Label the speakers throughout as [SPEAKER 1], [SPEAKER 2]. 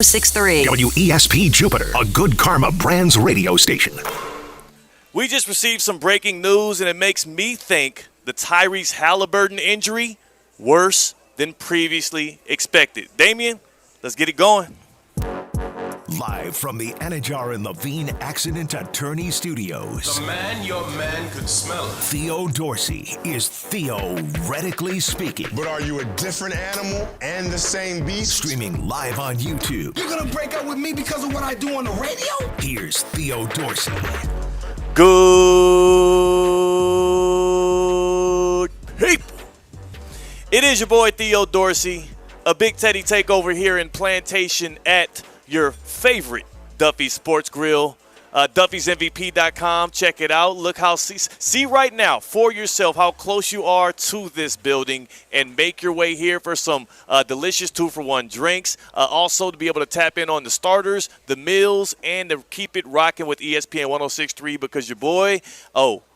[SPEAKER 1] 1063.
[SPEAKER 2] WESP Jupiter, a Good Karma Brands radio station.
[SPEAKER 3] We just received some breaking news, and it makes me think the Tyrese Halliburton injury worse than previously expected. Damien, let's get it going.
[SPEAKER 2] Live from the Anajar and Levine Accident Attorney Studios.
[SPEAKER 4] The man your man could smell it.
[SPEAKER 2] Theo Dorsey is theoretically speaking.
[SPEAKER 5] But are you a different animal and the same beast?
[SPEAKER 2] Streaming live on YouTube.
[SPEAKER 6] You're gonna break up with me because of what I do on the radio?
[SPEAKER 2] Here's Theo Dorsey.
[SPEAKER 3] Good people. It is your boy Theo Dorsey, a Big Teddy takeover here in Plantation at your favorite Duffy's Sports Grill. Duffy'sMVP.com. Check it out. Look how see right now for yourself how close you are to this building, and make your way here for some delicious 2-for-1 drinks. Also to be able to tap in on the starters, the meals, and to keep it rocking with ESPN 106.3 because your boy,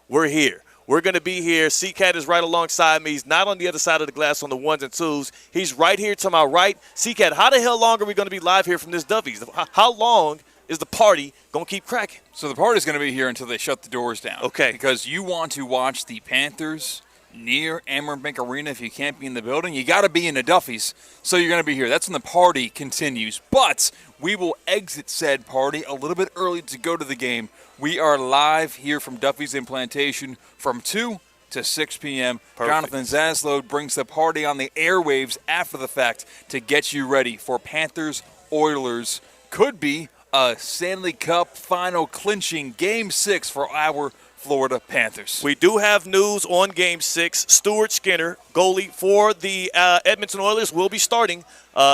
[SPEAKER 3] we're here. We're going to be here. C-Cat is right alongside me. He's not on the other side of the glass on the ones and twos. He's right here to my right. C-Cat, how the hell long are we going to be live here from this Duffy's? How long is the party going to keep cracking?
[SPEAKER 7] So the party's going to be here until they shut the doors down.
[SPEAKER 3] Okay.
[SPEAKER 7] Because you want to watch the Panthers near Amerant Bank Arena. If you can't be in the building, you got to be in the Duffy's. So you're going to be here. That's when the party continues. But we will exit said party a little bit early to go to the game. We are live here from Duffy's in Plantation from 2 to 6 p.m.
[SPEAKER 3] Perfect.
[SPEAKER 7] Jonathan Zaslow brings the party on the airwaves after the fact to get you ready for Panthers-Oilers. Could be a Stanley Cup final clinching Game 6 for our Florida Panthers.
[SPEAKER 3] We do have news on Game 6. Stuart Skinner, goalie for the Edmonton Oilers, will be starting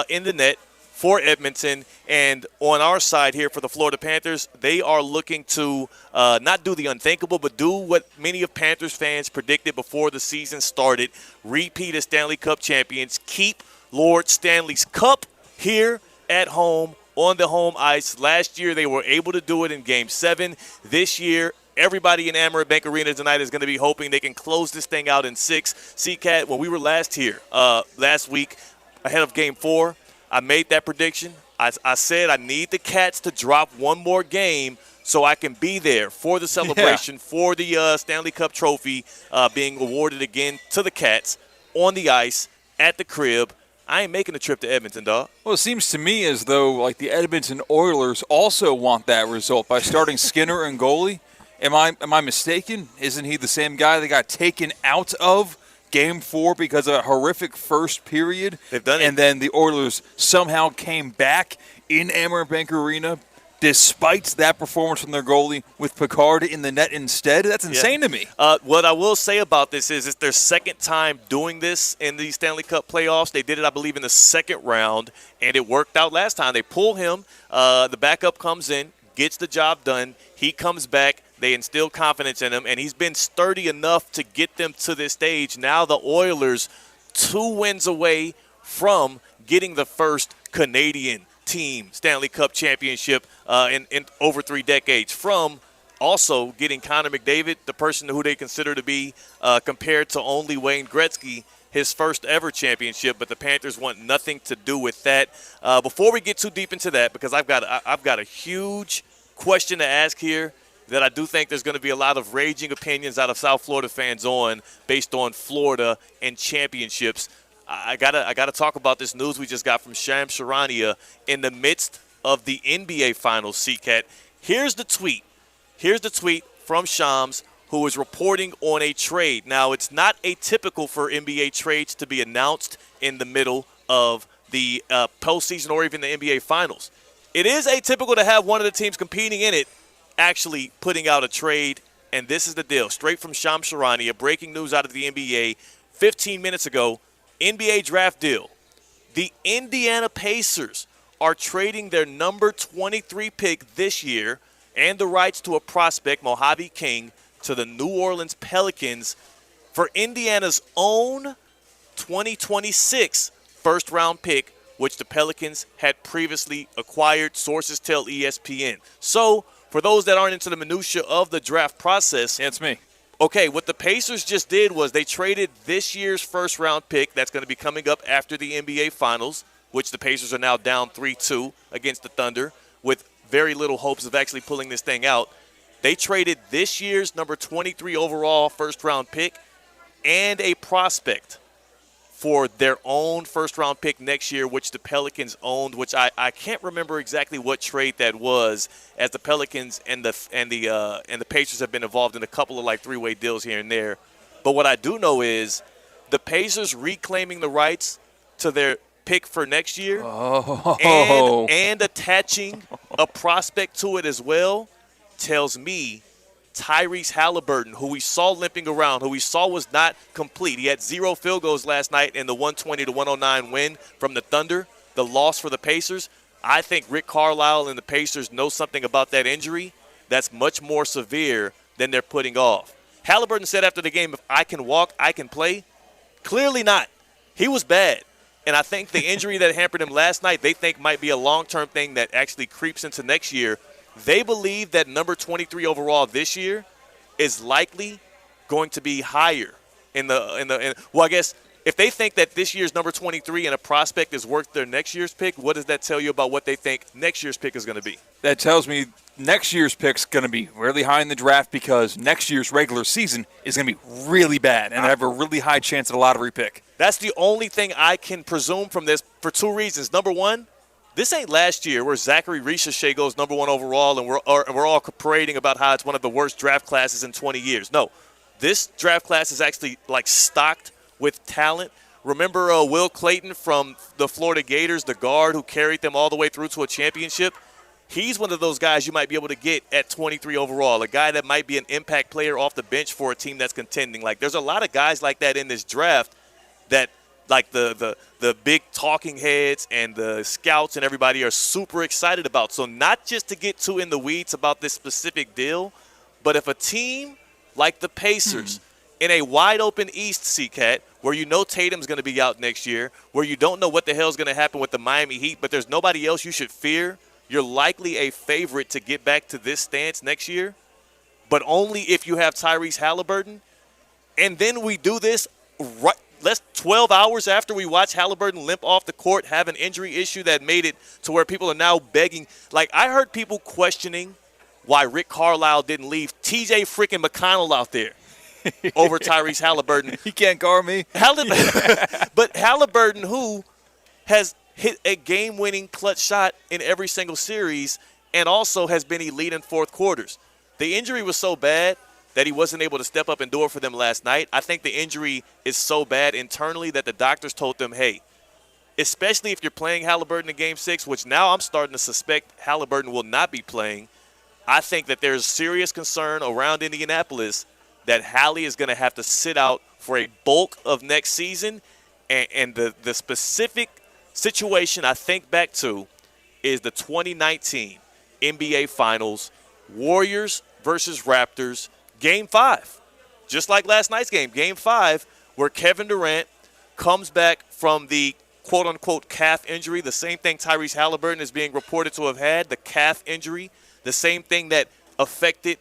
[SPEAKER 3] in the net for Edmonton. And on our side here for the Florida Panthers, they are looking to not do the unthinkable, but do what many of Panthers fans predicted before the season started. Repeat as Stanley Cup champions. Keep Lord Stanley's Cup here at home on the home ice. Last year, they were able to do it in Game 7. This year, everybody in Amerant Bank Arena tonight is going to be hoping they can close this thing out in 6. C-Cat, when we were last here last week ahead of Game 4, I made that prediction. I said I need the Cats to drop one more game so I can be there for the celebration, for the Stanley Cup trophy being awarded again to the Cats on the ice at the crib. I ain't making a trip to Edmonton, dog.
[SPEAKER 7] Well, it seems to me as though like the Edmonton Oilers also want that result by starting Skinner and goalie. Am I mistaken? Isn't he the same guy that got taken out of Game 4 because of a horrific first period?
[SPEAKER 3] They've done it.
[SPEAKER 7] And then the Oilers somehow came back in Amerant Bank Arena despite that performance from their goalie with Picard in the net instead. That's insane to me.
[SPEAKER 3] What I will say about this is it's their second time doing this in the Stanley Cup playoffs. They did it, I believe, in the second round, and it worked out last time. They pull him. The backup comes in, gets the job done. He comes back. They instill confidence in him, and he's been sturdy enough to get them to this stage. Now the Oilers 2 wins away from getting the first Canadian team Stanley Cup championship in over 3 decades, from also getting Connor McDavid, the person who they consider to be compared to only Wayne Gretzky, his first ever championship. But the Panthers want nothing to do with that. Before we get too deep into that, because I've got a huge question to ask here that I do think there's going to be a lot of raging opinions out of South Florida fans on, based on Florida and championships. I gotta talk about this news we just got from Shams Charania in the midst of the NBA Finals. C-Cat, here's the tweet from Shams, who is reporting on a trade. Now, it's not atypical for NBA trades to be announced in the middle of the postseason or even the NBA Finals. It is atypical to have one of the teams competing in it actually putting out a trade, and this is the deal. Straight from Shams Charania, breaking news out of the NBA 15 minutes ago. NBA draft deal. The Indiana Pacers are trading their number 23 pick this year and the rights to a prospect, Mojave King, to the New Orleans Pelicans for Indiana's own 2026 first-round pick, which the Pelicans had previously acquired, sources tell ESPN. So, for those that aren't into the minutia of the draft process,
[SPEAKER 7] it's me.
[SPEAKER 3] Okay, what the Pacers just did was they traded this year's first-round pick that's going to be coming up after the NBA Finals which the Pacers are now down 3-2 against the Thunder with very little hopes of actually pulling this thing out. They traded this year's number 23 overall first-round pick and a prospect for their own first-round pick next year, which the Pelicans owned, which I can't remember exactly what trade that was, as the Pelicans and the Pacers have been involved in a couple of like three-way deals here and there. But what I do know is the Pacers reclaiming the rights to their pick for next year and attaching a prospect to it as well tells me Tyrese Halliburton, who we saw limping around, who we saw was not complete. He had 0 field goals last night in the 120-109 win from the Thunder, the loss for the Pacers. I think Rick Carlisle and the Pacers know something about that injury that's much more severe than they're putting off. Halliburton said after the game, if I can walk, I can play. Clearly not. He was bad. And I think the injury that hampered him last night, they think might be a long-term thing that actually creeps into next year. They believe that number 23 overall this year is likely going to be higher well, I guess if they think that this year's number 23 and a prospect is worth their next year's pick, what does that tell you about what they think next year's pick is going to be?
[SPEAKER 7] That tells me next year's pick's going to be really high in the draft because next year's regular season is going to be really bad and have a really high chance at a lottery pick.
[SPEAKER 3] That's the only thing I can presume from this for two reasons. Number one, this ain't last year where Zachary Richer goes number 1 overall and we're all parading about how it's one of the worst draft classes in 20 years. No, this draft class is actually like stocked with talent. Remember Will Clayton from the Florida Gators, the guard who carried them all the way through to a championship? He's one of those guys you might be able to get at 23 overall, a guy that might be an impact player off the bench for a team that's contending. Like, there's a lot of guys like that in this draft that, like, the big talking heads and the scouts and everybody are super excited about. So not just to get too in the weeds about this specific deal, but if a team like the Pacers in a wide-open East, C-Cat, where you know Tatum's going to be out next year, where you don't know what the hell's going to happen with the Miami Heat, but there's nobody else you should fear, you're likely a favorite to get back to this stance next year, but only if you have Tyrese Halliburton. And then we do this less 12 hours after we watch Halliburton limp off the court, have an injury issue that made it to where people are now begging. Like, I heard people questioning why Rick Carlisle didn't leave TJ freaking McConnell out there over Tyrese Halliburton.
[SPEAKER 7] He can't guard me.
[SPEAKER 3] But Halliburton, who has hit a game-winning clutch shot in every single series and also has been elite in fourth quarters. The injury was so bad that he wasn't able to step up and do it for them last night. I think the injury is so bad internally that the doctors told them, hey, especially if you're playing Halliburton in Game 6, which now I'm starting to suspect Halliburton will not be playing, I think that there's serious concern around Indianapolis that Hallie is going to have to sit out for a bulk of next season. And the specific situation I think back to is the 2019 NBA Finals, Warriors versus Raptors, Game 5. Just like last night's game, Game 5, where Kevin Durant comes back from the quote-unquote calf injury, the same thing Tyrese Halliburton is being reported to have had, the calf injury, the same thing that affected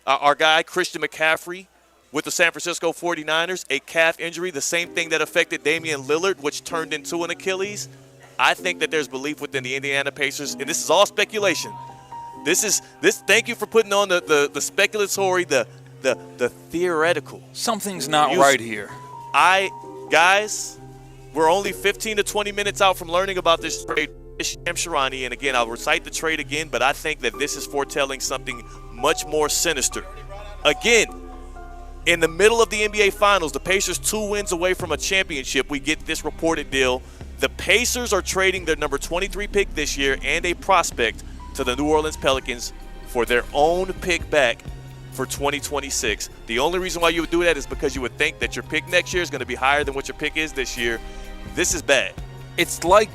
[SPEAKER 3] our guy Christian McCaffrey with the San Francisco 49ers, a calf injury, the same thing that affected Damian Lillard, which turned into an Achilles. I think that there's belief within the Indiana Pacers, and this is all speculation. Thank you for putting on the speculatory, the theoretical.
[SPEAKER 7] Something's not right here.
[SPEAKER 3] Guys, we're only 15 to 20 minutes out from learning about this trade. Sham Sharani, and again, I'll recite the trade again, but I think that this is foretelling something much more sinister. Again, in the middle of the NBA Finals, the Pacers 2 wins away from a championship. We get this reported deal. The Pacers are trading their number 23 pick this year and a prospect to the New Orleans Pelicans for their own pick back for 2026. The only reason why you would do that is because you would think that your pick next year is going to be higher than what your pick is this year. This is bad.
[SPEAKER 7] It's like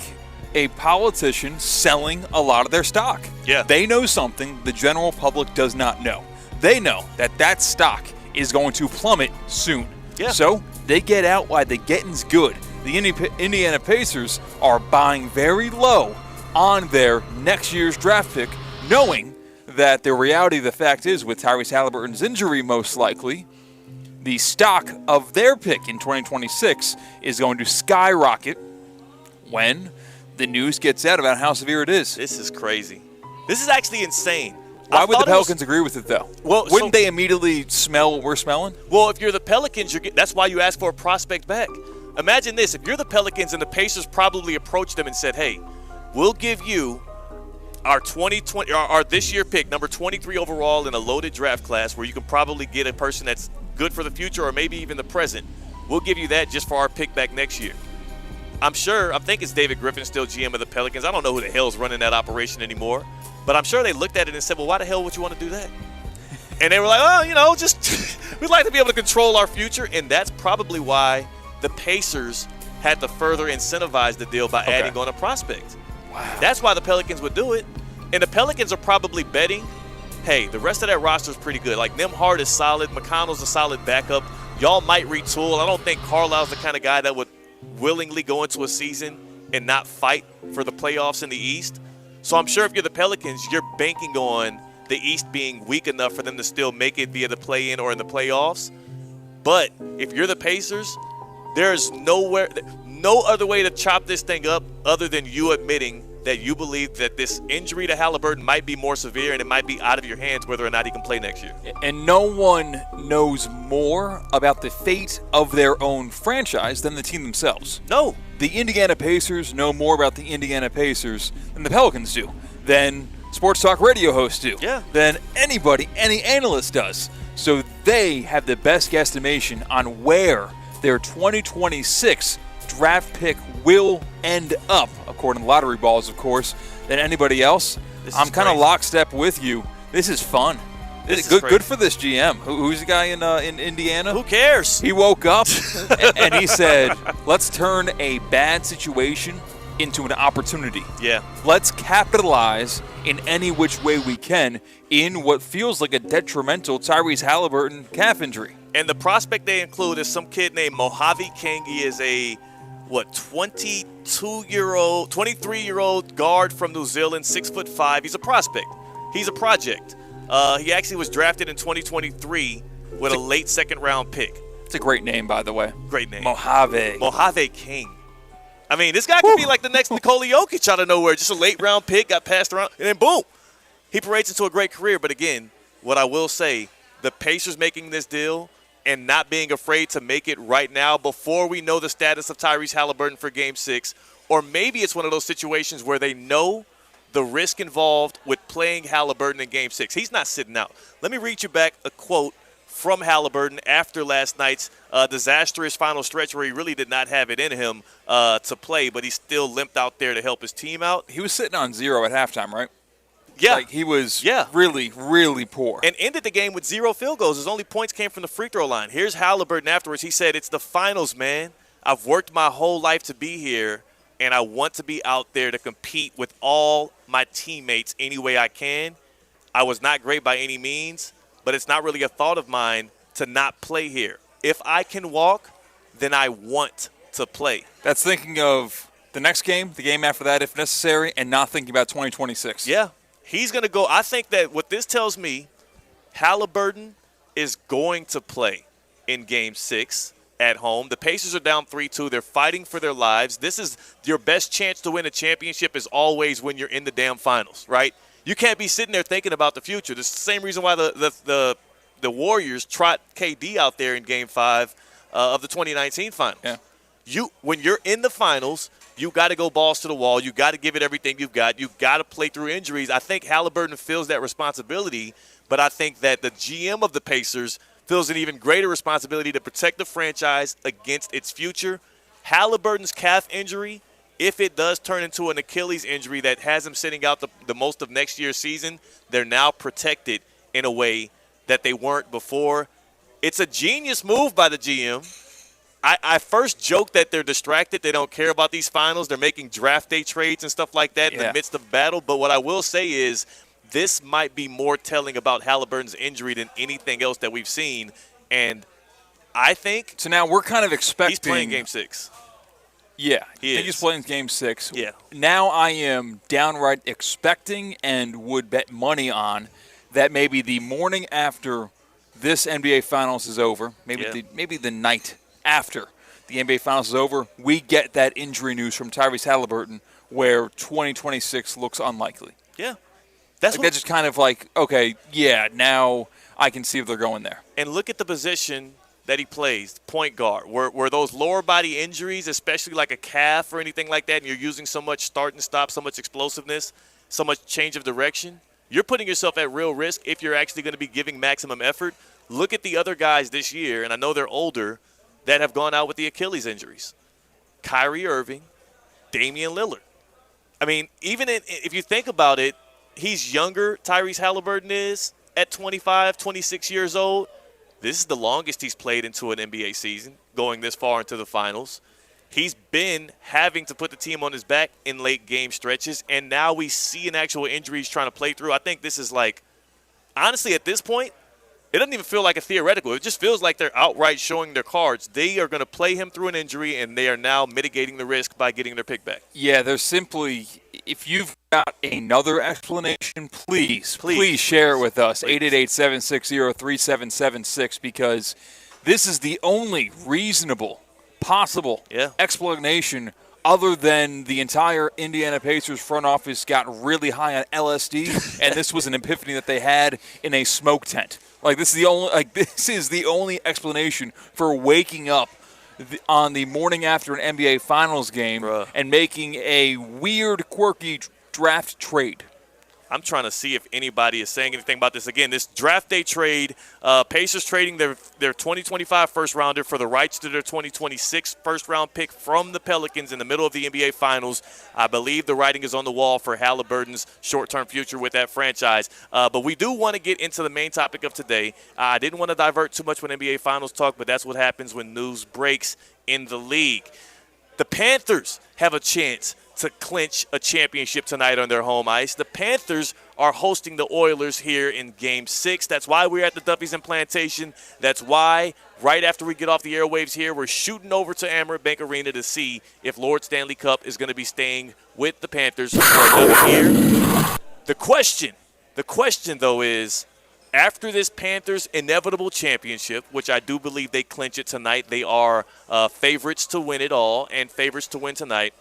[SPEAKER 7] a politician selling a lot of their stock.
[SPEAKER 3] Yeah.
[SPEAKER 7] They know something the general public does not know. They know that stock is going to plummet soon.
[SPEAKER 3] Yeah.
[SPEAKER 7] So they get out while the getting's good. The Indiana Pacers are buying very low on their next year's draft pick, knowing that the reality of the fact is, with Tyrese Halliburton's injury most likely, the stock of their pick in 2026 is going to skyrocket when the news gets out about how severe it is.
[SPEAKER 3] This is crazy. This is actually insane.
[SPEAKER 7] Why would the Pelicans agree with it, though?
[SPEAKER 3] Well,
[SPEAKER 7] wouldn't they immediately smell what we're smelling?
[SPEAKER 3] Well, if you're the Pelicans, that's why you ask for a prospect back. Imagine this. If you're the Pelicans and the Pacers probably approached them and said, hey, we'll give you our 2020 our this year pick, number 23 overall in a loaded draft class where you can probably get a person that's good for the future or maybe even the present. We'll give you that just for our pick back next year. I think it's David Griffin still GM of the Pelicans. I don't know who the hell's running that operation anymore. But I'm sure they looked at it and said, well, why the hell would you want to do that? And they were like, oh, just we'd like to be able to control our future. And that's probably why the Pacers had to further incentivize the deal by adding on a prospect. Wow. That's why the Pelicans would do it. And the Pelicans are probably betting, hey, the rest of that roster is pretty good. Like, Nembhard is solid. McConnell's a solid backup. Y'all might retool. I don't think Carlisle's the kind of guy that would willingly go into a season and not fight for the playoffs in the East. So I'm sure if you're the Pelicans, you're banking on the East being weak enough for them to still make it via the play-in or in the playoffs. But if you're the Pacers, there's no other way to chop this thing up other than you admitting that you believe that this injury to Halliburton might be more severe and it might be out of your hands whether or not he can play next year.
[SPEAKER 7] And no one knows more about the fate of their own franchise than the team themselves.
[SPEAKER 3] No.
[SPEAKER 7] The Indiana Pacers know more about the Indiana Pacers than the Pelicans do, than sports talk radio hosts do, than anybody, any analyst does. So they have the best guesstimation on where their 2026 draft pick will end up, according to lottery balls, of course, than anybody else. I'm kind of lockstep with you. This is fun. Good for this GM. Who's the guy in Indiana?
[SPEAKER 3] Who cares?
[SPEAKER 7] He woke up and he said, let's turn a bad situation into an opportunity.
[SPEAKER 3] Yeah.
[SPEAKER 7] Let's capitalize in any which way we can in what feels like a detrimental Tyrese Halliburton calf injury.
[SPEAKER 3] And the prospect they include is some kid named Mojave King. He is a 23-year-old guard from New Zealand, 6'5". He's a prospect. He's a project. He actually was drafted in 2023 with a late second-round pick.
[SPEAKER 7] It's a great name, by the way.
[SPEAKER 3] Great name.
[SPEAKER 7] Mojave
[SPEAKER 3] King. I mean, this guy could be like the next Nikola Jokic out of nowhere. Just a late-round pick, got passed around, and then boom. He parades into a great career. But again, what I will say, the Pacers making this deal and not being afraid to make it right now before we know the status of Tyrese Halliburton for Game 6, or maybe it's one of those situations where they know the risk involved with playing Halliburton in Game 6. He's not sitting out. Let me read you back a quote from Halliburton after last night's disastrous final stretch where he really did not have it in him to play, but he still limped out there to help his team out.
[SPEAKER 7] He was sitting on 0 at halftime, right?
[SPEAKER 3] Yeah.
[SPEAKER 7] Like he was really, really poor.
[SPEAKER 3] And ended the game with 0 field goals. His only points came from the free throw line. Here's Halliburton afterwards. He said, it's the finals, man. I've worked my whole life to be here, and I want to be out there to compete with all my teammates any way I can. I was not great by any means, but it's not really a thought of mine to not play here. If I can walk, then I want to play.
[SPEAKER 7] That's thinking of the next game, the game after that if necessary, and not thinking about 2026.
[SPEAKER 3] Yeah. He's going to go. I think that what this tells me, Halliburton is going to play in Game 6 at home. The Pacers are down 3-2. They're fighting for their lives. This is your best chance to win a championship is always when you're in the damn finals, right? You can't be sitting there thinking about the future. This is the same reason why the Warriors trot KD out there in Game 5 of the 2019 finals.
[SPEAKER 7] Yeah.
[SPEAKER 3] When you're in the finals, you got to go balls to the wall. You got to give it everything you've got. You've got to play through injuries. I think Halliburton feels that responsibility, but I think that the GM of the Pacers feels an even greater responsibility to protect the franchise against its future. Halliburton's calf injury, if it does turn into an Achilles injury that has him sitting out the most of next year's season, they're now protected in a way that they weren't before. It's a genius move by the GM. I first joked that they're distracted. They don't care about these finals. They're making draft day trades and stuff like that in the midst of battle. But what I will say is this might be more telling about Halliburton's injury than anything else that we've seen. And I think
[SPEAKER 7] so now we're kind of expecting.
[SPEAKER 3] He's playing Game 6.
[SPEAKER 7] Yeah, I think he's playing Game 6.
[SPEAKER 3] Yeah.
[SPEAKER 7] Now I am downright expecting and would bet money on that maybe the morning after this NBA Finals is over, maybe the night after the NBA Finals is over, we get that injury news from Tyrese Halliburton where 2026 looks unlikely.
[SPEAKER 3] Yeah. That's
[SPEAKER 7] just kind of like, okay, yeah, now I can see if they're going there.
[SPEAKER 3] And look at the position that he plays, point guard. Were those lower body injuries, especially like a calf or anything like that, and you're using so much start and stop, so much explosiveness, so much change of direction, you're putting yourself at real risk if you're actually going to be giving maximum effort. Look at the other guys this year, and I know they're older, that have gone out with the Achilles injuries. Kyrie Irving, Damian Lillard. I mean, even if you think about it, he's younger, Tyrese Halliburton is, at 25, 26 years old. This is the longest he's played into an NBA season, going this far into the finals. He's been having to put the team on his back in late game stretches, and now we see an actual injury he's trying to play through. I think this is like, honestly, at this point, it doesn't even feel like a theoretical. It just feels like they're outright showing their cards. They are going to play him through an injury, and they are now mitigating the risk by getting their pick back.
[SPEAKER 7] Yeah, there's simply, if you've got another explanation, please share it with us. 888-760-3776, because this is the only reasonable, possible explanation other than the entire Indiana Pacers front office got really high on LSD, and this was an epiphany that they had in a smoke tent. This is the only explanation for waking up on the morning after an NBA Finals game and making a weird, quirky draft trade.
[SPEAKER 3] I'm trying to see if anybody is saying anything about this. Again, this draft day trade, Pacers trading their 2025 first-rounder for the rights to their 2026 first-round pick from the Pelicans in the middle of the NBA Finals. I believe the writing is on the wall for Halliburton's short-term future with that franchise. But we do want to get into the main topic of today. I didn't want to divert too much with NBA Finals talk, but that's what happens when news breaks in the league. The Panthers have a chance to clinch a championship tonight on their home ice. The Panthers are hosting the Oilers here in Game 6. That's why we're at the Duffy's and Plantation. That's why right after we get off the airwaves here, we're shooting over to Amerant Bank Arena to see if Lord Stanley Cup is going to be staying with the Panthers for another year. The question, though, is after this Panthers inevitable championship, which I do believe they clinch it tonight, they are favorites to win it all and favorites to win tonight.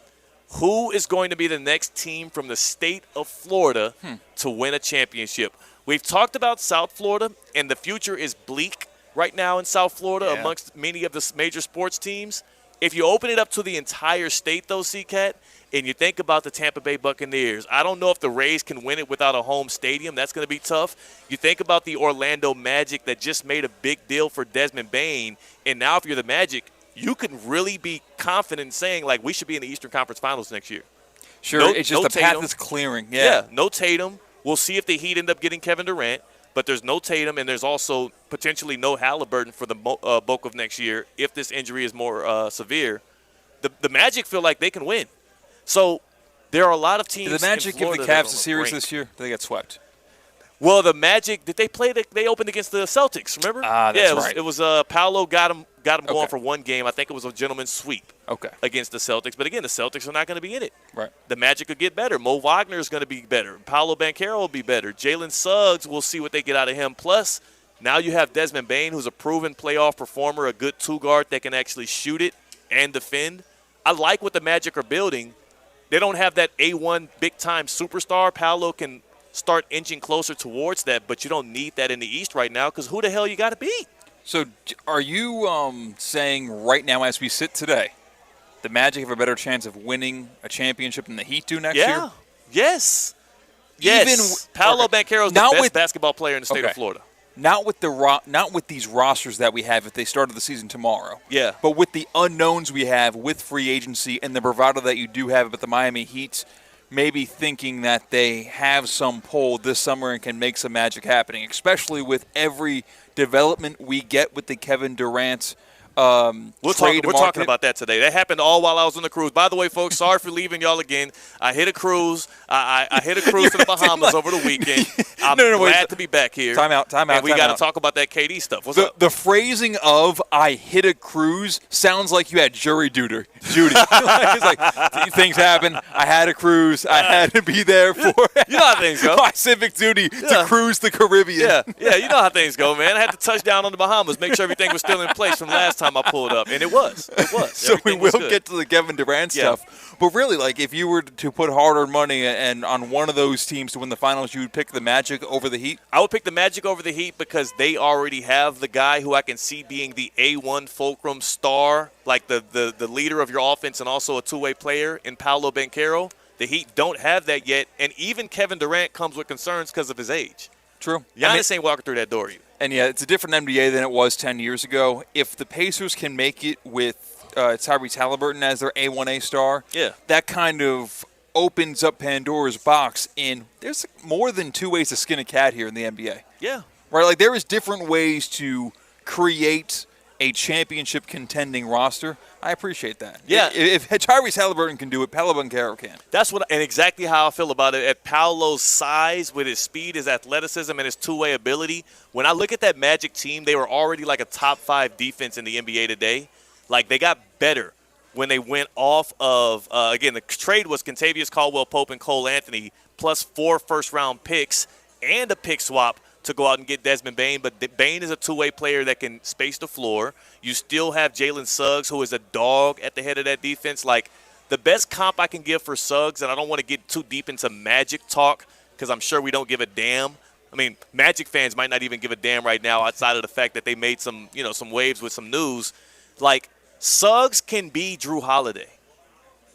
[SPEAKER 3] Who is going to be the next team from the state of Florida to win a championship? We've talked about South Florida, and the future is bleak right now in South Florida amongst many of the major sports teams. If you open it up to the entire state, though, C-Cat, and you think about the Tampa Bay Buccaneers, I don't know if the Rays can win it without a home stadium. That's going to be tough. You think about the Orlando Magic that just made a big deal for Desmond Bane, and now if you're the Magic, you can really be confident in saying, we should be in the Eastern Conference Finals next year.
[SPEAKER 7] Sure, it's just the path is clearing.
[SPEAKER 3] Yeah, no Tatum. We'll see if the Heat end up getting Kevin Durant, but there's no Tatum, and there's also potentially no Halliburton for the bulk of next year if this injury is more severe. The Magic feel like they can win. So there are a lot of teams.
[SPEAKER 7] Did the Magic give the Cavs a series this year? They got swept.
[SPEAKER 3] Well, the Magic, did they play? They opened against the Celtics, remember?
[SPEAKER 7] That's right.
[SPEAKER 3] It was Paolo got him going for one game. I think it was a gentleman's sweep against the Celtics. But, again, the Celtics are not going to be in it.
[SPEAKER 7] Right.
[SPEAKER 3] The Magic will get better. Mo Wagner is going to be better. Paolo Banchero will be better. Jalen Suggs, we'll see what they get out of him. Plus, now you have Desmond Bane, who's a proven playoff performer, a good two-guard that can actually shoot it and defend. I like what the Magic are building. They don't have that A1 big-time superstar. Paolo can start inching closer towards that, but you don't need that in the East right now because who the hell you got to beat?
[SPEAKER 7] So are you saying right now as we sit today, the Magic have a better chance of winning a championship than the Heat do next year?
[SPEAKER 3] Yes. Paolo Banchero is the best basketball player in the state of Florida.
[SPEAKER 7] Not with these rosters that we have if they started the season tomorrow.
[SPEAKER 3] Yeah.
[SPEAKER 7] But with the unknowns we have with free agency and the bravado that you do have about the Miami Heat, maybe thinking that they have some pull this summer and can make some magic happening, especially with every development we get with the Kevin Durant
[SPEAKER 3] We're talking about that today. That happened all while I was on the cruise. By the way, folks, sorry for leaving y'all again. I hit a cruise. I hit a cruise to the Bahamas over the weekend. I'm glad to be back here.
[SPEAKER 7] Time out.
[SPEAKER 3] And we got to talk about that KD stuff. What's up?
[SPEAKER 7] The phrasing of "I hit a cruise" sounds like you had jury duty. It's like things happen. I had a cruise. I had to be there for
[SPEAKER 3] you know how things go.
[SPEAKER 7] My civic duty to cruise the Caribbean.
[SPEAKER 3] Yeah, you know how things go, man. I had to touch down on the Bahamas, make sure everything was still in place from last time time I pulled up, and it was.
[SPEAKER 7] So we
[SPEAKER 3] Everything was
[SPEAKER 7] will
[SPEAKER 3] good.
[SPEAKER 7] get to the Kevin Durant stuff. But really, like, if you were to put hard-earned money and on one of those teams to win the finals, you would pick the Magic over the Heat?
[SPEAKER 3] I would pick the Magic over the Heat because they already have the guy who I can see being the A1 fulcrum star, like the leader of your offense and also a two-way player in Paolo Banchero. The Heat don't have that yet, and even Kevin Durant comes with concerns because of his age.
[SPEAKER 7] True.
[SPEAKER 3] Giannis ain't walking through that door either.
[SPEAKER 7] And, yeah, it's a different NBA than it was 10 years ago. If the Pacers can make it with Tyrese Halliburton as their A1A star, that kind of opens up Pandora's box. And there's more than two ways to skin a cat here in the NBA.
[SPEAKER 3] Yeah.
[SPEAKER 7] Right? Like, there is different ways to create a championship contending roster. I appreciate that.
[SPEAKER 3] Yeah.
[SPEAKER 7] If Tyrese Halliburton can do it, Paolo Banchero can.
[SPEAKER 3] That's and exactly how I feel about it. At Paolo's size, with his speed, his athleticism, and his two-way ability, when I look at that Magic team, they were already like a top 5 defense in the NBA today. Like, they got better when they went off of, again, the trade was Kentavious Caldwell-Pope and Cole Anthony, plus 4 first-round picks and a pick swap to go out and get Desmond Bane, but Bane is a two-way player that can space the floor. You still have Jalen Suggs, who is a dog at the head of that defense. Like, the best comp I can give for Suggs, and I don't want to get too deep into Magic talk because I'm sure we don't give a damn. I mean, Magic fans might not even give a damn right now outside of the fact that they made some waves with some news. Like, Suggs can be Drew Holiday.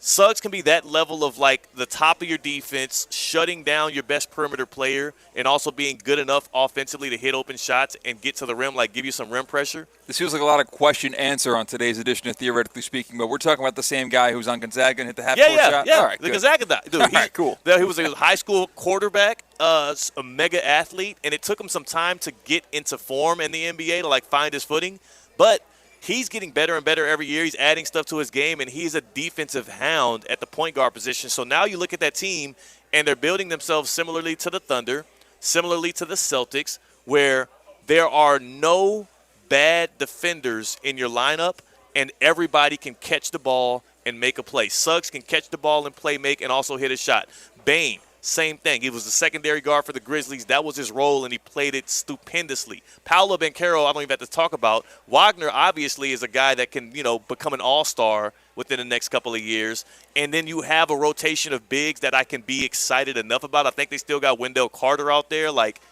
[SPEAKER 3] Suggs can be that level of, like, the top of your defense, shutting down your best perimeter player, and also being good enough offensively to hit open shots and get to the rim, like give you some rim pressure.
[SPEAKER 7] This feels like a lot of question-answer on today's edition of Theoretically Speaking, but we're talking about the same guy who's on Gonzaga and hit the half-court shot?
[SPEAKER 3] Yeah,
[SPEAKER 7] All right,
[SPEAKER 3] the
[SPEAKER 7] good.
[SPEAKER 3] Gonzaga guy. Dude,
[SPEAKER 7] All right, cool.
[SPEAKER 3] He was a high school quarterback, a mega athlete, and it took him some time to get into form in the NBA to, like, find his footing. But he's getting better and better every year. He's adding stuff to his game, and he's a defensive hound at the point guard position. So now you look at that team, and they're building themselves similarly to the Thunder, similarly to the Celtics, where there are no bad defenders in your lineup, and everybody can catch the ball and make a play. Suggs can catch the ball and play make and also hit a shot. Bane, same thing. He was the secondary guard for the Grizzlies. That was his role, and he played it stupendously. Paolo Banchero, I don't even have to talk about. Wagner, obviously, is a guy that can, become an all-star within the next couple of years. And then you have a rotation of bigs that I can be excited enough about. I think they still got Wendell Carter out there. Like,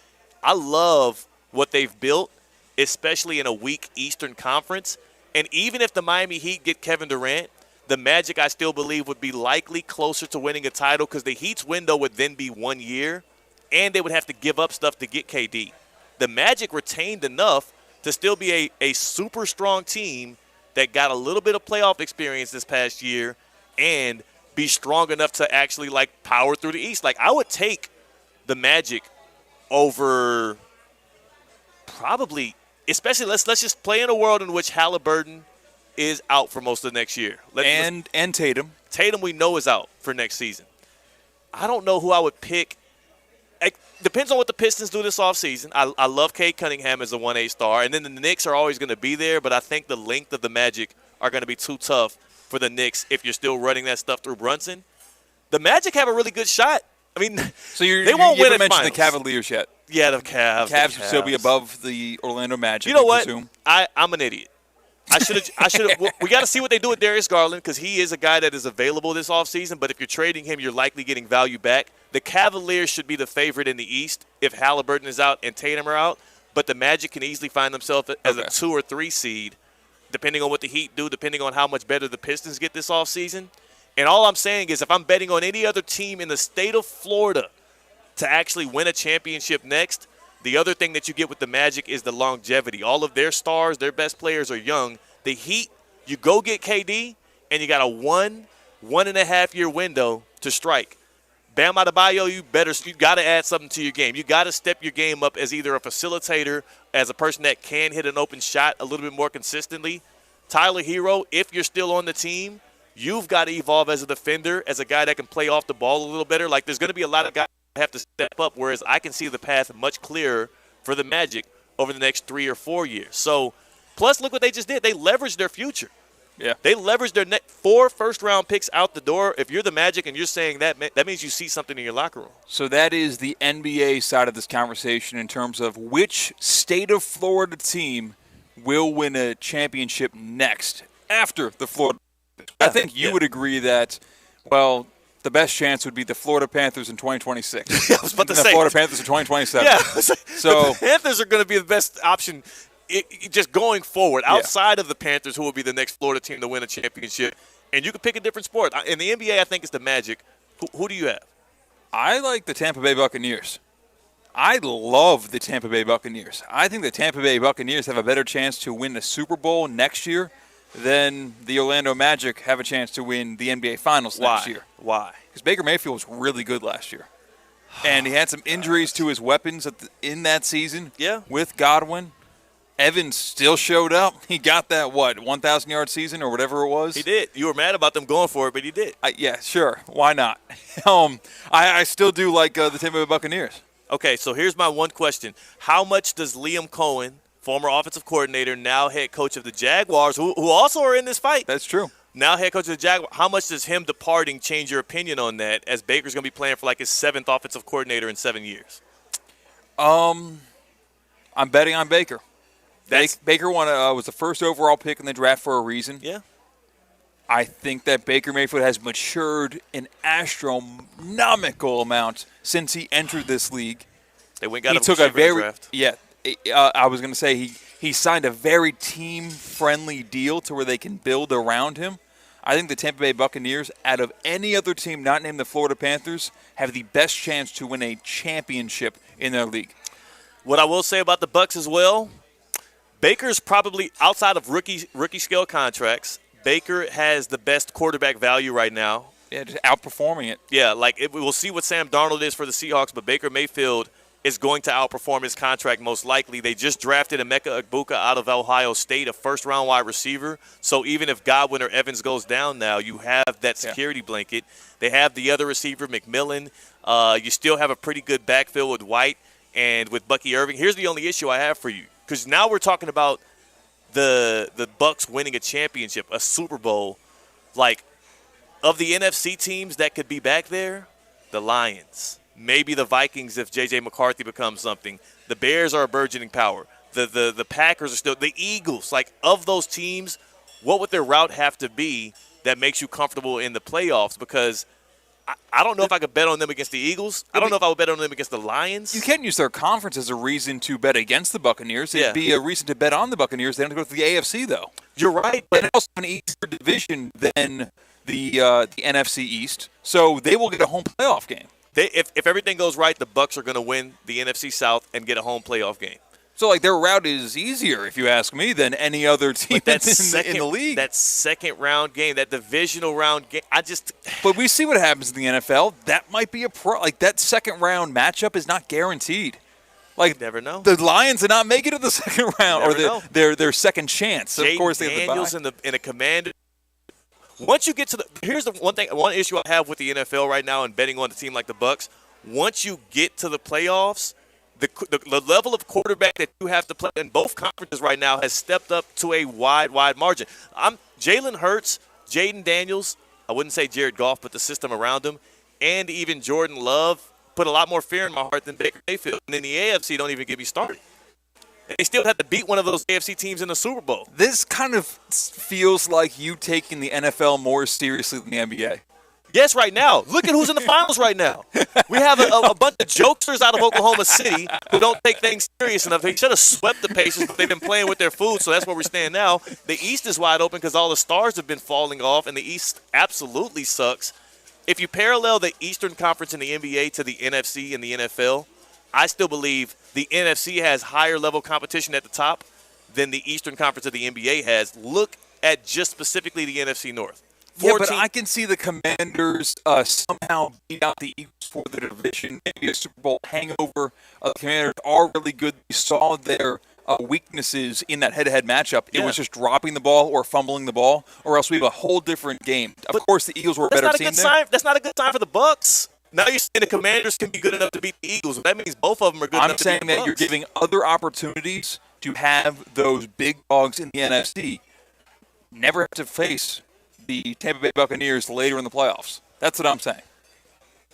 [SPEAKER 3] I love what they've built, especially in a weak Eastern Conference. And even if the Miami Heat get Kevin Durant, the Magic, I still believe, would be likely closer to winning a title because the Heat's window would then be 1 year, and they would have to give up stuff to get KD. The Magic retained enough to still be a super strong team that got a little bit of playoff experience this past year and be strong enough to actually, like, power through the East. Like, I would take the Magic over probably, especially let's just play in a world in which Halliburton is out for most of the next year.
[SPEAKER 7] And Tatum.
[SPEAKER 3] Tatum we know is out for next season. I don't know who I would pick. It depends on what the Pistons do this offseason. I love Cade Cunningham as a 1A star, and then the Knicks are always going to be there, but I think the length of the Magic are going to be too tough for the Knicks if you're still running that stuff through Brunson. The Magic have a really good shot. I mean,
[SPEAKER 7] so
[SPEAKER 3] they won't win
[SPEAKER 7] at
[SPEAKER 3] at
[SPEAKER 7] mention
[SPEAKER 3] finals.
[SPEAKER 7] the Cavaliers yet.
[SPEAKER 3] Yeah, the Cavs.
[SPEAKER 7] The Cavs will still be above the Orlando Magic.
[SPEAKER 3] You know what?
[SPEAKER 7] Presume.
[SPEAKER 3] I'm an idiot. I should have. We got to see what they do with Darius Garland because he is a guy that is available this offseason. But if you're trading him, you're likely getting value back. The Cavaliers should be the favorite in the East if Halliburton is out and Tatum are out. But the Magic can easily find themselves as a 2 or 3 seed, depending on what the Heat do, depending on how much better the Pistons get this offseason. And all I'm saying is if I'm betting on any other team in the state of Florida to actually win a championship next, the other thing that you get with the Magic is the longevity. All of their stars, their best players are young. The Heat, you go get KD, and you got a 1.5 year window to strike. Bam Adebayo, you got to add something to your game. You got to step your game up as either a facilitator, as a person that can hit an open shot a little bit more consistently. Tyler Hero, if you're still on the team, you've got to evolve as a defender, as a guy that can play off the ball a little better. Like, there's going to be a lot of guys have to step up, whereas I can see the path much clearer for the Magic over the next 3 or 4 years. So, plus, look what they just did. They leveraged their future.
[SPEAKER 7] Yeah.
[SPEAKER 3] They leveraged their 4 first-round picks out the door. If you're the Magic and you're saying that, that means you see something in your locker room.
[SPEAKER 7] So that is the NBA side of this conversation in terms of which state of Florida team will win a championship next after the Florida. I think you would agree that, well, the best chance would be the Florida Panthers in 2026.
[SPEAKER 3] I was about to say.
[SPEAKER 7] The Florida Panthers in 2027.
[SPEAKER 3] Yeah.
[SPEAKER 7] So
[SPEAKER 3] the Panthers are going to be the best option just going forward. Outside of the Panthers, who will be the next Florida team to win a championship. And you can pick a different sport. In the NBA, I think it's the Magic. Who do you have?
[SPEAKER 7] I like the Tampa Bay Buccaneers. I love the Tampa Bay Buccaneers. I think the Tampa Bay Buccaneers have a better chance to win the Super Bowl next year than the Orlando Magic have a chance to win the NBA Finals next year.
[SPEAKER 3] Why?
[SPEAKER 7] Because Baker Mayfield was really good last year. And he had some injuries to his weapons in that season with Godwin. Evans still showed up. He got that, 1,000-yard season or whatever it was?
[SPEAKER 3] He did. You were mad about them going for it, but he did.
[SPEAKER 7] Yeah, sure. Why not? I still do like the Tampa Bay Buccaneers.
[SPEAKER 3] Okay, so here's my one question. How much does Liam Cohen, former offensive coordinator, now head coach of the Jaguars, who also are in this fight?
[SPEAKER 7] That's true.
[SPEAKER 3] Now head coach of the Jaguars, how much does him departing change your opinion on that, as Baker's going to be playing for like his 7th offensive coordinator in 7 years?
[SPEAKER 7] I'm betting on Baker. Baker was the first overall pick in the draft for a reason.
[SPEAKER 3] Yeah.
[SPEAKER 7] I think that Baker Mayfield has matured an astronomical amount since he entered this league.
[SPEAKER 3] They went got
[SPEAKER 7] he
[SPEAKER 3] him
[SPEAKER 7] took a very
[SPEAKER 3] draft.
[SPEAKER 7] I was going to say he signed a very team-friendly deal to where they can build around him. I think the Tampa Bay Buccaneers, out of any other team not named the Florida Panthers, have the best chance to win a championship in their league.
[SPEAKER 3] What I will say about the Bucs as well, Baker's probably, outside of rookie scale contracts, Baker has the best quarterback value right now.
[SPEAKER 7] Yeah, just outperforming it.
[SPEAKER 3] Yeah, we'll see what Sam Darnold is for the Seahawks, but Baker Mayfield is going to outperform his contract most likely. They just drafted Emeka Egbuka out of Ohio State, a first-round wide receiver. So even if Godwin or Evans goes down now, you have that security blanket. They have the other receiver, McMillan. You still have a pretty good backfield with White and with Bucky Irving. Here's the only issue I have for you, because now we're talking about the Bucs winning a championship, a Super Bowl. Like, of the NFC teams that could be back there, the Lions, maybe the Vikings if J.J. McCarthy becomes something. The Bears are a burgeoning power. The Packers are still – the Eagles. Like, of those teams, what would their route have to be that makes you comfortable in the playoffs? Because I don't know if I could bet on them against the Eagles. I don't know if I would bet on them against the Lions.
[SPEAKER 7] You can't use their conference as a reason to bet against the Buccaneers. It'd be a reason to bet on the Buccaneers. They don't go to the AFC, though.
[SPEAKER 3] You're right.
[SPEAKER 7] But they also have an easier division than the NFC East, so they will get a home playoff game.
[SPEAKER 3] If everything goes right, the Bucs are going to win the NFC South and get a home playoff game.
[SPEAKER 7] So, their route is easier, if you ask me, than any other team in the league.
[SPEAKER 3] That second-round game, that divisional round game,
[SPEAKER 7] But we see what happens in the NFL. That might be that second-round matchup is not guaranteed.
[SPEAKER 3] Never know.
[SPEAKER 7] The Lions did not make it to the second round, or their second chance. So of course, they have
[SPEAKER 3] Daniels in a Commander. Once you get to here's the one issue I have with the NFL right now and betting on a team like the Bucs. Once you get to the playoffs, the level of quarterback that you have to play in both conferences right now has stepped up to a wide margin. Jalen Hurts, Jaden Daniels, I wouldn't say Jared Goff, but the system around him, and even Jordan Love put a lot more fear in my heart than Baker Mayfield. And in the AFC, don't even get me started. And they still have to beat one of those AFC teams in the Super Bowl.
[SPEAKER 7] This kind of feels like you taking the NFL more seriously than the NBA.
[SPEAKER 3] Yes, right now. Look at who's in the finals right now. We have a bunch of jokesters out of Oklahoma City who don't take things serious enough. They should have swept the Pacers, but they've been playing with their food, so that's where we stand now. The East is wide open because all the stars have been falling off, and the East absolutely sucks. If you parallel the Eastern Conference in the NBA to the NFC and the NFL, I still believe the NFC has higher level competition at the top than the Eastern Conference of the NBA has. Look at just specifically the NFC North.
[SPEAKER 7] But I can see the Commanders somehow beat out the Eagles for the division. Maybe a Super Bowl hangover. The Commanders are really good. We saw their weaknesses in that head-to-head matchup. It was just dropping the ball or fumbling the ball, or else we have a whole different game. Of course, the Eagles were a better team there.
[SPEAKER 3] That's not a good sign for the Bucs. Now you're saying the Commanders can be good enough to beat the Eagles. That means both of them are good enough to beat the Bucs.
[SPEAKER 7] I'm saying that you're giving other opportunities to have those big dogs in the NFC never have to face the Tampa Bay Buccaneers later in the playoffs. That's what I'm saying.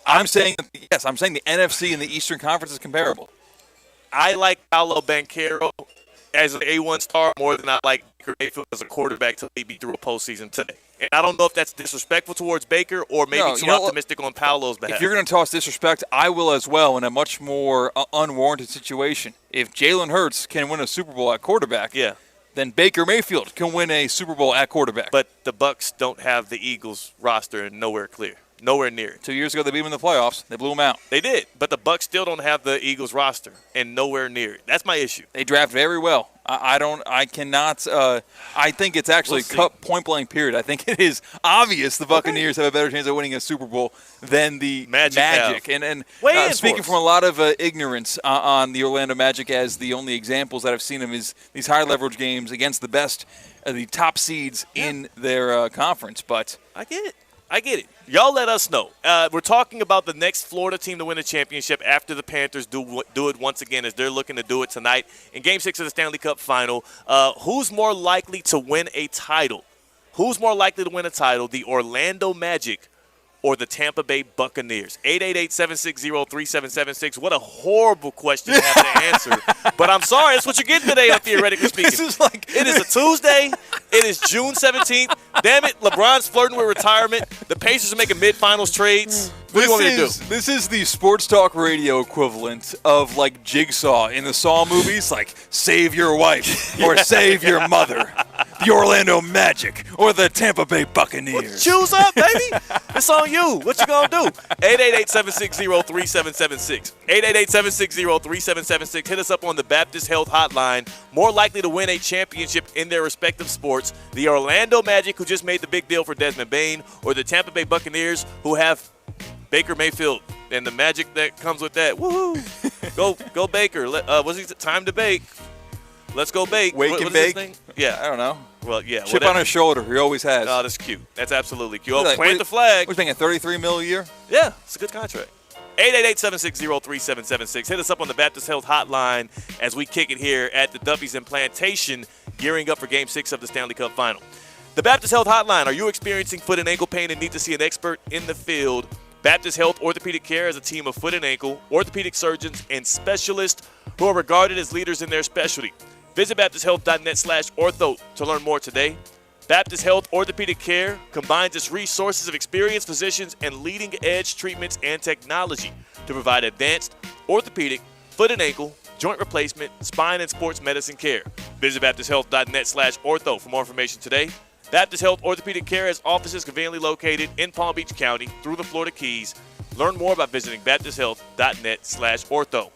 [SPEAKER 7] I'm saying the NFC and the Eastern Conference is comparable.
[SPEAKER 3] I like Paolo Banchero as an A1 star more than I like Baker Mayfield as a quarterback to lead me through a postseason today. And I don't know if that's disrespectful towards Baker or maybe too optimistic on Paolo's behalf.
[SPEAKER 7] If you're going to toss disrespect, I will as well in a much more unwarranted situation. If Jalen Hurts can win a Super Bowl at quarterback, then Baker Mayfield can win a Super Bowl at quarterback.
[SPEAKER 3] But the Bucs don't have the Eagles roster and nowhere near it.
[SPEAKER 7] 2 years ago, they beat them in the playoffs. They blew them out.
[SPEAKER 3] They did, but the Bucs still don't have the Eagles roster and nowhere near it. That's my issue.
[SPEAKER 7] They draft very well. I think it's actually point blank period. I think it is obvious the Buccaneers have a better chance of winning a Super Bowl than the Magic. And speaking from a lot of ignorance on the Orlando Magic, as the only examples that I've seen them is these high leverage games against the best, the top seeds in their conference. But
[SPEAKER 3] I get it. Y'all let us know. We're talking about the next Florida team to win a championship after the Panthers do it once again, as they're looking to do it tonight in Game 6 of the Stanley Cup Final. Who's more likely to win a title? Who's more likely to win a title, the Orlando Magic or the Tampa Bay Buccaneers? 888-760-3776. What a horrible question to have to answer. But I'm sorry, that's what you're getting today on Theoretically Speaking. It is a Tuesday. It is June 17th. Damn it, LeBron's flirting with retirement. The Pacers are making mid-finals trades. What do you want me to do?
[SPEAKER 7] This is the sports talk radio equivalent of, like, Jigsaw in the Saw movies, like Save Your Wife or Save Your Mother, the Orlando Magic or the Tampa Bay Buccaneers.
[SPEAKER 3] Choose up, baby. It's on you. What you going to do? 888-760-3776. 888-760-3776. Hit us up on the Baptist Health Hotline. More likely to win a championship in their respective sports, the Orlando Magic, who just made the big deal for Desmond Bain, or the Tampa Bay Buccaneers, who have Baker Mayfield and the magic that comes with that. Woohoo! Go Baker. What's it? Time to bake. Let's go bake.
[SPEAKER 7] Wake and bake?
[SPEAKER 3] Yeah.
[SPEAKER 7] I don't know.
[SPEAKER 3] Well, yeah.
[SPEAKER 7] Chip on his shoulder. He always has.
[SPEAKER 3] Oh, that's cute. That's absolutely cute. Oh, plant the flag.
[SPEAKER 7] We're thinking $33 million a year?
[SPEAKER 3] Yeah, it's a good contract. 888-760-3776. Hit us up on the Baptist Health Hotline as we kick it here at the Duffy's and Plantation, gearing up for Game 6 of the Stanley Cup Final. The Baptist Health Hotline. Are you experiencing foot and ankle pain and need to see an expert in the field? Baptist Health Orthopedic Care is a team of foot and ankle, orthopedic surgeons, and specialists who are regarded as leaders in their specialty. Visit baptisthealth.net/ortho to learn more today. Baptist Health Orthopedic Care combines its resources of experienced physicians and leading-edge treatments and technology to provide advanced orthopedic, foot and ankle, joint replacement, spine, and sports medicine care. Visit baptisthealth.net/ortho for more information today. Baptist Health Orthopedic Care has offices conveniently located in Palm Beach County through the Florida Keys. Learn more by visiting baptisthealth.net/ortho.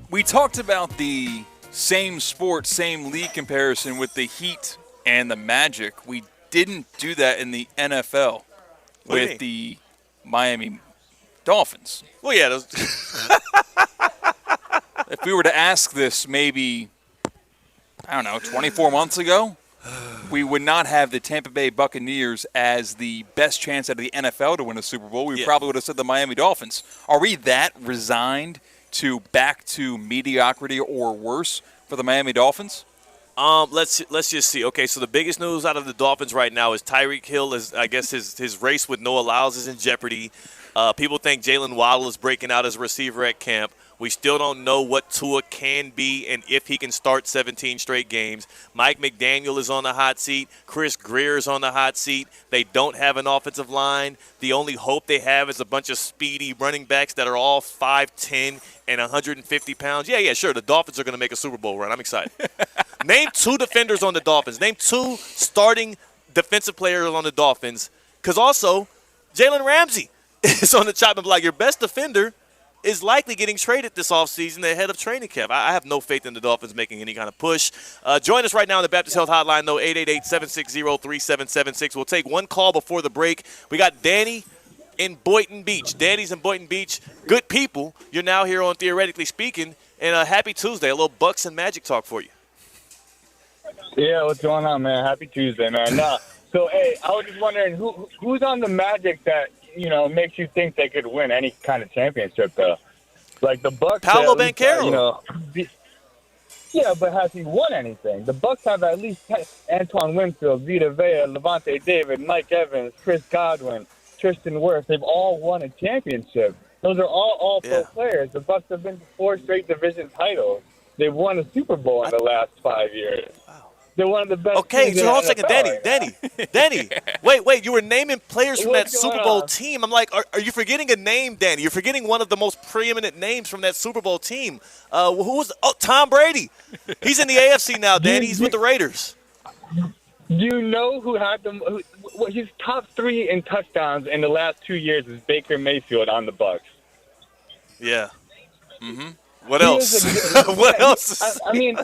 [SPEAKER 7] We talked about the same sport, same league comparison with the Heat and the Magic. We didn't do that in the NFL with the Miami Dolphins.
[SPEAKER 3] Well, yeah.
[SPEAKER 7] If we were to ask this maybe, 24 months ago, we would not have the Tampa Bay Buccaneers as the best chance out of the NFL to win a Super Bowl. We probably would have said the Miami Dolphins. Are we that resigned to back to mediocrity or worse for the Miami Dolphins?
[SPEAKER 3] Let's just see. Okay, so the biggest news out of the Dolphins right now is Tyreek Hill. I guess his race with Noah Lyles is in jeopardy. People think Jalen Waddle is breaking out as a receiver at camp. We still don't know what Tua can be and if he can start 17 straight games. Mike McDaniel is on the hot seat. Chris Greer is on the hot seat. They don't have an offensive line. The only hope they have is a bunch of speedy running backs that are all 5'10" and 150 pounds. Yeah, sure. The Dolphins are going to make a Super Bowl run. I'm excited. Name two defenders on the Dolphins. Name two starting defensive players on the Dolphins. Because also, Jalen Ramsey is on the chopping block. Your best defender is likely getting traded this offseason ahead of training camp. I have no faith in the Dolphins making any kind of push. Join us right now on the Baptist Health Hotline, though, 888-760-3776. We'll take one call before the break. We got Danny in Boynton Beach. Danny's in Boynton Beach. Good people. You're now here on Theoretically Speaking. And a happy Tuesday. A little Bucks and Magic talk for you.
[SPEAKER 1] Yeah, what's going on, man? Happy Tuesday, man. So, hey, I was just wondering, who's on the Magic that, makes you think they could win any kind of championship, though? Like the Bucks.
[SPEAKER 3] Paolo Banchero.
[SPEAKER 1] Yeah, but has he won anything? The Bucks have at least Antoine Winfield, Vita Vea, Levante David, Mike Evans, Chris Godwin, Tristan Wirfs. They've all won a championship. Those are all pro players. The Bucks have been to 4 straight division titles. They won a Super Bowl in the last 5 years. They're one of the best.
[SPEAKER 3] Okay,
[SPEAKER 1] teams
[SPEAKER 3] so
[SPEAKER 1] in
[SPEAKER 3] hold on a
[SPEAKER 1] the
[SPEAKER 3] second,
[SPEAKER 1] NFL
[SPEAKER 3] Danny. Wait. You were naming players from that
[SPEAKER 1] What's
[SPEAKER 3] Super
[SPEAKER 1] going
[SPEAKER 3] Bowl
[SPEAKER 1] on?
[SPEAKER 3] team. I'm like, are you forgetting a name, Danny? You're forgetting one of the most preeminent names from that Super Bowl team. Who was? Oh, Tom Brady. He's in the AFC now, Danny. He's with the Raiders.
[SPEAKER 1] Do you know who had them? His top 3 in touchdowns in the last 2 years is Baker Mayfield on the Bucks.
[SPEAKER 3] Yeah. Mm-hmm. What else? What else?
[SPEAKER 1] I mean,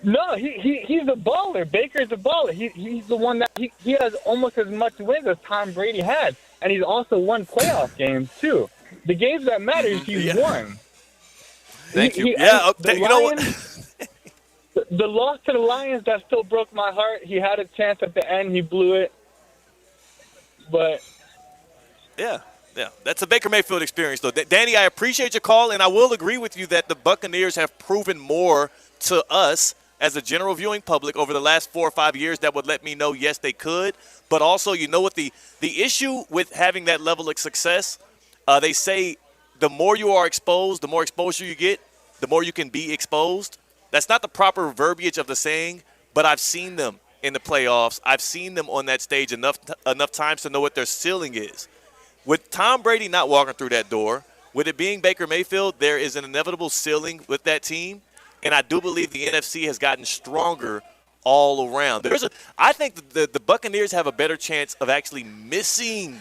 [SPEAKER 1] no, he's a baller. Baker's a baller. He's the one that he has almost as much wins as Tom Brady had, and he's also won playoff games too. The games that matter, he's won.
[SPEAKER 7] Thank you.
[SPEAKER 3] You know what?
[SPEAKER 1] The loss to the Lions, that still broke my heart. He had a chance at the end. He blew it. But
[SPEAKER 3] Yeah, that's a Baker Mayfield experience, though. Danny, I appreciate your call, and I will agree with you that the Buccaneers have proven more to us as a general viewing public over the last 4 or 5 years that would let me know, yes, they could. But also, you know what the issue with having that level of success, they say the more you are exposed, the more exposure you get, the more you can be exposed. That's not the proper verbiage of the saying, but I've seen them in the playoffs. I've seen them on that stage enough times to know what their ceiling is. With Tom Brady not walking through that door, with it being Baker Mayfield, there is an inevitable ceiling with that team, and I do believe the NFC has gotten stronger all around. I think the Buccaneers have a better chance of actually missing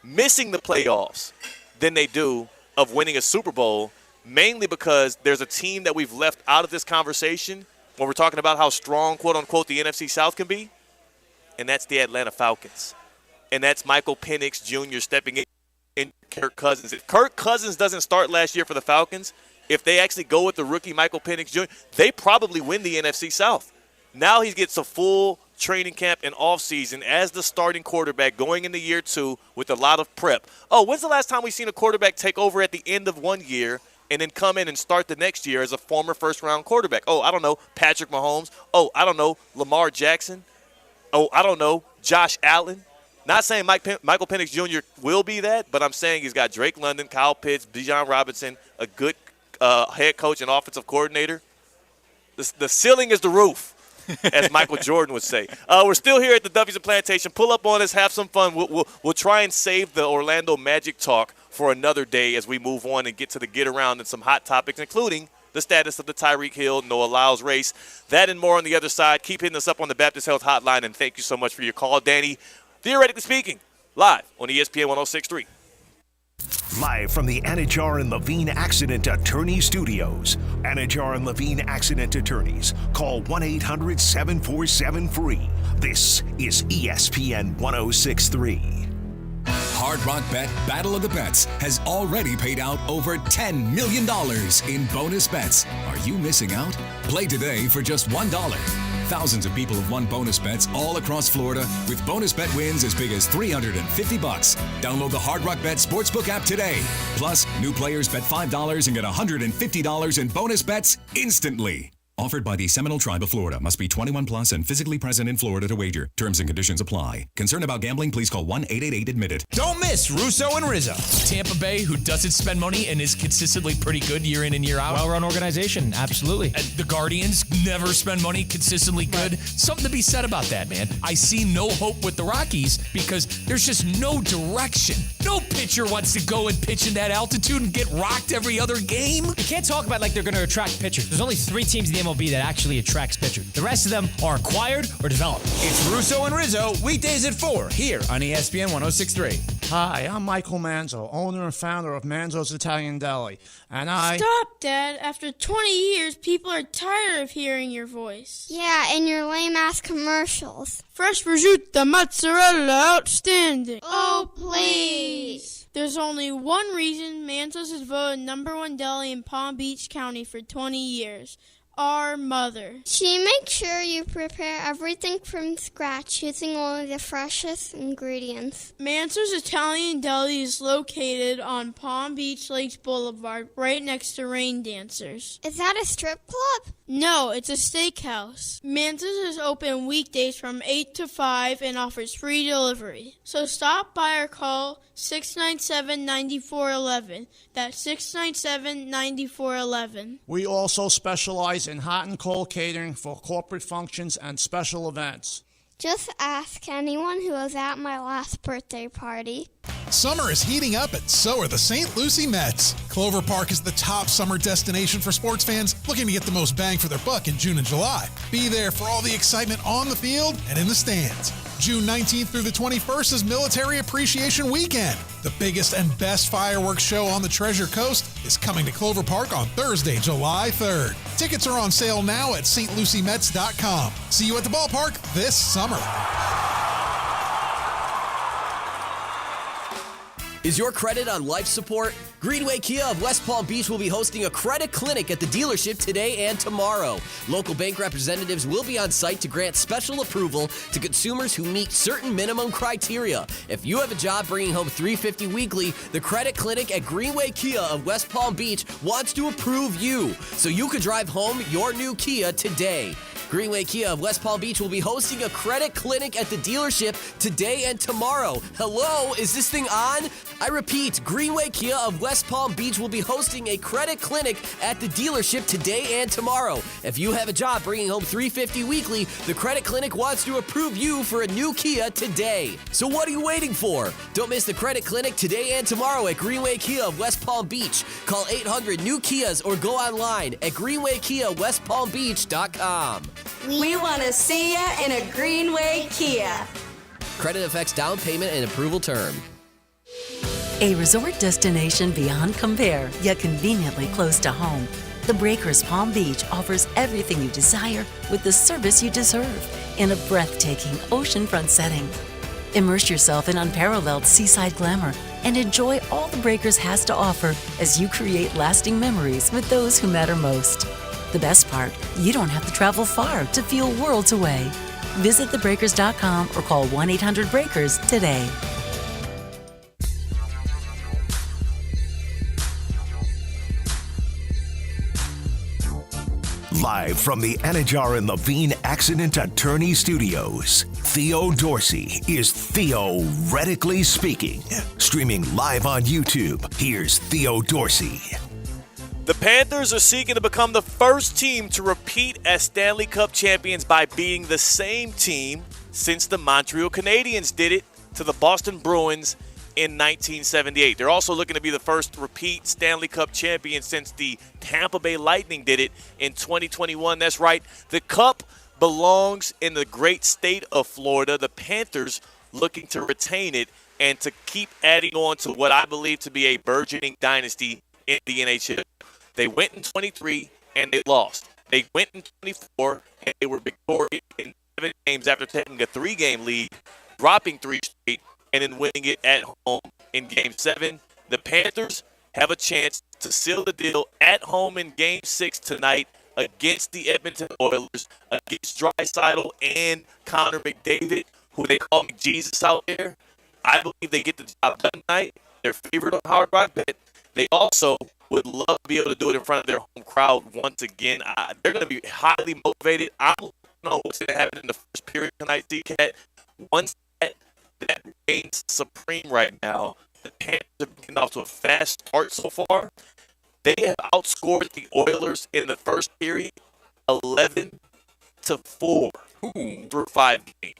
[SPEAKER 3] the playoffs than they do of winning a Super Bowl, mainly because there's a team that we've left out of this conversation when we're talking about how strong, quote-unquote, the NFC South can be, and that's the Atlanta Falcons. And that's Michael Penix Jr. stepping in Kirk Cousins. If Kirk Cousins doesn't start last year for the Falcons, if they actually go with the rookie Michael Penix Jr., they probably win the NFC South. Now he gets a full training camp and offseason as the starting quarterback going into year 2 with a lot of prep. Oh, when's the last time we've seen a quarterback take over at the end of one year and then come in and start the next year as a former first-round quarterback? Oh, I don't know, Patrick Mahomes. Oh, I don't know, Lamar Jackson. Oh, I don't know, Josh Allen. Not saying Michael Penix Jr. will be that, but I'm saying he's got Drake London, Kyle Pitts, Bijan Robinson, a good head coach and offensive coordinator. The ceiling is the roof, as Michael Jordan would say. We're still here at the Duffy's and Plantation. Pull up on us, have some fun. We'll try and save the Orlando Magic talk for another day as we move on and get to the get-around and some hot topics, including the status of the Tyreek Hill, Noah Lyles race. That and more on the other side. Keep hitting us up on the Baptist Health Hotline, and thank you so much for your call, Danny. Theoretically Speaking, live on ESPN 106.3.
[SPEAKER 2] Live from the Anajar and Levine Accident Attorney Studios. Anajar and Levine Accident Attorneys. Call 1-800-747-FREE. This is ESPN 106.3.
[SPEAKER 8] Hard Rock Bet Battle of the Bets has already paid out over $10 million in bonus bets. Are you missing out? Play today for just $1. Thousands of people have won bonus bets all across Florida with bonus bet wins as big as $350. Download the Hard Rock Bet Sportsbook app today. Plus, new players bet $5 and get $150 in bonus bets instantly. Offered by the Seminole Tribe of Florida. Must be 21 plus and physically present in Florida to wager. Terms and conditions apply. Concerned about gambling? Please call 1-888-ADMIT-IT.
[SPEAKER 6] Don't miss Russo and Rizzo.
[SPEAKER 9] Tampa Bay, who doesn't spend money and is consistently pretty good year in and year out.
[SPEAKER 10] Well-run organization, absolutely.
[SPEAKER 9] And the Guardians never spend money, consistently good. Right. Something to be said about that, man. I see no hope with the Rockies because there's just no direction. No pitcher wants to go and pitch in that altitude and get rocked every other game.
[SPEAKER 10] You can't talk about like they're going to attract pitchers. There's only 3 teams in the MLB that actually attracts pitchers. The rest of them are acquired or developed.
[SPEAKER 6] It's Russo and Rizzo, weekdays at 4, here on ESPN 106.3.
[SPEAKER 11] Hi, I'm Michael Manzo, owner and founder of Manzo's Italian Deli. And
[SPEAKER 12] Stop, Dad. After 20 years, people are tired of hearing your voice.
[SPEAKER 13] Yeah, and your lame-ass commercials.
[SPEAKER 12] Fresh prosciutto, mozzarella, outstanding.
[SPEAKER 13] Oh, please.
[SPEAKER 12] There's only one reason Manzo's has voted #1 deli in Palm Beach County for 20 years. our mother.
[SPEAKER 13] She makes sure you prepare everything from scratch using only the freshest ingredients.
[SPEAKER 12] Manso's Italian Deli is located on Palm Beach Lakes Boulevard, right next to Rain Dancers.
[SPEAKER 13] Is that a strip club?
[SPEAKER 12] No, it's a steakhouse. Manso's is open weekdays from 8 to 5 and offers free delivery. So stop by or call 697-9411. That's 697-9411.
[SPEAKER 11] We also specialize in hot and cold catering for corporate functions and special events.
[SPEAKER 13] Just ask anyone who was at my last birthday party.
[SPEAKER 14] Summer is heating up, and so are the St. Lucie Mets. Clover Park is the top summer destination for sports fans looking to get the most bang for their buck in June and July. Be there for all the excitement on the field and in the stands. June 19th through the 21st is Military Appreciation Weekend. The biggest and best fireworks show on the Treasure Coast is coming to Clover Park on Thursday, July 3rd. Tickets are on sale now at stluciemets.com. See you at the ballpark this summer.
[SPEAKER 15] Is your credit on life support? Greenway Kia of West Palm Beach will be hosting a credit clinic at the dealership today and tomorrow. Local bank representatives will be on site to grant special approval to consumers who meet certain minimum criteria. If you have a job bringing home $350 weekly, the credit clinic at Greenway Kia of West Palm Beach wants to approve you so you can drive home your new Kia today. Greenway Kia of West Palm Beach will be hosting a credit clinic at the dealership today and tomorrow. Hello, is this thing on? I repeat, Greenway Kia of West Palm Beach will be hosting a credit clinic at the dealership today and tomorrow. If you have a job bringing home $350 weekly, the credit clinic wants to approve you for a new Kia today. So what are you waiting for? Don't miss the credit clinic today and tomorrow at Greenway Kia of West Palm Beach. Call 800-NEW-KIAs or go online at greenwaykiawestpalmbeach.com.
[SPEAKER 16] We want to see you in a Greenway Kia.
[SPEAKER 15] Credit affects down payment and approval term.
[SPEAKER 17] A resort destination beyond compare, yet conveniently close to home. The Breakers Palm Beach offers everything you desire with the service you deserve in a breathtaking oceanfront setting. Immerse yourself in unparalleled seaside glamour and enjoy all the Breakers has to offer as you create lasting memories with those who matter most. The best part, you don't have to travel far to feel worlds away. Visit thebreakers.com or call 1-800-BREAKERS today.
[SPEAKER 2] Live from the Anajar and Levine Accident Attorney Studios, Theo Dorsey is theoretically speaking. Streaming live on YouTube, here's Theo Dorsey.
[SPEAKER 3] The Panthers are seeking to become the first team to repeat as Stanley Cup champions by beating the same team since the Montreal Canadiens did it to the Boston Bruins in 1978. They're also looking to be the first repeat Stanley Cup champion since the Tampa Bay Lightning did it in 2021. That's right, the Cup belongs in the great state of Florida. The Panthers looking to retain it and to keep adding on to what I believe to be a burgeoning dynasty in the NHL. They went in 23 and they lost. They went in 24 and they were victorious in 7 games after taking a 3-game lead, dropping 3 straight, and then winning it at home in Game 7. The Panthers have a chance to seal the deal at home in Game 6 tonight against the Edmonton Oilers, against Draisaitl and Connor McDavid, who they call McJesus out there. I believe they get the job done tonight. They're favored on Hard Rock Bet. They also would love to be able to do it in front of their home crowd once again. They're going to be highly motivated. I don't know what's going to happen in the first period tonight, D-Cat. Once that reigns supreme right now, the Panthers have been off to a fast start so far. They have outscored the Oilers in the first period 11-4 through 5 games.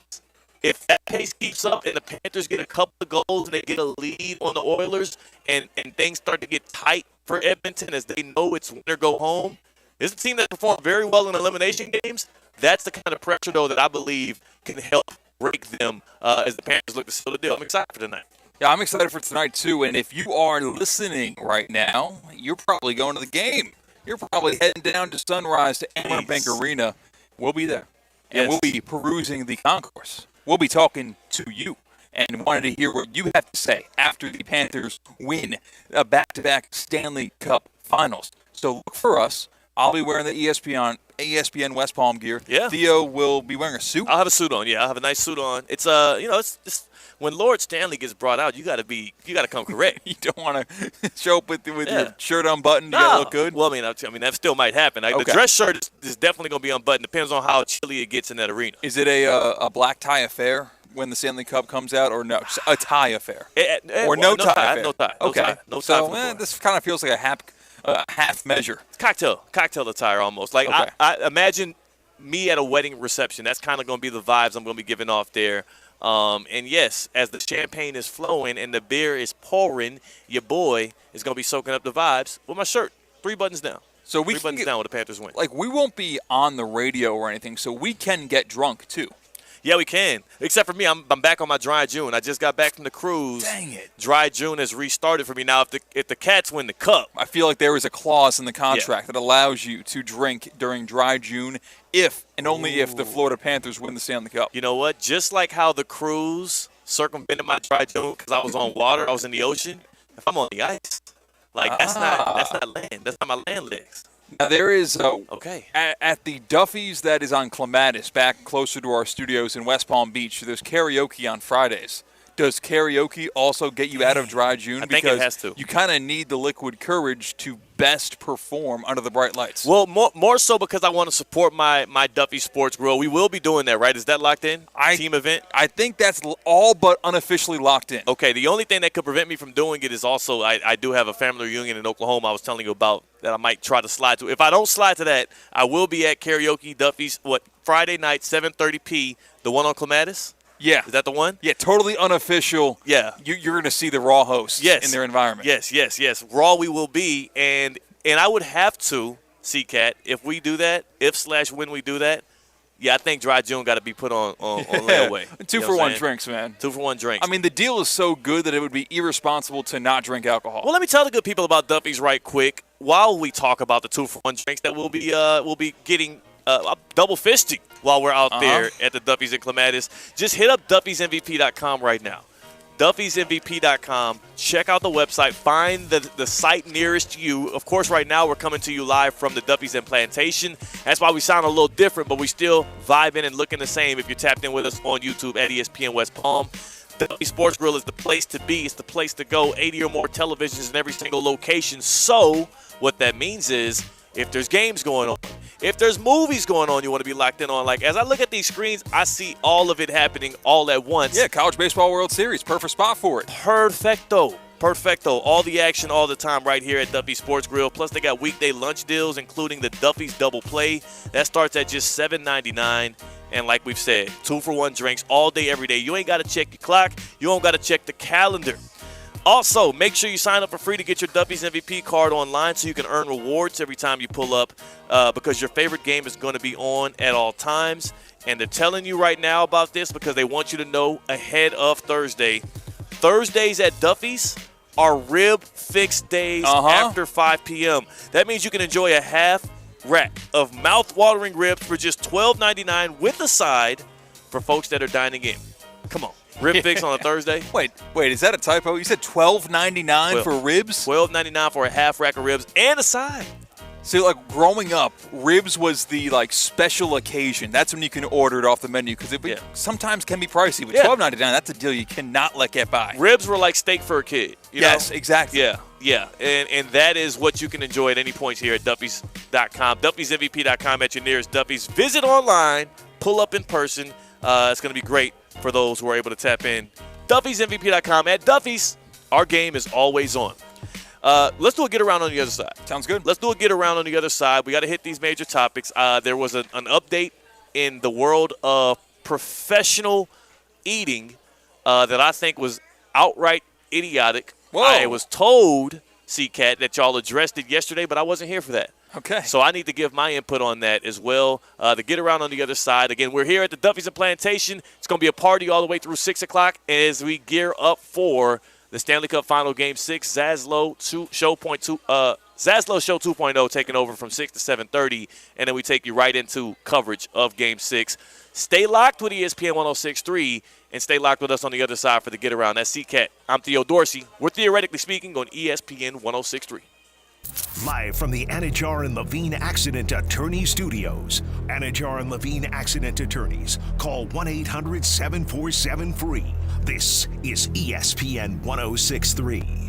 [SPEAKER 3] If that pace keeps up and the Panthers get a couple of goals and they get a lead on the Oilers and things start to get tight for Edmonton as they know it's win or go home, this is a team that performed very well in elimination games. That's the kind of pressure, though, that I believe can help break them as the Panthers look to seal the deal. I'm excited for tonight.
[SPEAKER 7] Yeah, I'm excited for tonight, too. And if you are listening right now, you're probably going to the game. You're probably heading down to Sunrise to Amerant Bank Arena. We'll be there. And we'll be perusing the concourse. We'll be talking to you and wanted to hear what you have to say after the Panthers win a back-to-back Stanley Cup Finals. So look for us I'll be wearing the ESPN West Palm gear.
[SPEAKER 3] Yeah.
[SPEAKER 7] Theo will be wearing a suit.
[SPEAKER 3] I'll have a suit on. Yeah, I'll have a nice suit on. It's it's when Lord Stanley gets brought out, you got to come correct.
[SPEAKER 7] You don't want to show up with your shirt unbuttoned. You got to look good.
[SPEAKER 3] Well, I mean, that still might happen. The dress shirt is definitely going to be unbuttoned. Depends on how chilly it gets in that arena.
[SPEAKER 7] Is it a black tie affair when the Stanley Cup comes out, or no, a tie affair, or no tie affair?
[SPEAKER 3] No tie.
[SPEAKER 7] Okay.
[SPEAKER 3] No tie.
[SPEAKER 7] So this kind of feels like a half measure.
[SPEAKER 3] Cocktail attire almost. Like I imagine me at a wedding reception. That's kind of going to be the vibes I'm going to be giving off there. And yes, as the champagne is flowing and the beer is pouring, your boy is going to be soaking up the vibes with my shirt 3 buttons down.
[SPEAKER 7] So we
[SPEAKER 3] 3 buttons down when the Panthers win.
[SPEAKER 7] Like, we won't be on the radio or anything, so we can get drunk too.
[SPEAKER 3] Yeah, we can. Except for me, I'm back on my dry June. I just got back from the cruise.
[SPEAKER 7] Dang it.
[SPEAKER 3] Dry June has restarted for me. Now, if the Cats win the Cup.
[SPEAKER 7] I feel like there is a clause in the contract that allows you to drink during Dry June if and only if the Florida Panthers win the Stanley Cup.
[SPEAKER 3] You know what? Just like how the cruise circumvented my Dry June because I was on water, I was in the ocean. If I'm on the ice, that's not land. That's not my land legs.
[SPEAKER 7] Now, there is at the Duffy's that is on Clematis, back closer to our studios in West Palm Beach, there's karaoke on Fridays. Does karaoke also get you out of Dry June?
[SPEAKER 3] I think it has to.
[SPEAKER 7] You kind of need the liquid courage to best perform under the bright lights.
[SPEAKER 3] Well, more so because I want to support my Duffy Sports Grill. We will be doing that, right? Is that locked in? Team event?
[SPEAKER 7] I think that's all but unofficially locked in.
[SPEAKER 3] Okay, the only thing that could prevent me from doing it is also I do have a family reunion in Oklahoma I was telling you about that I might try to slide to. If I don't slide to that, I will be at karaoke Duffy's, Friday night, 7:30 the one on Clematis?
[SPEAKER 7] Yeah.
[SPEAKER 3] Is that the one?
[SPEAKER 7] Yeah, totally unofficial.
[SPEAKER 3] Yeah.
[SPEAKER 7] You're going to see the Raw hosts in their environment.
[SPEAKER 3] Yes. Raw we will be, and I would have to, C-Cat, if we do that, when we do that, I think Dry June got to be put on layaway.
[SPEAKER 7] 2 for 1 drinks, man.
[SPEAKER 3] 2 for 1 drinks.
[SPEAKER 7] I mean, the deal is so good that it would be irresponsible to not drink alcohol.
[SPEAKER 3] Well, let me tell the good people about Duffy's right quick. While we talk about the 2 for 1 drinks that we'll be getting double fisting while we're out there at the Duffy's in Clematis, just hit up Duffy'sMVP.com right now. Duffy'sMVP.com. Check out the website. Find the site nearest you. Of course, right now we're coming to you live from the Duffy's and Plantation. That's why we sound a little different, but we still vibing and looking the same if you're tapped in with us on YouTube at ESPN West Palm. The Duffy Sports Grill is the place to be. It's the place to go. 80 or more televisions in every single location. So what that means is if there's games going on, if there's movies going on you want to be locked in on, like as I look at these screens, I see all of it happening all at once.
[SPEAKER 7] Yeah, College Baseball World Series. Perfect spot for it.
[SPEAKER 3] Perfecto. All the action all the time right here at Duffy Sports Grill. Plus, they got weekday lunch deals, including the Duffy's Double Play. That starts at just $7.99. And like we've said, 2 for 1 drinks all day, every day. You ain't got to check your clock. You don't got to check the calendar. Also, make sure you sign up for free to get your Duffy's MVP card online so you can earn rewards every time you pull up because your favorite game is going to be on at all times. And they're telling you right now about this because they want you to know ahead of Thursday. Thursdays at Duffy's are rib fix days after 5 p.m. That means you can enjoy a half rack of mouth-watering ribs for just $12.99 with a side for folks that are dining in. Come on. Rib fix on a Thursday.
[SPEAKER 7] Wait, is that a typo? You said $12.99 for ribs?
[SPEAKER 3] $12.99 for a half rack of ribs and a side.
[SPEAKER 7] See, like growing up, ribs was the special occasion. That's when you can order it off the menu because it sometimes can be pricey. But $12.99, that's a deal you cannot let get by.
[SPEAKER 3] Ribs were like steak for a kid.
[SPEAKER 7] Yes,
[SPEAKER 3] know?
[SPEAKER 7] Exactly.
[SPEAKER 3] Yeah. And that is what you can enjoy at any point here at Duffy's.com. Duffy'sMVP.com at your nearest Duffy's. Visit online, pull up in person. It's going to be great for those who are able to tap in. Duffy'sMVP.com. At Duffy's, our game is always on. Let's do a get around on the other side.
[SPEAKER 7] Sounds good.
[SPEAKER 3] Let's do a get around on the other side. We got to hit these major topics. There was an update in the world of professional eating that I think was outright idiotic.
[SPEAKER 7] Whoa.
[SPEAKER 3] I was told, C-Cat, that y'all addressed it yesterday, but I wasn't here for that.
[SPEAKER 7] Okay.
[SPEAKER 3] So I need to give my input on that as well. The get around on the other side. Again, we're here at the Duffy's and Plantation. It's going to be a party all the way through 6 o'clock as we gear up for the Stanley Cup Final Game 6. Zaslow Show 2.0 taking over from 6 to 7:30, and then we take you right into coverage of Game 6. Stay locked with ESPN 106.3 and stay locked with us on the other side for the get around. That's C-Cat. I'm Theo Dorsey. We're Theoretically Speaking on ESPN 106.3.
[SPEAKER 2] Live from the Anajar and Levine Accident Attorney Studios. Anajar and Levine Accident Attorneys. Call 1-800-747-FREE. This is ESPN 1063.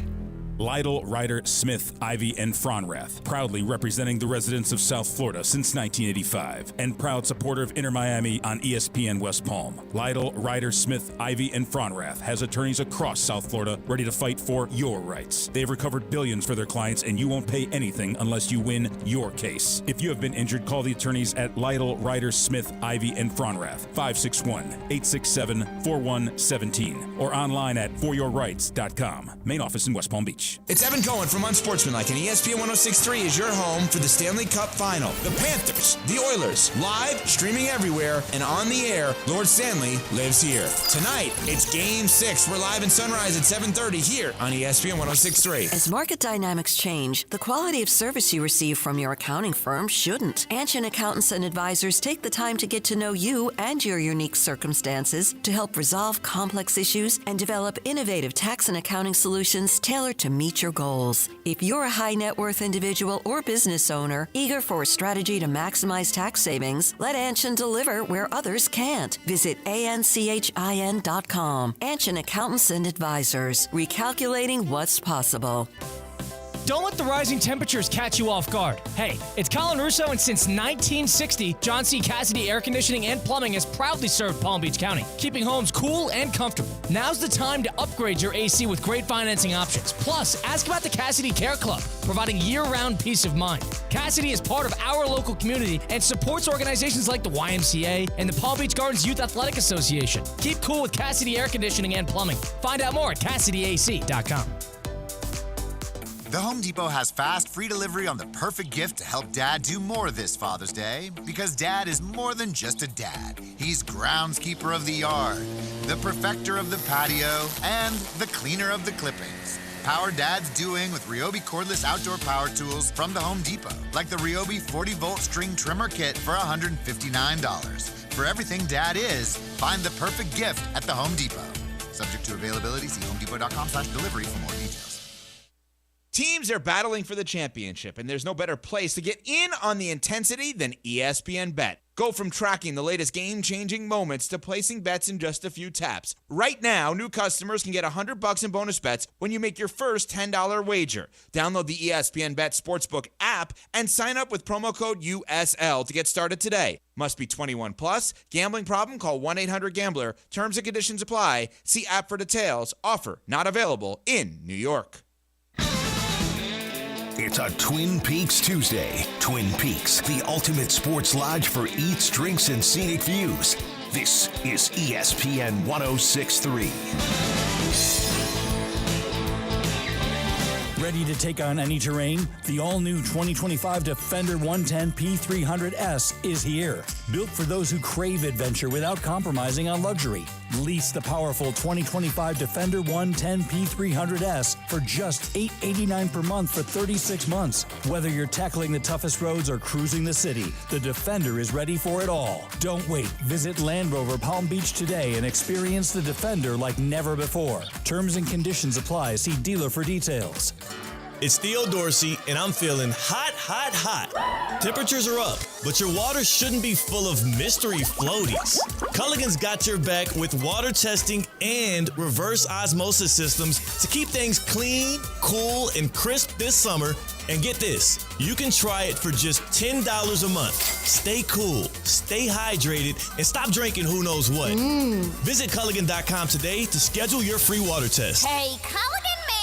[SPEAKER 18] Lytle, Ryder, Smith, Ivy, and Fronrath, proudly representing the residents of South Florida since 1985, and proud supporter of Inter Miami on ESPN West Palm. Lytle, Ryder, Smith, Ivy, and Fronrath has attorneys across South Florida ready to fight for your rights. They've recovered billions for their clients, and you won't pay anything unless you win your case. If you have been injured, call the attorneys at Lytle, Ryder, Smith, Ivy, and Fronrath, 561-867-4117, or online at foryourrights.com. Main office in West Palm Beach.
[SPEAKER 6] It's Evan Cohen from Unsportsmanlike, and ESPN 1063 is your home for the Stanley Cup Final. The Panthers, the Oilers, live, streaming everywhere, and on the air, Lord Stanley lives here. Tonight, it's Game 6. We're live in Sunrise at 7:30 here on ESPN 1063.
[SPEAKER 19] As market dynamics change, the quality of service you receive from your accounting firm shouldn't. Anshin Accountants and Advisors take the time to get to know you and your unique circumstances to help resolve complex issues and develop innovative tax and accounting solutions tailored to meet your goals. If you're a high net worth individual or business owner eager for a strategy to maximize tax savings, let Anshin deliver where others can't. Visit anchin.com. Anshin Accountants and Advisors, recalculating what's possible.
[SPEAKER 10] Don't let the rising temperatures catch you off guard. Hey, it's Colin Russo, and since 1960, John C. Cassidy Air Conditioning and Plumbing has proudly served Palm Beach County, keeping homes cool and comfortable. Now's the time to upgrade your AC with great financing options. Plus, ask about the Cassidy Care Club, providing year-round peace of mind. Cassidy is part of our local community and supports organizations like the YMCA and the Palm Beach Gardens Youth Athletic Association. Keep cool with Cassidy Air Conditioning and Plumbing. Find out more at CassidyAC.com.
[SPEAKER 20] The Home Depot has fast, free delivery on the perfect gift to help Dad do more this Father's Day. Because Dad is more than just a dad. He's groundskeeper of the yard, the perfecter of the patio, and the cleaner of the clippings. Power Dad's doing with Ryobi cordless outdoor power tools from the Home Depot. Like the Ryobi 40-volt string trimmer kit for $159. For everything Dad is, find the perfect gift at the Home Depot. Subject to availability, see homedepot.com/delivery for more details.
[SPEAKER 6] Teams are battling for the championship, and there's no better place to get in on the intensity than ESPN Bet. Go from tracking the latest game-changing moments to placing bets in just a few taps. Right now, new customers can get $100 in bonus bets when you make your first $10 wager. Download the ESPN Bet Sportsbook app and sign up with promo code USL to get started today. Must be 21 plus. Gambling problem? Call 1-800-GAMBLER. Terms and conditions apply. See app for details. Offer not available in New York.
[SPEAKER 2] It's a Twin Peaks Tuesday. Twin Peaks, the ultimate sports lodge for eats, drinks, and scenic views. This is ESPN 1063.
[SPEAKER 21] Ready to take on any terrain? The all-new 2025 Defender 110 P300S is here. Built for those who crave adventure without compromising on luxury. Lease the powerful 2025 Defender 110 P300S for just $889 per month for 36 months. Whether you're tackling the toughest roads or cruising the city, the Defender is ready for it all. Don't wait. Visit Land Rover Palm Beach today and experience the Defender like never before. Terms and conditions apply. See dealer for details.
[SPEAKER 22] It's Theo Dorsey, and I'm feeling hot, hot, hot. Temperatures are up, but your water shouldn't be full of mystery floaties. Culligan's got your back with water testing and reverse osmosis systems to keep things clean, cool, and crisp this summer. And get this, you can try it for just $10 a month. Stay cool, stay hydrated, and stop drinking who knows what. Visit Culligan.com today to schedule your free water test.
[SPEAKER 23] Hey, Culligan man!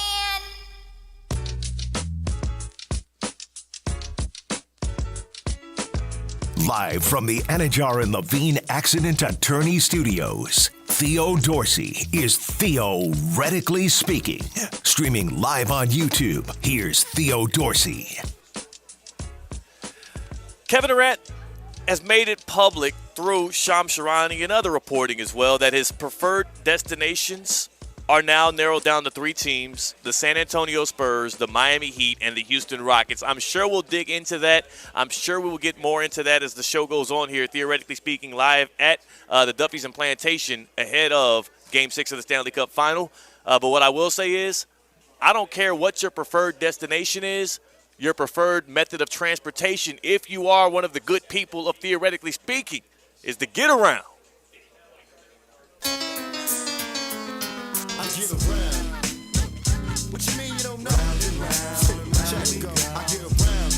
[SPEAKER 2] Live from the Anajar and Levine Accident Attorney Studios, Theo Dorsey is theoretically speaking. Streaming live on YouTube, here's Theo Dorsey.
[SPEAKER 3] Kevin Durant has made it public through Shams Charania and other reporting as well that his preferred destinations are now narrowed down to three teams: the San Antonio Spurs, the Miami Heat, and the Houston Rockets. I'm sure we'll dig into that. I'm sure we will get more into that as the show goes on here, theoretically speaking, live at the Duffy's and Plantation ahead of Game 6 of the Stanley Cup Final. But what I will say is, I don't care what your preferred destination is. your preferred method of transportation, if you are one of the good people of Theoretically Speaking, is the get around.
[SPEAKER 4] I get around. What you mean you don't know? Check it go. I get around.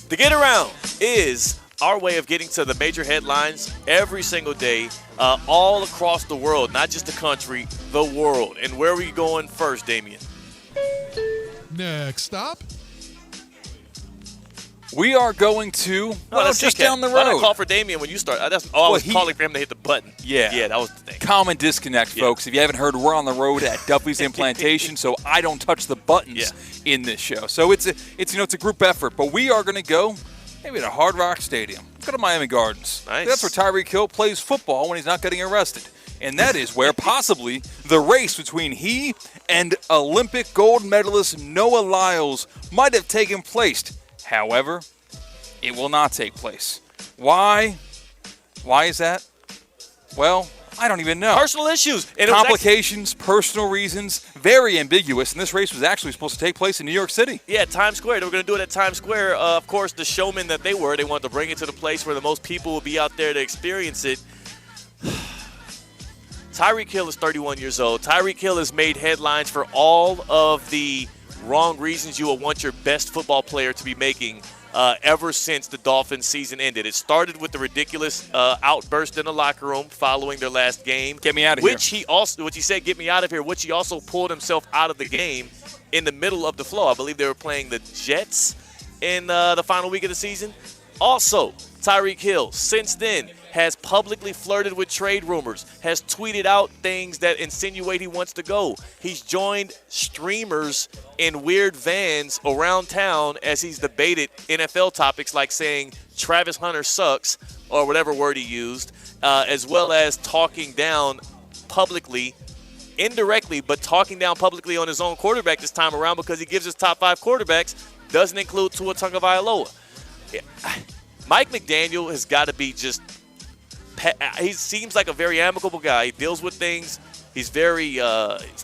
[SPEAKER 3] The get around is our way of getting to the major headlines every single day, all across the world, not just the country, the world. And where are we going first, Damien?
[SPEAKER 14] Next stop.
[SPEAKER 7] We are going to, just down the road.
[SPEAKER 3] Why did I call for Damien when you start? I was calling for him to hit the button.
[SPEAKER 7] Yeah,
[SPEAKER 3] that was the thing.
[SPEAKER 7] Common disconnect, folks. If you haven't heard, we're on the road at Duffy's Implantation, so I don't touch the buttons in this show. So it's a group effort, but we are going to go maybe to Hard Rock Stadium. Let's go to Miami Gardens.
[SPEAKER 3] Nice.
[SPEAKER 7] That's where Tyreek Hill plays football when he's not getting arrested. And that is where possibly the race between he and Olympic gold medalist Noah Lyles might have taken place. However, it will not take place. Why? Why is that? Well, I don't even know.
[SPEAKER 3] Personal issues. And
[SPEAKER 7] complications, personal reasons, very ambiguous. And this race was actually supposed to take place in New York City.
[SPEAKER 3] Yeah, Times Square. They were going to do it at Times Square. Of course, the showmen that they wanted to bring it to the place where the most people will be out there to experience it. Tyreek Hill is 31 years old. Tyreek Hill has made headlines for all of the wrong reasons you will want your best football player to be making ever since the Dolphins season ended. It started with the ridiculous outburst in the locker room following their last game.
[SPEAKER 7] Get me out of here.
[SPEAKER 3] Which he said, get me out of here, which he also pulled himself out of the game in the middle of the flow. I believe they were playing the Jets in the final week of the season. Also, Tyreek Hill, since then, has publicly flirted with trade rumors, has tweeted out things that insinuate he wants to go. He's joined streamers in weird vans around town as he's debated NFL topics like saying Travis Hunter sucks, or whatever word he used, as well as talking down publicly, indirectly, but talking down publicly on his own quarterback this time around because he gives his top 5 quarterbacks, doesn't include Tua Tagovailoa. Mike McDaniel has got to be just – he seems like a very amicable guy. He deals with things. He's very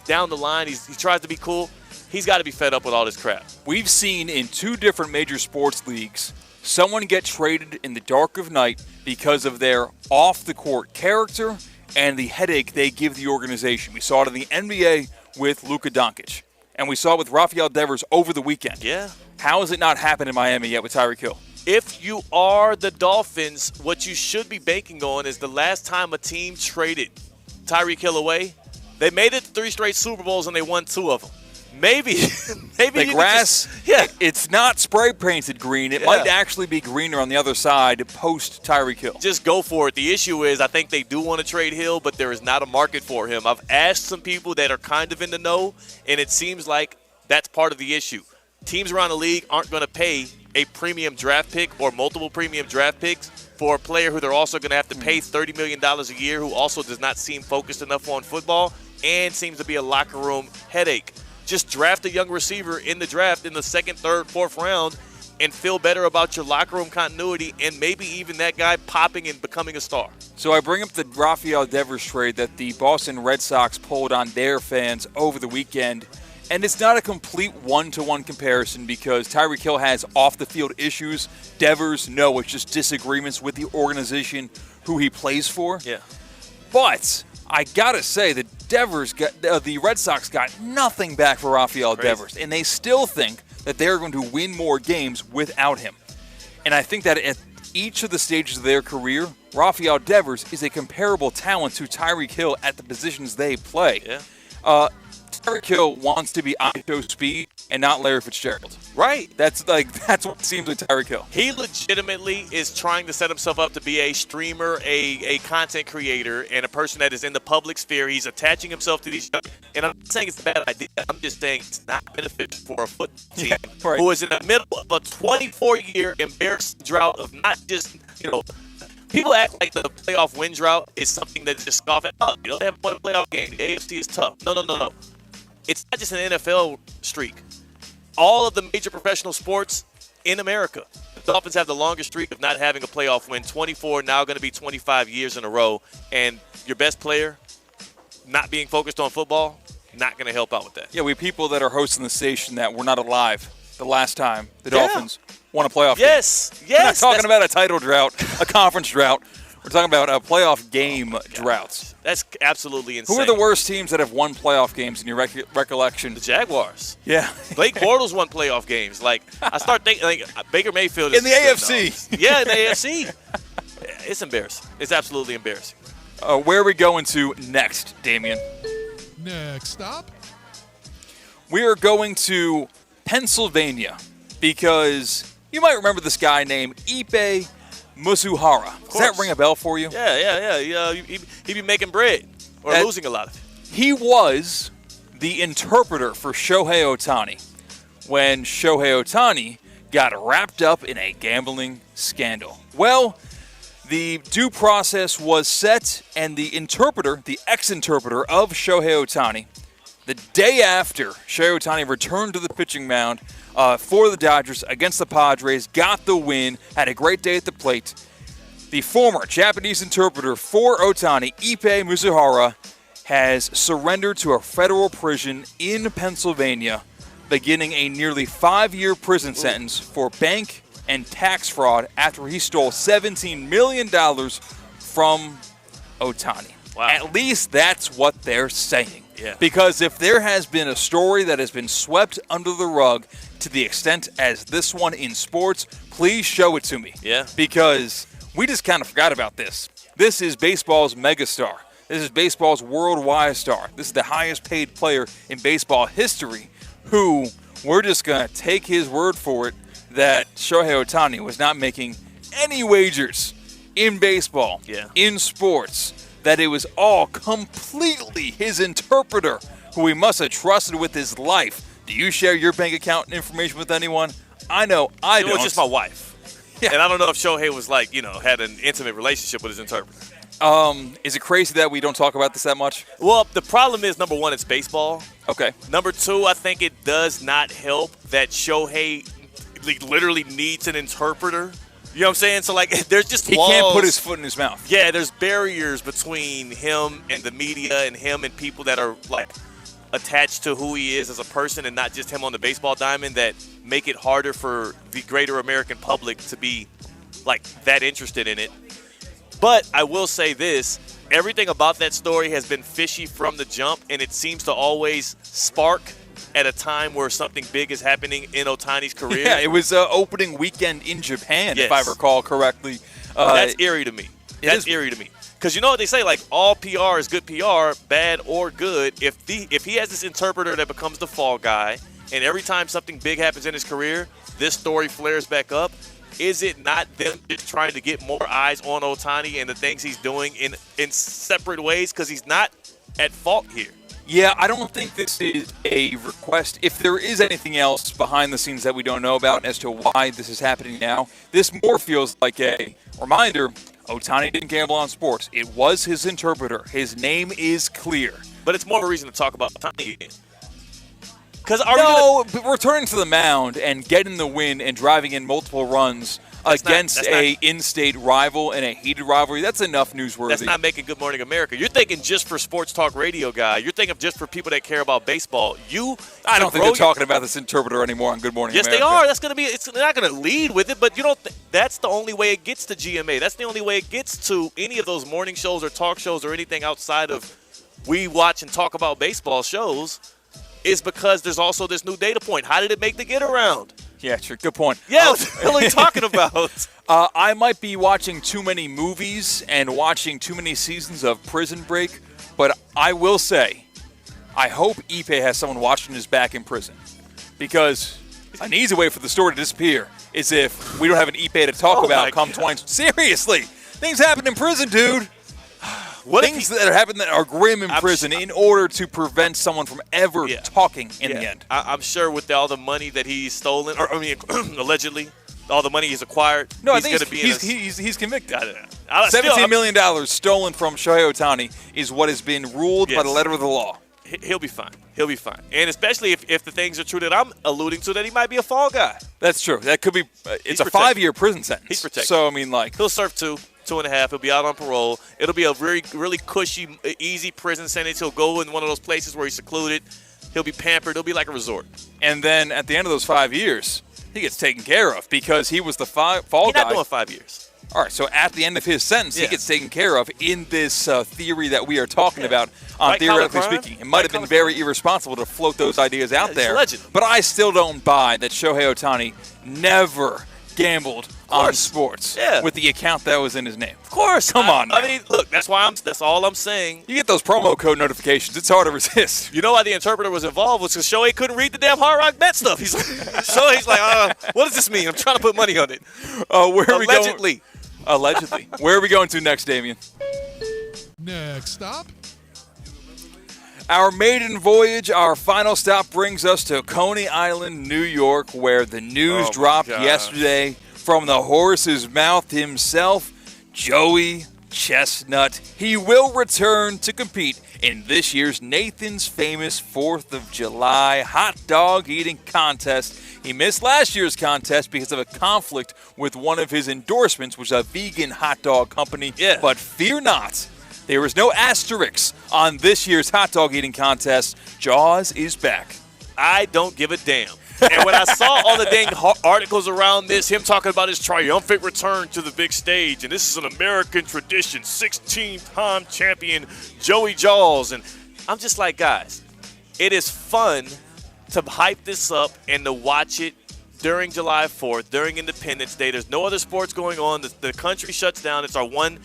[SPEAKER 3] down the line. He tries to be cool. He's got to be fed up with all this crap.
[SPEAKER 7] We've seen in 2 different major sports leagues someone get traded in the dark of night because of their off-the-court character and the headache they give the organization. We saw it in the NBA with Luka Doncic, and we saw it with Rafael Devers over the weekend.
[SPEAKER 3] Yeah.
[SPEAKER 7] How has it not happened in Miami yet with Tyreek Hill?
[SPEAKER 3] If you are the Dolphins, what you should be banking on is the last time a team traded Tyreek Hill away, they made it 3 straight Super Bowls and they won 2 of them. Maybe
[SPEAKER 7] the grass, it's not spray painted green. It might actually be greener on the other side post Tyreek Hill.
[SPEAKER 3] Just go for it. The issue is I think they do want to trade Hill, but there is not a market for him. I've asked some people that are kind of in the know, and it seems like that's part of the issue. Teams around the league aren't going to pay a premium draft pick or multiple premium draft picks for a player who they're also going to have to pay $30 million a year, who also does not seem focused enough on football and seems to be a locker room headache. Just draft a young receiver in the draft in the 2nd, 3rd, 4th round and feel better about your locker room continuity and maybe even that guy popping and becoming a star.
[SPEAKER 7] So I bring up the Rafael Devers trade that the Boston Red Sox pulled on their fans over the weekend. And it's not a complete one-to-one comparison because Tyreek Hill has off-the-field issues. Devers, no, it's just disagreements with the organization who he plays for.
[SPEAKER 3] Yeah.
[SPEAKER 7] But I got to say that the Red Sox got nothing back for Rafael Devers, and they still think that they're going to win more games without him. And I think that at each of the stages of their career, Rafael Devers is a comparable talent to Tyreek Hill at the positions they play.
[SPEAKER 3] Yeah.
[SPEAKER 7] Tyreek Hill wants to be ISO speed and not Larry Fitzgerald.
[SPEAKER 3] Right.
[SPEAKER 7] That's what it seems like Tyreek Hill.
[SPEAKER 3] He legitimately is trying to set himself up to be a streamer, a content creator, and a person that is in the public sphere. He's attaching himself to these. And I'm not saying it's a bad idea. I'm just saying it's not beneficial for a football team who is in the middle of a 24-year embarrassing drought of not just, people act like the playoff win drought is something that just scoff at. Oh, they haven't won a playoff game. The AFC is tough. No. It's not just an NFL streak. All of the major professional sports in America, the Dolphins have the longest streak of not having a playoff win, 24, now going to be 25 years in a row. And your best player not being focused on football, not going to help out with that.
[SPEAKER 7] Yeah, we have people that are hosting the station that were not alive the last time the Dolphins won a playoff game.
[SPEAKER 3] Yes.
[SPEAKER 7] We're not talking about a title drought, a conference drought. We're talking about a playoff game droughts.
[SPEAKER 3] That's absolutely insane.
[SPEAKER 7] Who are the worst teams that have won playoff games in your recollection?
[SPEAKER 3] The Jaguars.
[SPEAKER 7] Yeah.
[SPEAKER 3] Blake Bortles won playoff games. Like, I start thinking, like, Baker Mayfield is
[SPEAKER 7] in the AFC.
[SPEAKER 3] Yeah, in the AFC. It's embarrassing. It's absolutely embarrassing.
[SPEAKER 7] Where are we going to next, Damien?
[SPEAKER 14] Next stop.
[SPEAKER 7] We are going to Pennsylvania because you might remember this guy named Ipe Mizuhara. Does that ring a bell for you?
[SPEAKER 3] Yeah. He'd be making bread or losing a lot of it.
[SPEAKER 7] He was the interpreter for Shohei Ohtani when Shohei Ohtani got wrapped up in a gambling scandal. Well, the due process was set, and the interpreter, the ex-interpreter of Shohei Ohtani, the day after Shohei Ohtani returned to the pitching mound for the Dodgers against the Padres, got the win, had a great day at the plate. The former Japanese interpreter for Ohtani, Ipe Mizuhara, has surrendered to a federal prison in Pennsylvania, beginning a nearly 5-year prison sentence for bank and tax fraud after he stole $17 million from Ohtani.
[SPEAKER 3] Wow.
[SPEAKER 7] At least that's what they're saying.
[SPEAKER 3] Yeah.
[SPEAKER 7] Because if there has been a story that has been swept under the rug to the extent as this one in sports, please show it to me.
[SPEAKER 3] Yeah.
[SPEAKER 7] Because we just kind of forgot about this. This is baseball's megastar. This is baseball's worldwide star. This is the highest paid player in baseball history who we're just going to take his word for it that Shohei Ohtani was not making any wagers in baseball, in sports, that it was all completely his interpreter who he must have trusted with his life. Do you share your bank account information with anyone? I know I don't.
[SPEAKER 3] It was just my wife. Yeah. And I don't know if Shohei was like, had an intimate relationship with his interpreter.
[SPEAKER 7] Is it crazy that we don't talk about this that much?
[SPEAKER 3] Well, the problem is, number one, it's baseball.
[SPEAKER 7] Okay.
[SPEAKER 3] Number two, I think it does not help that Shohei literally needs an interpreter. You know what I'm saying? So, like, there's just
[SPEAKER 7] he
[SPEAKER 3] walls.
[SPEAKER 7] can't put his foot in his mouth.
[SPEAKER 3] Yeah, there's barriers between him and the media and him and people that are, like, attached to who he is as a person and not just him on the baseball diamond that make it harder for the greater American public to be, like, that interested in it. But I will say this. Everything about that story has been fishy from the jump, and it seems to always spark at a time where something big is happening in Ohtani's career.
[SPEAKER 7] Yeah, it was opening weekend in Japan, if I recall correctly.
[SPEAKER 3] That's eerie to me. That's eerie to me. Because you know what they say, like, all PR is good PR, bad or good. If he has this interpreter that becomes the fall guy, and every time something big happens in his career, this story flares back up, is it not them just trying to get more eyes on Ohtani and the things he's doing in separate ways? Because he's not at fault here.
[SPEAKER 7] Yeah, I don't think this is a request. If there is anything else behind the scenes that we don't know about as to why this is happening now, this more feels like a reminder. Ohtani didn't gamble on sports. It was his interpreter. His name is clear.
[SPEAKER 3] But it's more of a reason to talk about Ohtani again.
[SPEAKER 7] But returning to the mound and getting the win and driving in multiple runs against an in-state rival in a heated rivalry, that's enough newsworthy.
[SPEAKER 3] That's not making Good Morning America. You're thinking just for sports talk radio guy. You're thinking just for people that care about baseball.
[SPEAKER 7] I don't think they're talking about this interpreter anymore on Good Morning
[SPEAKER 3] America.
[SPEAKER 7] Yes,
[SPEAKER 3] they are. That's going to be. It's not going to lead with it, but you don't. That's the only way it gets to GMA. That's the only way it gets to any of those morning shows or talk shows or anything outside of we watch and talk about baseball shows. Is because there's also this new data point. How did it make the get around?
[SPEAKER 7] Yeah, sure. Good point.
[SPEAKER 3] Yeah, what are you talking about?
[SPEAKER 7] I might be watching too many movies and watching too many seasons of Prison Break, but I will say, I hope Ipe has someone watching his back in prison. Because an easy way for the story to disappear is if we don't have an Ipe to talk about come 20. Seriously, things happen in prison, dude. Things that are happening that are grim in prison in order to prevent someone from ever talking in the end.
[SPEAKER 3] I'm sure with all the money that he's stolen, or allegedly, all the money he's acquired,
[SPEAKER 7] no,
[SPEAKER 3] he's
[SPEAKER 7] I think he's convicted. $17 million stolen from Shohei Ohtani is what has been ruled by the letter of the law.
[SPEAKER 3] He'll be fine. He'll be fine. And especially if the things are true that I'm alluding to, that he might be a fall guy.
[SPEAKER 7] That's true. That could be it's a 5-year prison sentence.
[SPEAKER 3] He's protected.
[SPEAKER 7] So, I mean, like,
[SPEAKER 3] he'll serve 2.5. He'll be out on parole. It'll be a really cushy, easy prison sentence. He'll go in one of those places where he's secluded. He'll be pampered. It'll be like a resort.
[SPEAKER 7] And then at the end of those 5 years, he gets taken care of because he was the fall guy.
[SPEAKER 3] He's not doing 5 years.
[SPEAKER 7] All right, so at the end of his sentence, he gets taken care of in this theory that we are talking about on Theoretically Speaking. It might have been very irresponsible to float those ideas out there.
[SPEAKER 3] Legend.
[SPEAKER 7] But I still don't buy that Shohei Ohtani never gambled on sports with the account that was in his name.
[SPEAKER 3] Of course.
[SPEAKER 7] Come on now.
[SPEAKER 3] I mean, look, that's all I'm saying.
[SPEAKER 7] You get those promo code notifications. It's hard to resist.
[SPEAKER 3] You know why the interpreter was involved was because Shohei couldn't read the damn Hard Rock Bet stuff. Shohei's like, what does this mean? I'm trying to put money on it.
[SPEAKER 7] Where are we going?
[SPEAKER 3] Allegedly.
[SPEAKER 7] Allegedly. Where are we going to next, Damien?
[SPEAKER 14] Next stop.
[SPEAKER 7] Our maiden voyage, our final stop brings us to Coney Island, New York, where the news dropped yesterday from the horse's mouth himself, Joey Chestnut. He will return to compete in this year's Nathan's Famous 4th of July hot dog eating contest. He missed last year's contest because of a conflict with one of his endorsements, which is a vegan hot dog company.
[SPEAKER 3] Yeah.
[SPEAKER 7] But fear not, there is no asterisks on this year's hot dog eating contest. Jaws is back.
[SPEAKER 3] I don't give a damn. And when I saw all the dang articles around this, him talking about his triumphant return to the big stage, and this is an American tradition, 16-time champion Joey Jaws, and I'm just like, guys, it is fun to hype this up and to watch it during July 4th, during Independence Day. There's no other sports going on. The country shuts down. It's our one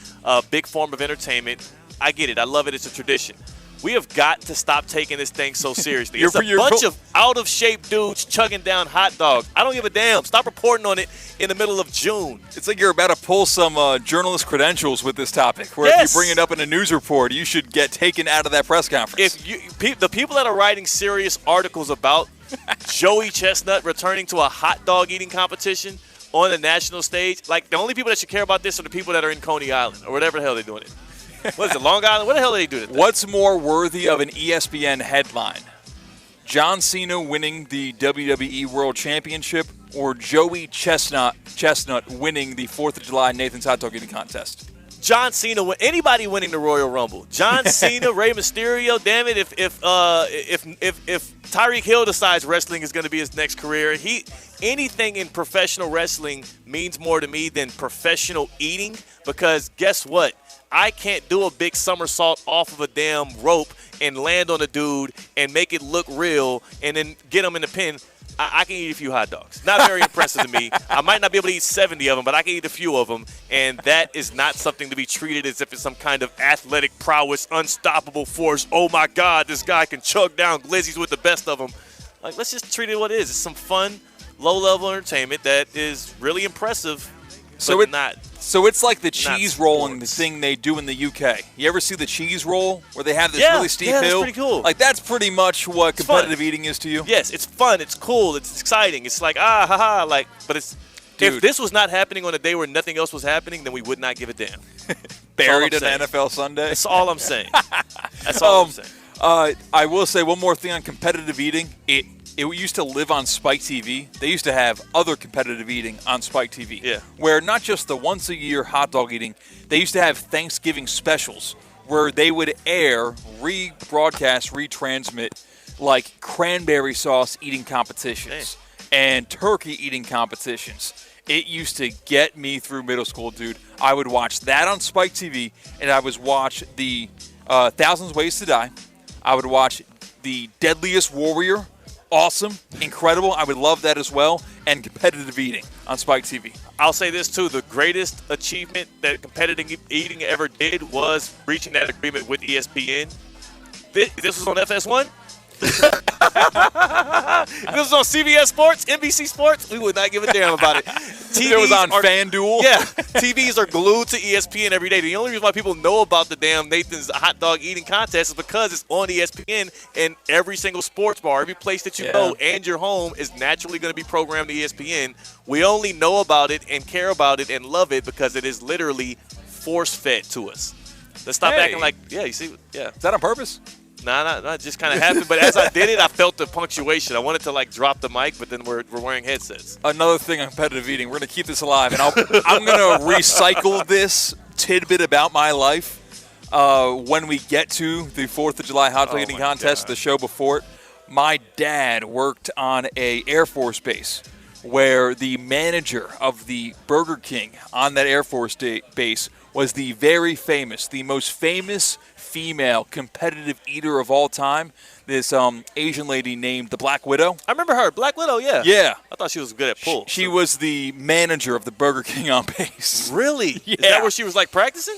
[SPEAKER 3] big form of entertainment. I get it. I love it. It's a tradition. We have got to stop taking this thing so seriously. It's a bunch of out-of-shape dudes chugging down hot dogs. I don't give a damn. Stop reporting on it in the middle of June.
[SPEAKER 7] It's like you're about to pull some journalist credentials with this topic, where if you bring it up in a news report, you should get taken out of that press conference.
[SPEAKER 3] The people that are writing serious articles about Joey Chestnut returning to a hot dog eating competition on the national stage, like the only people that should care about this are the people that are in Coney Island or whatever the hell they're doing it. What is it, Long Island? What the hell are they doing?
[SPEAKER 7] What's more worthy of an ESPN headline? John Cena winning the WWE World Championship or Joey Chestnut winning the 4th of July Nathan's Hot Dog Eating Contest?
[SPEAKER 3] John Cena, anybody winning the Royal Rumble. John Cena, Rey Mysterio. Damn it, if Tyreek Hill decides wrestling is going to be his next career, anything in professional wrestling means more to me than professional eating, because guess what? I can't do a big somersault off of a damn rope and land on a dude and make it look real and then get him in the pin. I can eat a few hot dogs. Not very impressive to me. I might not be able to eat 70 of them, but I can eat a few of them, and that is not something to be treated as if it's some kind of athletic prowess, unstoppable force. Oh, my God, this guy can chug down glizzies with the best of them. Like, let's just treat it what it is. It's some fun, low-level entertainment that is really impressive,
[SPEAKER 7] So it's like the cheese rolling thing they do in the UK. You ever see the cheese roll where they have this really steep hill?
[SPEAKER 3] Yeah, that's pretty cool.
[SPEAKER 7] Like, that's pretty much what competitive eating is to you?
[SPEAKER 3] Yes, it's fun. It's cool. It's exciting. It's like, like, but it's, if this was not happening on a day where nothing else was happening, then we would not give a damn.
[SPEAKER 7] Buried at NFL Sunday?
[SPEAKER 3] That's all I'm saying. That's all I'm saying.
[SPEAKER 7] I will say one more thing on competitive eating. It used to live on Spike TV. They used to have other competitive eating on Spike TV.
[SPEAKER 3] Yeah.
[SPEAKER 7] Where not just the once-a-year hot dog eating, they used to have Thanksgiving specials where they would air, rebroadcast, retransmit, like cranberry sauce eating competitions and turkey eating competitions. It used to get me through middle school, dude. I would watch that on Spike TV, and I would watch the Thousands Ways to Die. I would watch the Deadliest Warrior. Awesome, incredible. I would love that as well. And competitive eating on Spike TV.
[SPEAKER 3] I'll say this too: the greatest achievement that competitive eating ever did was reaching that agreement with ESPN. This was on FS1. This was on CBS Sports, NBC Sports. We would not give a damn about it.
[SPEAKER 7] It was on FanDuel.
[SPEAKER 3] Yeah, TVs are glued to ESPN every day. The only reason why people know about the damn Nathan's hot dog eating contest is because it's on ESPN, and every single sports bar, every place that you go and your home is naturally going to be programmed to ESPN. We only know about it and care about it and love it because it is literally force-fed to us. Let's stop acting like, you see,
[SPEAKER 7] Is that on purpose?
[SPEAKER 3] Nah, it just kind of happened. But as I did it, I felt the punctuation. I wanted to like drop the mic, but then we're wearing headsets.
[SPEAKER 7] Another thing on competitive eating, we're going to keep this alive, and I'm going to recycle this tidbit about my life when we get to the 4th of July hot dog eating contest, the show before it. My dad worked on a Air Force base where the manager of the Burger King on that Air Force base was the most famous female competitive eater of all time. This Asian lady named the Black Widow.
[SPEAKER 3] I remember her, Black Widow, yeah.
[SPEAKER 7] Yeah.
[SPEAKER 3] I thought she was good at pool.
[SPEAKER 7] She was the manager of the Burger King on base.
[SPEAKER 3] Really?
[SPEAKER 7] Yeah.
[SPEAKER 3] Is that where she was, like, practicing?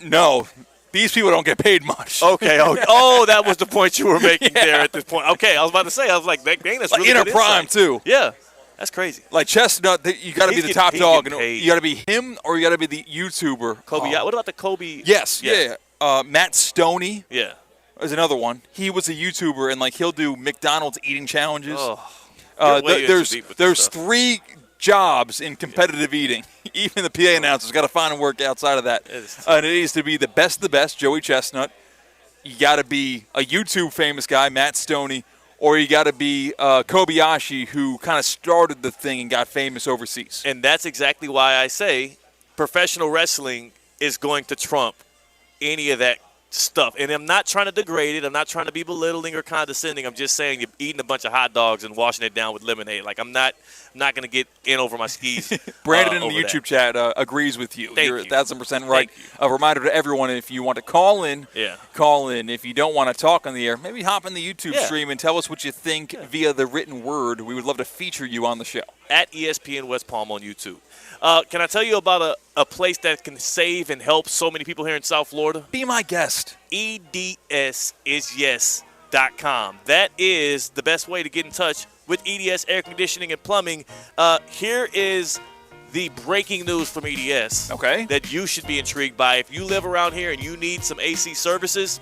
[SPEAKER 7] No. These people don't get paid much.
[SPEAKER 3] Okay. Oh, that was the point you were making there at this point. Okay, I was about to say, I was like, dang, that's
[SPEAKER 7] like
[SPEAKER 3] really
[SPEAKER 7] in her
[SPEAKER 3] good
[SPEAKER 7] prime,
[SPEAKER 3] insight.
[SPEAKER 7] too.
[SPEAKER 3] Yeah. That's crazy.
[SPEAKER 7] Like Chestnut, you got to be the top dog.
[SPEAKER 3] Paid.
[SPEAKER 7] You got to be him or you got to be the YouTuber.
[SPEAKER 3] Kobe. What about the Kobe?
[SPEAKER 7] Yes. Yeah. Matt Stoney.
[SPEAKER 3] Yeah.
[SPEAKER 7] Is another one. He was a YouTuber, and like he'll do McDonald's eating challenges. There's 3 jobs in competitive eating. Even the PA announcer's got to find and work outside of that. And it needs to be the best of the best, Joey Chestnut. You got to be a YouTube famous guy, Matt Stoney, or you got to be Kobayashi, who kind of started the thing and got famous overseas.
[SPEAKER 3] And that's exactly why I say professional wrestling is going to trump any of that stuff. And I'm not trying to degrade it. I'm not trying to be belittling or condescending. I'm just saying you're eating a bunch of hot dogs and washing it down with lemonade. Like, I'm not going to get in over my skis.
[SPEAKER 7] Brandon in the YouTube chat agrees with you. You're 1,000% right. A reminder to everyone, if you want to call in, call in. If you don't want to talk on the air, maybe hop in the YouTube stream and tell us what you think via the written word. We would love to feature you on the show.
[SPEAKER 3] At ESPN West Palm on YouTube. Can I tell you about a place that can save and help so many people here in South Florida?
[SPEAKER 7] Be my guest.
[SPEAKER 3] EDSIsYes.com. That is the best way to get in touch with EDS Air Conditioning and Plumbing. Here is the breaking news from EDS that you should be intrigued by. If you live around here and you need some AC services,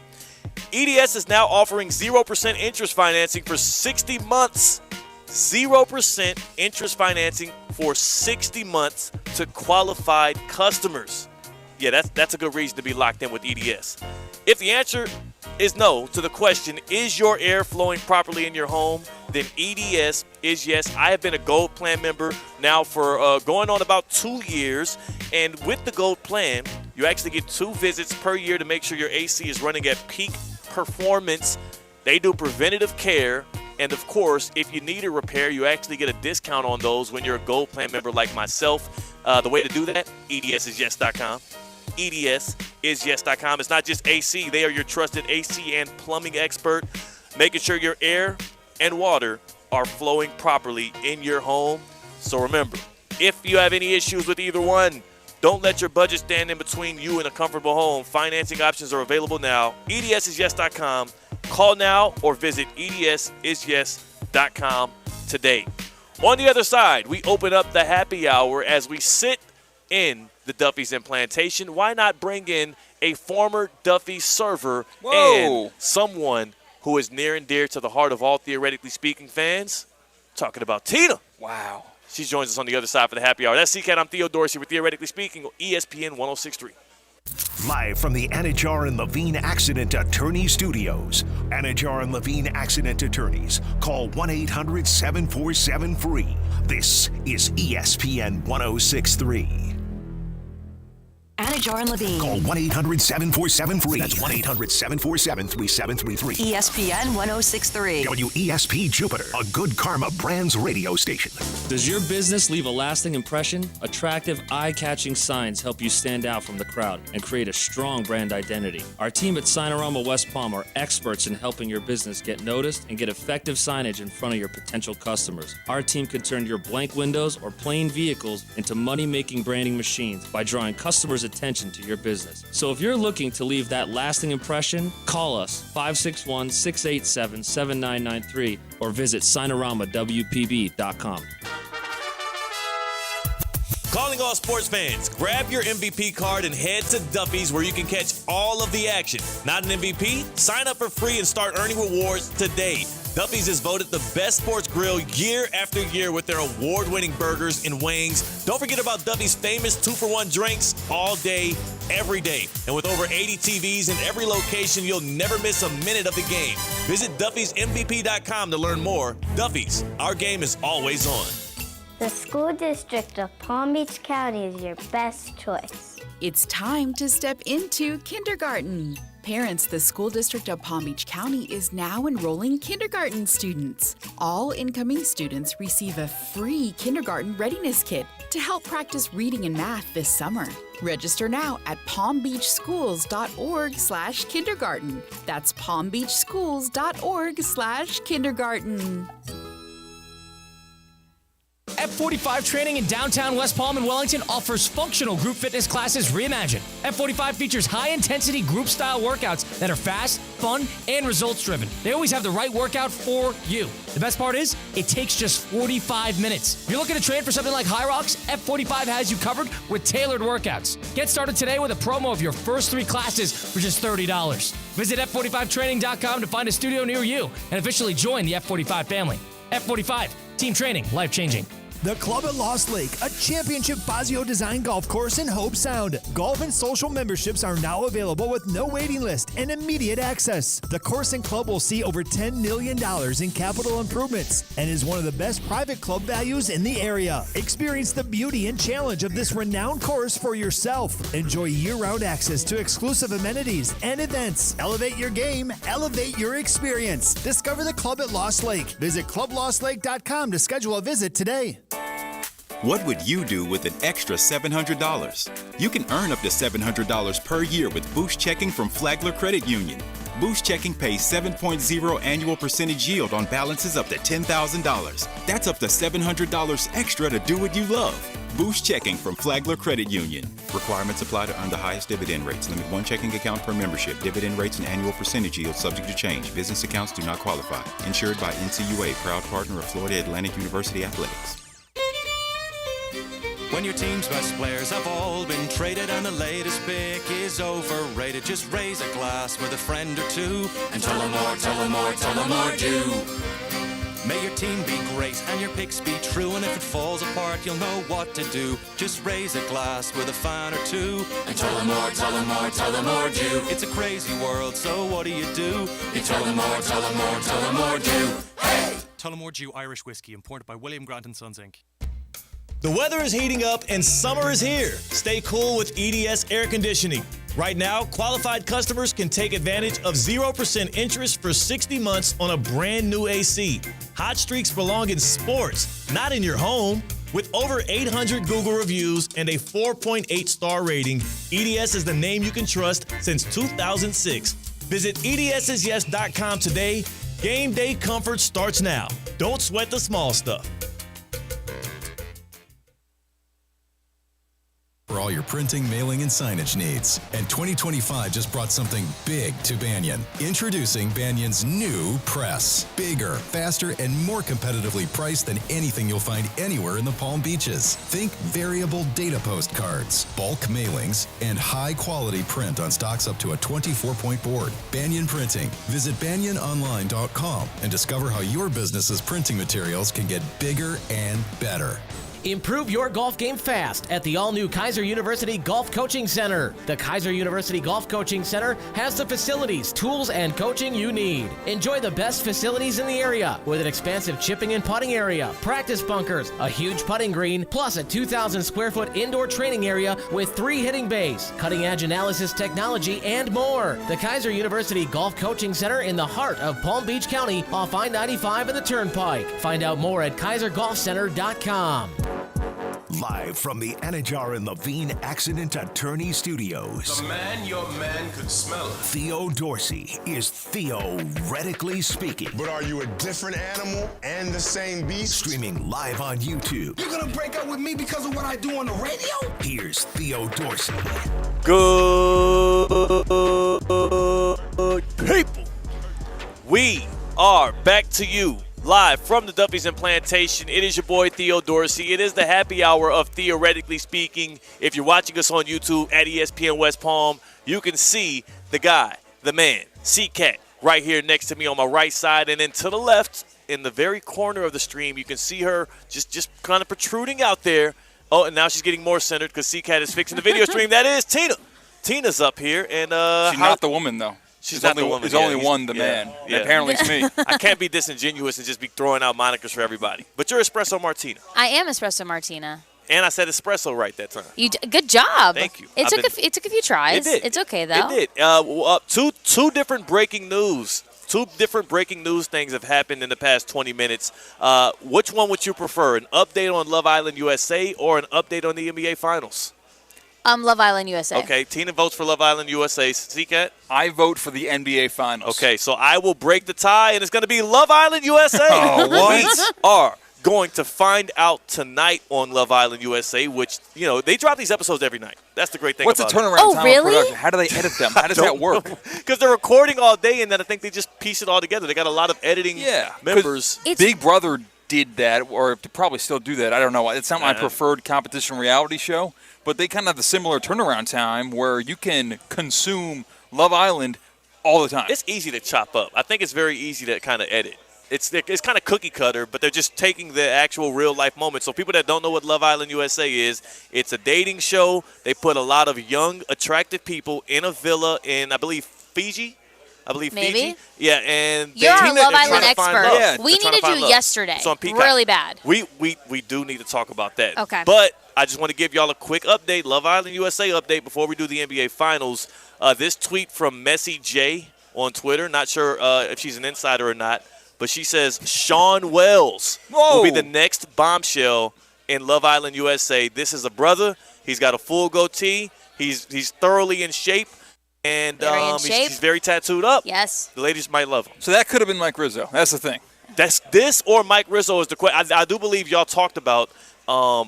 [SPEAKER 3] EDS is now offering 0% interest financing for 60 months. 0% interest financing for 60 months to qualified customers. Yeah, that's a good reason to be locked in with EDS. If the answer is no to the question, is your air flowing properly in your home? Then EDS is yes. I have been a Gold Plan member now for going on about 2 years. And with the Gold Plan, you actually get 2 visits per year to make sure your AC is running at peak performance. They do preventative care. And, of course, if you need a repair, you actually get a discount on those when you're a Gold Plan member like myself. The way to do that, EDSIsYes.com. EDSIsYes.com. It's not just AC. They are your trusted AC and plumbing expert, making sure your air and water are flowing properly in your home. So remember, if you have any issues with either one, don't let your budget stand in between you and a comfortable home. Financing options are available now. EDSIsYes.com. Call now or visit EDSIsYes.com today. On the other side, we open up the happy hour as we sit in the Duffy's and Plantation. Why not bring in a former Duffy's server and someone who is near and dear to the heart of all Theoretically Speaking fans? Talking about Tina.
[SPEAKER 7] Wow.
[SPEAKER 3] She joins us on the other side for the happy hour. That's CCAT. I'm Theo Dorsey with Theoretically Speaking on ESPN 106.3.
[SPEAKER 2] Live from the Anajar and Levine Accident Attorney Studios. Anajar and Levine Accident Attorneys. Call 1-800-747-FREE. This is ESPN 106.3.
[SPEAKER 19] Anajar and Levine.
[SPEAKER 2] Call 1-800-747-FREE. That's 1-800-747-3733.
[SPEAKER 19] ESPN 106.3.
[SPEAKER 2] WESP Jupiter, a Good Karma Brands radio station.
[SPEAKER 1] Does your business leave a lasting impression? Attractive, eye-catching signs help you stand out from the crowd and create a strong brand identity. Our team at Signorama West Palm are experts in helping your business get noticed and get effective signage in front of your potential customers. Our team can turn your blank windows or plain vehicles into money-making branding machines by drawing customers' attention to your business. So if you're looking to leave that lasting impression, call us 561-687-7993 or visit signoramawpb.com.
[SPEAKER 3] Calling all sports fans, grab your MVP card and head to Duffy's where you can catch all of the action. Not an MVP? Sign up for free and start earning rewards today. Duffy's is voted the best sports grill year after year with their award-winning burgers and wings. Don't forget about Duffy's famous 2-for-1 drinks all day, every day. And with over 80 TVs in every location, you'll never miss a minute of the game. Visit Duffy'sMVP.com to learn more. Duffy's, our game is always on.
[SPEAKER 5] The school district of Palm Beach County is your best choice.
[SPEAKER 8] It's time to step into kindergarten. Parents, the School District of Palm Beach County is now enrolling kindergarten students. All incoming students receive a free kindergarten readiness kit to help practice reading and math this summer. Register now at palmbeachschools.org/kindergarten. That's palmbeachschools.org/kindergarten.
[SPEAKER 10] F45 Training in downtown West Palm and Wellington offers functional group fitness classes reimagined. F45 features high-intensity group-style workouts that are fast, fun, and results-driven. They always have the right workout for you. The best part is, it takes just 45 minutes. If you're looking to train for something like High Rocks, F45 has you covered with tailored workouts. Get started today with a promo of your first 3 classes for just $30. Visit F45training.com to find a studio near you and officially join the F45 family. F45, team training, life-changing.
[SPEAKER 23] The Club at Lost Lake, a championship Fazio design golf course in Hope Sound. Golf and social memberships are now available with no waiting list and immediate access. The course and club will see over $10 million in capital improvements and is one of the best private club values in the area. Experience the beauty and challenge of this renowned course for yourself. Enjoy year-round access to exclusive amenities and events. Elevate your game, elevate your experience. Discover the Club at Lost Lake. Visit clublostlake.com to schedule a visit today.
[SPEAKER 24] What would you do with an extra $700? You can earn up to $700 per year with Boost Checking from Flagler Credit Union. Boost Checking pays 7.0 annual percentage yield on balances up to $10,000. That's up to $700 extra to do what you love. Boost Checking from Flagler Credit Union. Requirements apply to earn the highest dividend rates. Limit 1 checking account per membership. Dividend rates and annual percentage yield subject to change. Business accounts do not qualify. Insured by NCUA, proud partner of Florida Atlantic University Athletics.
[SPEAKER 25] When your team's best players have all been traded and the latest pick is overrated, just raise a glass with a friend or two and tell them more, tell them more, tell them more do. May your team be great and your picks be true, and if it falls apart, you'll know what to do. Just raise a glass with a fan or two and tell them more, tell them more, tell them more do. It's a crazy world, so what do? You tell them more, tell them more, tell them more do. Hey!
[SPEAKER 26] Tullamore Dew Irish Whiskey, imported by William Grant & Sons, Inc.
[SPEAKER 22] The weather is heating up and summer is here. Stay cool with EDS Air Conditioning. Right now, qualified customers can take advantage of 0% interest for 60 months on a brand new AC. Hot streaks belong in sports, not in your home. With over 800 Google reviews and a 4.8 star rating, EDS is the name you can trust since 2006. Visit EDSisyes.com today. Game day comfort starts now. Don't sweat the small stuff.
[SPEAKER 27] For all your printing, mailing, and signage needs. And 2025 just brought something big to Banyan. Introducing Banyan's new press. Bigger, faster, and more competitively priced than anything you'll find anywhere in the Palm Beaches. Think variable data postcards, bulk mailings, and high-quality print on stocks up to a 24-point board. Banyan Printing. Visit banyanonline.com and discover how your business's printing materials can get bigger and better.
[SPEAKER 15] Improve your golf game fast at the all-new Kaiser University Golf Coaching Center. The Kaiser University Golf Coaching Center has the facilities, tools, and coaching you need. Enjoy the best facilities in the area with an expansive chipping and putting area, practice bunkers, a huge putting green, plus a 2,000 square foot indoor training area with 3 hitting bays, cutting-edge analysis technology, and more. The Kaiser University Golf Coaching Center in the heart of Palm Beach County off I-95 and the Turnpike. Find out more at kaisergolfcenter.com.
[SPEAKER 2] Live from the Anajar and Levine Accident Attorney Studios.
[SPEAKER 4] The man your man could smell it.
[SPEAKER 2] Theo Dorsey is theoretically speaking.
[SPEAKER 4] But are you a different animal and the same beast?
[SPEAKER 2] Streaming live on YouTube.
[SPEAKER 4] You're gonna break up with me because of what I do on the radio?
[SPEAKER 2] Here's Theo Dorsey.
[SPEAKER 3] Good people. We are back to you. Live from the Duffy's and Plantation, it is your boy Theo Dorsey. It is the happy hour of Theoretically Speaking. If you're watching us on YouTube at ESPN West Palm, you can see the guy, the man, C-Cat, right here next to me on my right side. And then to the left, in the very corner of the stream, you can see her just kind of protruding out there. Oh, and now she's getting more centered because C-Cat is fixing the video stream. That is Tina. Tina's up here. And
[SPEAKER 7] she's not the woman, though.
[SPEAKER 3] She's not the woman.
[SPEAKER 7] There's only one, the man.
[SPEAKER 3] Yeah.
[SPEAKER 7] Apparently it's me.
[SPEAKER 3] I can't be disingenuous and just be throwing out monikers for everybody. But you're Espresso Martina.
[SPEAKER 9] I am Espresso Martina.
[SPEAKER 3] And I said espresso right that time.
[SPEAKER 9] Good job.
[SPEAKER 3] Thank you.
[SPEAKER 9] It took a few tries.
[SPEAKER 3] It did.
[SPEAKER 9] It's okay though.
[SPEAKER 3] It did. Two different breaking news. Two different breaking news things have happened in the past 20 minutes. Which one would you prefer? An update on Love Island USA or an update on the NBA Finals?
[SPEAKER 9] Love Island USA.
[SPEAKER 3] Okay, Tina votes for Love Island USA. C-Cat?
[SPEAKER 7] I vote for the NBA Finals.
[SPEAKER 3] Okay, so I will break the tie, and it's going to be Love Island USA.
[SPEAKER 7] Oh, what?
[SPEAKER 3] We are going to find out tonight on Love Island USA, which, they drop these episodes every night. That's the great thing
[SPEAKER 7] What's
[SPEAKER 3] about
[SPEAKER 7] the turnaround time of production? How do they edit them? How does that work?
[SPEAKER 3] Because they're recording all day, and then I think they just piece it all together. They got a lot of editing members.
[SPEAKER 7] Big Brother did that, or to probably still do that. I don't know. It's not my preferred competition reality show, but they kind of have the similar turnaround time where you can consume Love Island all the time.
[SPEAKER 3] It's easy to chop up. I think it's very easy to kind of edit. It's kind of cookie cutter, but they're just taking the actual real life moments. So people that don't know what Love Island USA is, it's a dating show. They put a lot of young, attractive people in a villa in, I believe, Fiji.
[SPEAKER 9] Maybe.
[SPEAKER 3] Fiji. Yeah, and
[SPEAKER 9] You're our Love Island expert.
[SPEAKER 3] Yeah,
[SPEAKER 9] we needed you yesterday.
[SPEAKER 3] So on Peacock.
[SPEAKER 9] Really bad.
[SPEAKER 3] We do need to talk about that.
[SPEAKER 9] Okay.
[SPEAKER 3] But I just want to give y'all a quick update, Love Island USA update before we do the NBA Finals. This tweet from Messy J on Twitter. Not sure if she's an insider or not. But she says Sean Wells will be the next bombshell in Love Island USA. This is a brother. He's got a full goatee. He's thoroughly in shape. And he's very tattooed up.
[SPEAKER 9] Yes.
[SPEAKER 3] The ladies might love him.
[SPEAKER 7] So that could have been Mike Rizzo. That's the thing.
[SPEAKER 3] That's this or Mike Rizzo is the question. I do believe y'all talked about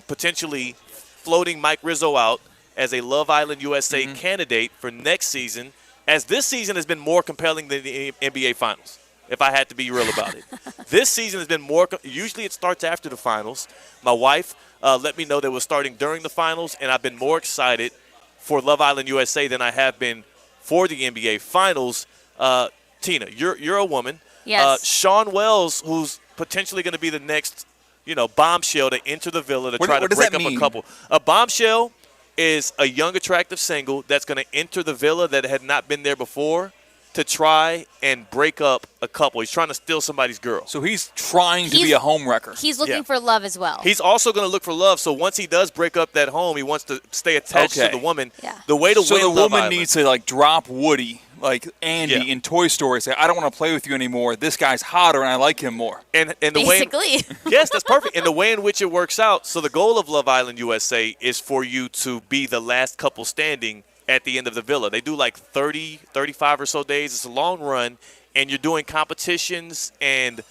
[SPEAKER 3] potentially floating Mike Rizzo out as a Love Island USA candidate for next season, as this season has been more compelling than the NBA Finals. If I had to be real about it. This season has been more – usually it starts after the finals. My wife let me know that it was starting during the finals, and I've been more excited for Love Island USA than I have been for the NBA Finals. Tina, you're a woman.
[SPEAKER 9] Yes.
[SPEAKER 3] Sean Wells, who's potentially going to be the next, bombshell to enter the villa to try to break up a couple. A bombshell is a young, attractive single that's going to enter the villa that had not been there before to try and break up a couple. He's trying to steal somebody's girl.
[SPEAKER 7] So he's trying to be a home wrecker.
[SPEAKER 9] He's looking for love as well.
[SPEAKER 3] He's also going to look for love. So once he does break up that home, he wants to stay attached to the woman. Yeah. The way to win
[SPEAKER 7] the
[SPEAKER 3] Love
[SPEAKER 7] woman
[SPEAKER 3] Island,
[SPEAKER 7] needs to drop Woody, like Andy in Toy Story, say, I don't want to play with you anymore. This guy's hotter and I like him more.
[SPEAKER 3] And the
[SPEAKER 9] basically.
[SPEAKER 3] Yes, that's perfect. And the way in which it works out. So the goal of Love Island USA is for you to be the last couple standing at the end of the villa. They do like 30, 35 or so days. It's a long run, and you're doing competitions and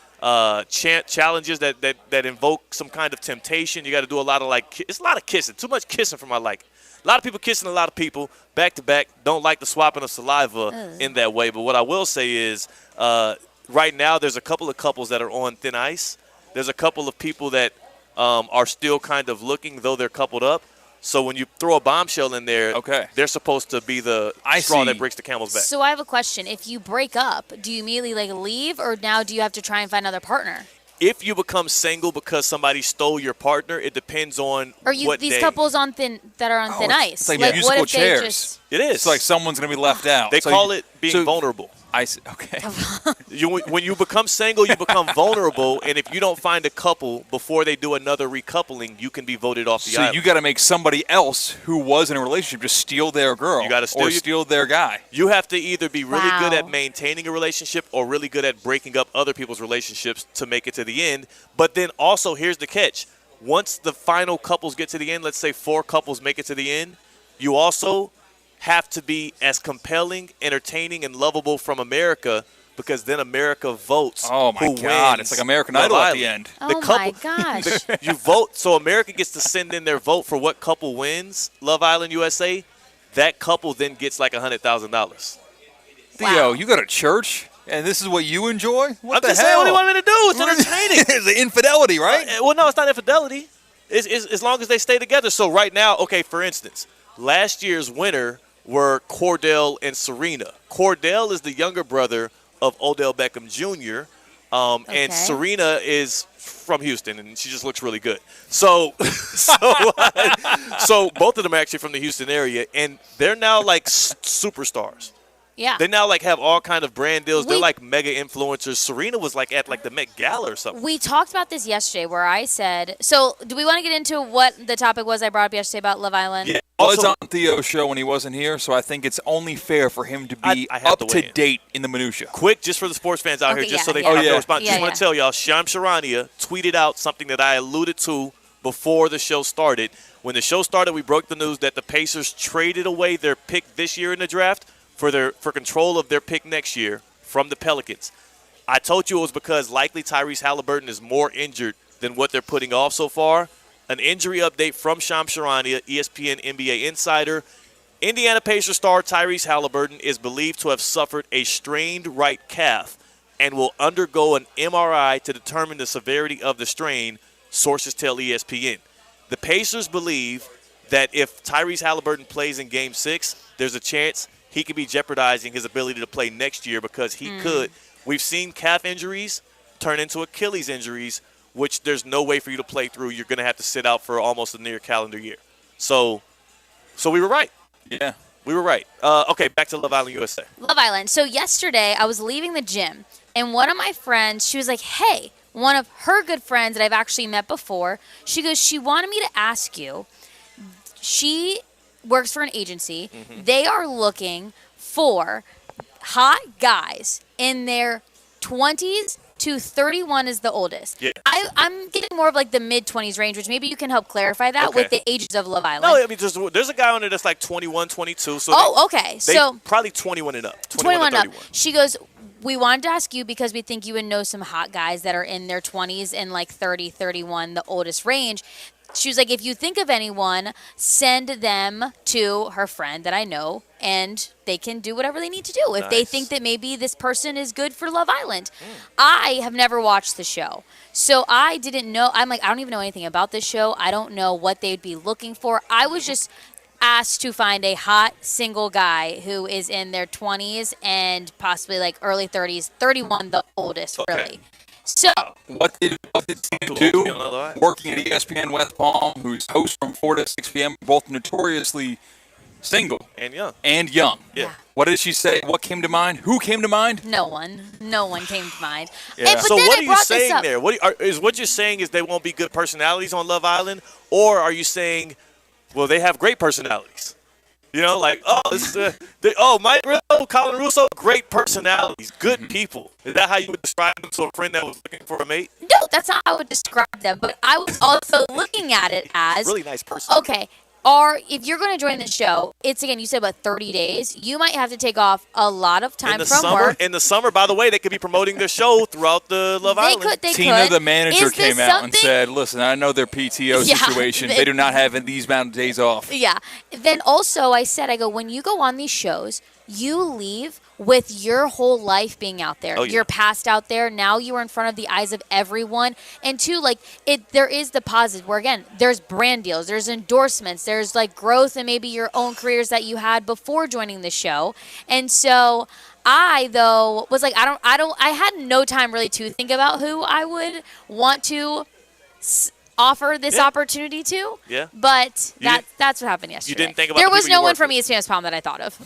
[SPEAKER 3] challenges that invoke some kind of temptation. You got to do a lot of it's a lot of kissing. Too much kissing for my liking. A lot of people kissing a lot of people back to back. Don't like the swapping of saliva in that way. But what I will say is right now there's a couple of couples that are on thin ice. There's a couple of people that are still kind of looking, though they're coupled up. So when you throw a bombshell in there, they're supposed to be the straw that breaks the camel's back.
[SPEAKER 9] So I have a question. If you break up, do you immediately leave, or now do you have to try and find another partner?
[SPEAKER 3] If you become single because somebody stole your partner, it depends on what
[SPEAKER 9] these
[SPEAKER 3] day.
[SPEAKER 9] couples that are on thin ice.
[SPEAKER 7] It's like musical
[SPEAKER 9] what if
[SPEAKER 7] chairs.
[SPEAKER 3] It is.
[SPEAKER 7] It's like someone's going to be left out.
[SPEAKER 3] They call it being vulnerable.
[SPEAKER 7] I see. Okay.
[SPEAKER 3] When you become single, you become vulnerable, and if you don't find a couple before they do another recoupling, you can be voted off the island.
[SPEAKER 7] So you got to make somebody else who was in a relationship just steal their girl.
[SPEAKER 3] You got to
[SPEAKER 7] steal their guy.
[SPEAKER 3] You have to either be really good at maintaining a relationship or really good at breaking up other people's relationships to make it to the end. But then also, here's the catch. Once the final couples get to the end, let's say 4 couples make it to the end, you also have to be as compelling, entertaining, and lovable from America, because then America votes.
[SPEAKER 7] Oh, my God. It's like American Idol at the end.
[SPEAKER 9] My gosh.
[SPEAKER 3] You vote. So America gets to send in their vote for what couple wins Love Island USA. That couple then gets like $100,000.
[SPEAKER 7] Theo, you go to church, and this is what you enjoy? What the hell?
[SPEAKER 3] I'm just saying what do you want me to do? It's entertaining.
[SPEAKER 7] It's infidelity, right?
[SPEAKER 3] Well, no, it's not infidelity. It's as long as they stay together. So right now, okay, for instance, last year's winner were Cordell and Serena. Cordell is the younger brother of Odell Beckham Jr., and Serena is from Houston, and she just looks really good. So both of them are actually from the Houston area, and they're now like superstars.
[SPEAKER 9] Yeah.
[SPEAKER 3] They now like have all kind of brand deals. They're like mega influencers. Serena was like at like the Met Gala or something.
[SPEAKER 9] We talked about this yesterday where I said, so do we want to get into what the topic was I brought up yesterday about Love Island?
[SPEAKER 7] Yeah, I was on Theo's show when he wasn't here, so I think it's only fair for him to be up to date in the minutia.
[SPEAKER 3] Quick, just for the sports fans out here, just so they have to respond. Just want to tell y'all, Shams Charania tweeted out something that I alluded to before the show started. When the show started, we broke the news that the Pacers traded away their pick this year in the draft for control of their pick next year from the Pelicans. I told you it was because likely Tyrese Halliburton is more injured than what they're putting off so far. An injury update from Shams Charania, ESPN NBA insider. Indiana Pacers star Tyrese Halliburton is believed to have suffered a strained right calf and will undergo an MRI to determine the severity of the strain, sources tell ESPN. The Pacers believe that if Tyrese Halliburton plays in Game 6, there's a chance he could be jeopardizing his ability to play next year because he could. We've seen calf injuries turn into Achilles injuries, which there's no way for you to play through. You're going to have to sit out for almost a near calendar year. So we were right.
[SPEAKER 7] Yeah.
[SPEAKER 3] We were right. Okay, back to Love Island USA.
[SPEAKER 9] Love Island. So yesterday I was leaving the gym, and one of my friends, she was like, hey, one of her good friends that I've actually met before, she goes, she wanted me to ask you, she works for an agency. They are looking for hot guys in their 20s to 31 is the oldest. Yeah. I'm getting more of like the mid-20s range, which maybe you can help clarify that with the ages of Love Island.
[SPEAKER 3] No, I mean, there's a guy on there that's like 21, 22. So
[SPEAKER 9] okay.
[SPEAKER 3] So probably 21 and up. 21 and up.
[SPEAKER 9] She goes, we wanted to ask you because we think you would know some hot guys that are in their 20s and like 30, 31, the oldest range. She was like, if you think of anyone, send them to her friend that I know, and they can do whatever they need to do. If they think that maybe this person is good for Love Island. I have never watched the show, so I didn't know. I'm like, I don't even know anything about this show. I don't know what they'd be looking for. I was just asked to find a hot single guy who is in their 20s and possibly like early 30s, 31 the oldest, really. So
[SPEAKER 7] what did Tina do? Working at ESPN West Palm, who's host from 4 to 6 p.m., both notoriously single
[SPEAKER 3] and young.
[SPEAKER 7] Yeah. What did she say? What came to mind? Who came to mind?
[SPEAKER 9] No one came to mind.
[SPEAKER 3] Yeah. So what are you saying there? What you're saying is they won't be good personalities on Love Island, or are you saying, well, they have great personalities? You know, like, Mike Rizzo, Colin Russo, great personalities, good people. Is that how you would describe them to a friend that was looking for a mate?
[SPEAKER 9] No, that's not how I would describe them. But I was also looking at it as
[SPEAKER 3] really nice person.
[SPEAKER 9] Okay, if you're going to join the show, it's, again, you said about 30 days. You might have to take off a lot of time from work.
[SPEAKER 3] In the summer, by the way, they could be promoting their show throughout the Love Island.
[SPEAKER 7] Tina, the manager, came out and said, listen, I know their PTO situation. They do not have these amount of days off.
[SPEAKER 9] Yeah. Then also I go, when you go on these shows, you leave with your whole life being out there. Your past out there. Now you are in front of the eyes of everyone. And two, there is the positive where, again, there's brand deals, there's endorsements, there's like growth and maybe your own careers that you had before joining the show. And so I, though, was like, I had no time really to think about who I would want to offer this opportunity to.
[SPEAKER 3] Yeah.
[SPEAKER 9] But that's what happened yesterday.
[SPEAKER 3] You didn't think about
[SPEAKER 9] there was no one from ESPN West Palm that I thought of.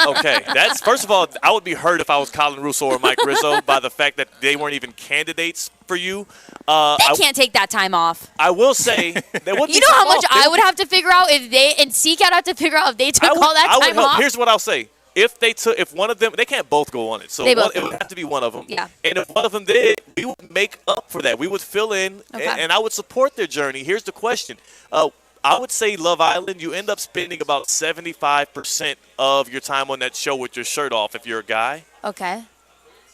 [SPEAKER 3] Okay. That's, first of all, I would be hurt if I was Colin Russo or Mike Rizzo by the fact that they weren't even candidates for you.
[SPEAKER 9] They can't take that time off.
[SPEAKER 3] I will say there would be
[SPEAKER 9] you know how much I would have to figure out if Seek out have to figure out if they took all that time off.
[SPEAKER 3] Here's what I'll say. If one of them, they can't both go on it. So it would have to be one of them.
[SPEAKER 9] Yeah.
[SPEAKER 3] And if one of them did, we would make up for that. We would fill in, and I would support their journey. Here's the question. I would say Love Island, you end up spending about 75% of your time on that show with your shirt off if you're a guy.
[SPEAKER 9] Okay.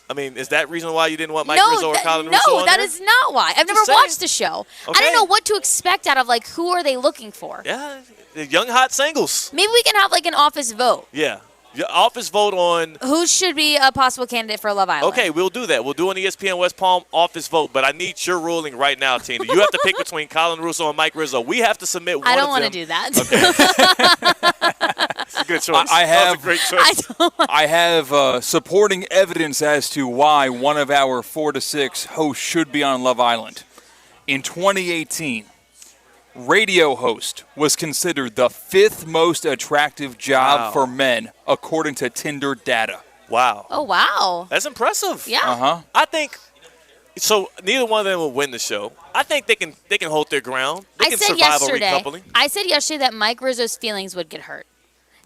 [SPEAKER 3] I mean, is that reason why you didn't want Mike Rizzo or Colin Russo on
[SPEAKER 9] No, that
[SPEAKER 3] there?
[SPEAKER 9] is not why. I've never watched the show.
[SPEAKER 3] Okay.
[SPEAKER 9] I don't know what to expect out of, who are they looking for?
[SPEAKER 3] Yeah, the young hot singles.
[SPEAKER 9] Maybe we can have, an office vote.
[SPEAKER 3] Yeah. Your office vote on
[SPEAKER 9] who should be a possible candidate for Love Island.
[SPEAKER 3] Okay, we'll do that. We'll do an ESPN West Palm office vote, but I need your ruling right now, Tina. You have to pick between Colin Russo and Mike Rizzo. We have to submit one of them.
[SPEAKER 9] I don't want to do that.
[SPEAKER 3] It's a good choice.
[SPEAKER 7] That
[SPEAKER 3] was a great choice.
[SPEAKER 7] I have supporting evidence as to why one of our 4 to 6 hosts should be on Love Island. In 2018, radio host was considered the 5th most attractive job for men, according to Tinder data.
[SPEAKER 3] Wow.
[SPEAKER 9] Oh, wow.
[SPEAKER 3] That's impressive.
[SPEAKER 9] Yeah.
[SPEAKER 7] Uh-huh.
[SPEAKER 3] I think so. Neither one of them will win the show. I think they can hold their ground. They can survive a recoupling.
[SPEAKER 9] I said yesterday that Mike Rizzo's feelings would get hurt.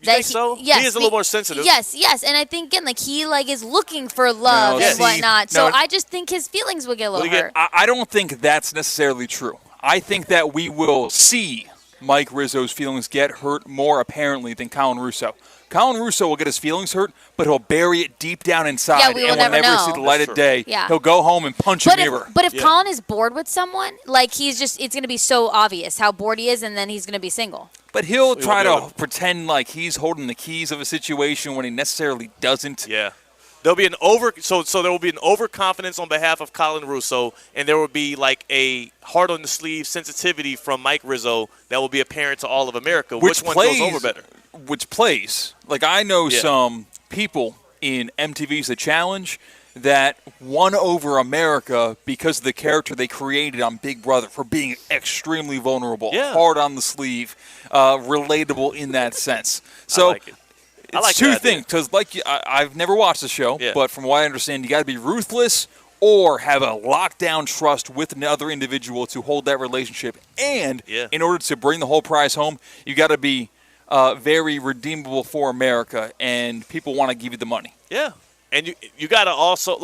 [SPEAKER 3] You think so?
[SPEAKER 9] Yes,
[SPEAKER 3] he is a little more sensitive.
[SPEAKER 9] Yes, and I think again, like he is looking for love and whatnot. So I just think his feelings would get a little hurt.
[SPEAKER 7] I don't think that's necessarily true. I think that we will see Mike Rizzo's feelings get hurt more apparently than Colin Russo. Colin Russo will get his feelings hurt, but he'll bury it deep down inside
[SPEAKER 9] Yeah, we will
[SPEAKER 7] and will
[SPEAKER 9] never know.
[SPEAKER 7] see the light of day.
[SPEAKER 9] Yeah.
[SPEAKER 7] He'll go home and punch a mirror.
[SPEAKER 9] But if Colin is bored with someone, like it's going to be so obvious how bored he is, and then he's going to be single.
[SPEAKER 7] But he'll try to pretend like he's holding the keys of a situation when he necessarily doesn't.
[SPEAKER 3] Yeah. There'll be so there will be an overconfidence on behalf of Colin Russo, and there will be like a heart on the sleeve sensitivity from Mike Rizzo that will be apparent to all of America. Which one goes over better?
[SPEAKER 7] Which plays. Like I know some people in MTV's The Challenge that won over America because of the character they created on Big Brother for being extremely vulnerable, hard on the sleeve, relatable in that sense. So.
[SPEAKER 3] I like it.
[SPEAKER 7] It's two things, because I've never watched the show, but from what I understand, you got to be ruthless or have a lockdown trust with another individual to hold that relationship. And in order to bring the whole prize home, you got to be very redeemable for America, and people want to give you the money.
[SPEAKER 3] Yeah, and you got to also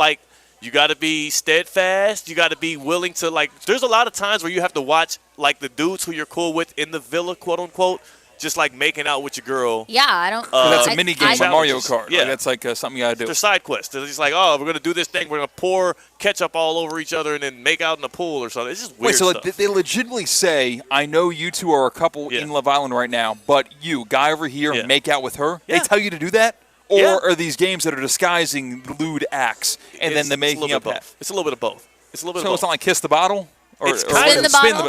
[SPEAKER 3] you got to be steadfast. You got to be willing to There's a lot of times where you have to watch the dudes who you're cool with in the villa, quote unquote. Just like making out with your girl.
[SPEAKER 9] Yeah, I don't.
[SPEAKER 7] That's a mini game on Mario Kart.
[SPEAKER 3] Yeah,
[SPEAKER 7] that's like something you gotta do.
[SPEAKER 3] They're side quests. They're just like, oh, we're gonna do this thing. We're gonna pour ketchup all over each other and then make out in the pool or something. It's just weird stuff.
[SPEAKER 7] They legitimately say, I know you two are a couple in Love Island right now, but you, guy over here, make out with her. They tell you to do that, or are these games that are disguising lewd acts and then they're making up?
[SPEAKER 3] It's a little bit of both. It's a little bit.
[SPEAKER 7] So it's not like Kiss the Bottle.
[SPEAKER 3] It's kind of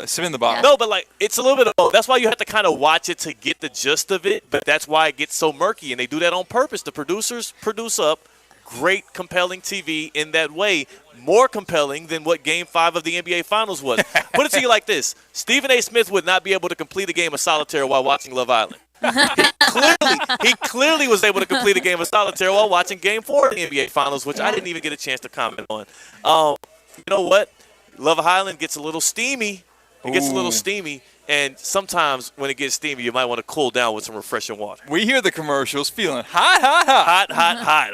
[SPEAKER 7] spin the bottle.
[SPEAKER 3] No, but it's a little bit of both. That's why you have to kind of watch it to get the gist of it. But that's why it gets so murky, and they do that on purpose. The producers produce up great, compelling TV in that way, more compelling than what Game 5 of the NBA Finals was. Put it to you like this: Stephen A. Smith would not be able to complete a game of solitaire while watching Love Island. He clearly was able to complete a game of solitaire while watching Game 4 of the NBA Finals, which I didn't even get a chance to comment on. You know what? Love Island gets a little steamy. It gets a little steamy, and sometimes when it gets steamy, you might want to cool down with some refreshing water.
[SPEAKER 7] We hear the commercials feeling hot.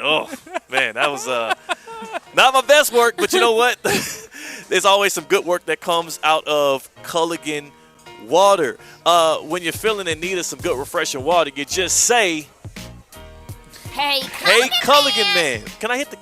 [SPEAKER 3] Oh, man, that was not my best work, but you know what? There's always some good work that comes out of Culligan water. When you're feeling in need of some good refreshing water, you just say,
[SPEAKER 9] Hey,
[SPEAKER 3] Culligan man. Can I hit the...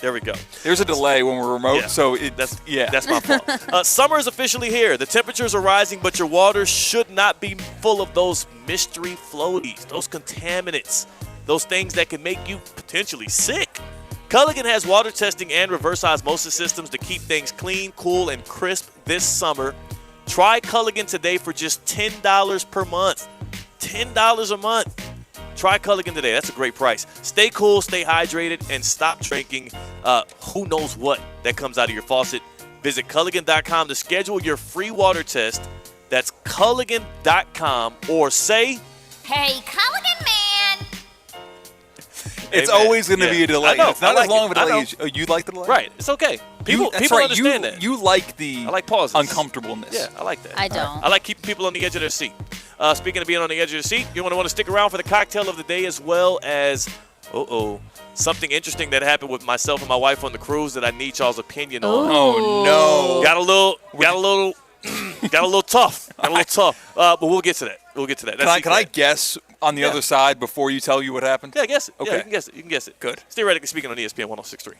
[SPEAKER 3] There we go.
[SPEAKER 7] There's a delay when we're remote, so
[SPEAKER 3] that's my fault. Summer is officially here. The temperatures are rising, but your water should not be full of those mystery floaties, those contaminants, those things that can make you potentially sick. Culligan has water testing and reverse osmosis systems to keep things clean, cool, and crisp this summer. Try Culligan today for just $10 per month. $10 a month. Try Culligan today. That's a great price. Stay cool, stay hydrated, and stop drinking who knows what that comes out of your faucet. Visit Culligan.com to schedule your free water test. That's Culligan.com, or say,
[SPEAKER 9] Hey, Culligan man.
[SPEAKER 7] It's always going to be a delay.
[SPEAKER 3] I know,
[SPEAKER 7] it's not as long of a delay as you like the delay.
[SPEAKER 3] Right. It's okay. People understand that.
[SPEAKER 7] You like the
[SPEAKER 3] pauses.
[SPEAKER 7] uncomfortableness.
[SPEAKER 3] Yeah, I like that.
[SPEAKER 9] I don't.
[SPEAKER 3] I like keeping people on the edge of their seat. Speaking of being on the edge of your seat, you want to stick around for the cocktail of the day, as well as something interesting that happened with myself and my wife on the cruise that I need y'all's opinion on.
[SPEAKER 7] Oh no!
[SPEAKER 3] Got a little tough. But we'll get to that.
[SPEAKER 7] Can I guess on the other side before you tell you what happened?
[SPEAKER 3] Yeah, guess it.
[SPEAKER 7] Okay.
[SPEAKER 3] Yeah, you can guess it.
[SPEAKER 7] Good.
[SPEAKER 3] It's Theoretically Speaking on ESPN 106.3.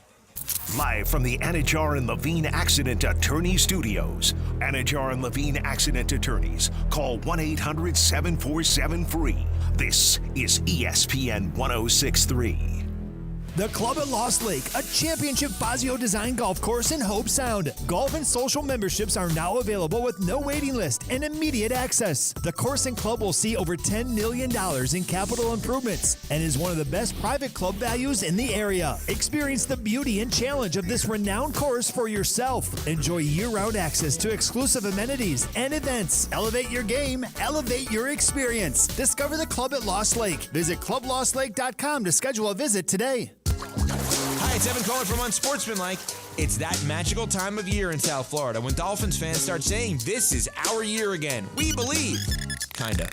[SPEAKER 2] Live from the Anajar and Levine Accident Attorney Studios. Anajar and Levine Accident Attorneys. Call 1-800-747-FREE. This is ESPN 106.3.
[SPEAKER 23] The Club at Lost Lake, a championship Fazio design golf course in Hope Sound. Golf and social memberships are now available with no waiting list and immediate access. The course and club will see over $10 million in capital improvements and is one of the best private club values in the area. Experience the beauty and challenge of this renowned course for yourself. Enjoy year-round access to exclusive amenities and events. Elevate your game, elevate your experience. Discover the Club at Lost Lake. Visit clublostlake.com to schedule a visit today.
[SPEAKER 6] Hi, it's Evan calling from Unsportsmanlike. It's that magical time of year in South Florida when Dolphins fans start saying this is our year again. We believe. Kinda.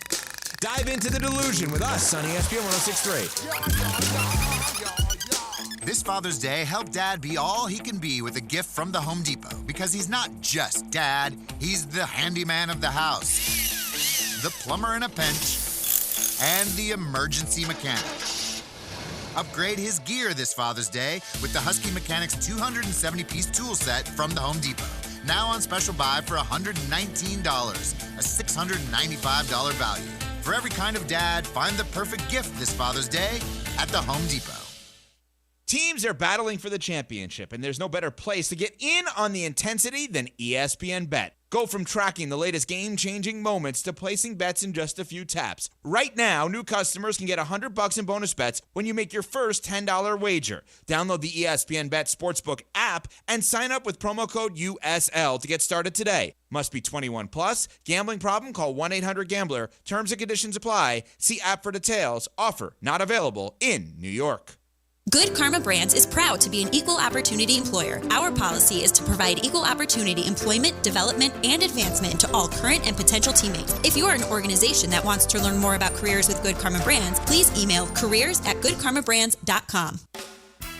[SPEAKER 6] Dive into the delusion with us on ESPN 106.3.
[SPEAKER 11] This Father's Day, help Dad be all he can be with a gift from the Home Depot. Because he's not just Dad, he's the handyman of the house, the plumber in a pinch, and the emergency mechanic. Upgrade his gear this Father's Day with the Husky Mechanics 270-piece tool set from the Home Depot. Now on special buy for $119, a $695 value. For every kind of dad, find the perfect gift this Father's Day at the Home Depot.
[SPEAKER 6] Teams are battling for the championship, and there's no better place to get in on the intensity than ESPN Bet. Go from tracking the latest game-changing moments to placing bets in just a few taps. Right now, new customers can get $100 in bonus bets when you make your first $10 wager. Download the ESPN Bet Sportsbook app and sign up with promo code USL to get started today. Must be 21 plus. Gambling problem? Call 1-800-GAMBLER. Terms and conditions apply. See app for details. Offer not available in New York.
[SPEAKER 12] Good Karma Brands is proud to be an equal opportunity employer. Our policy is to provide equal opportunity employment, development, and advancement to all current and potential teammates. If you are an organization that wants to learn more about careers with Good Karma Brands, please email careers@goodkarmabrands.com.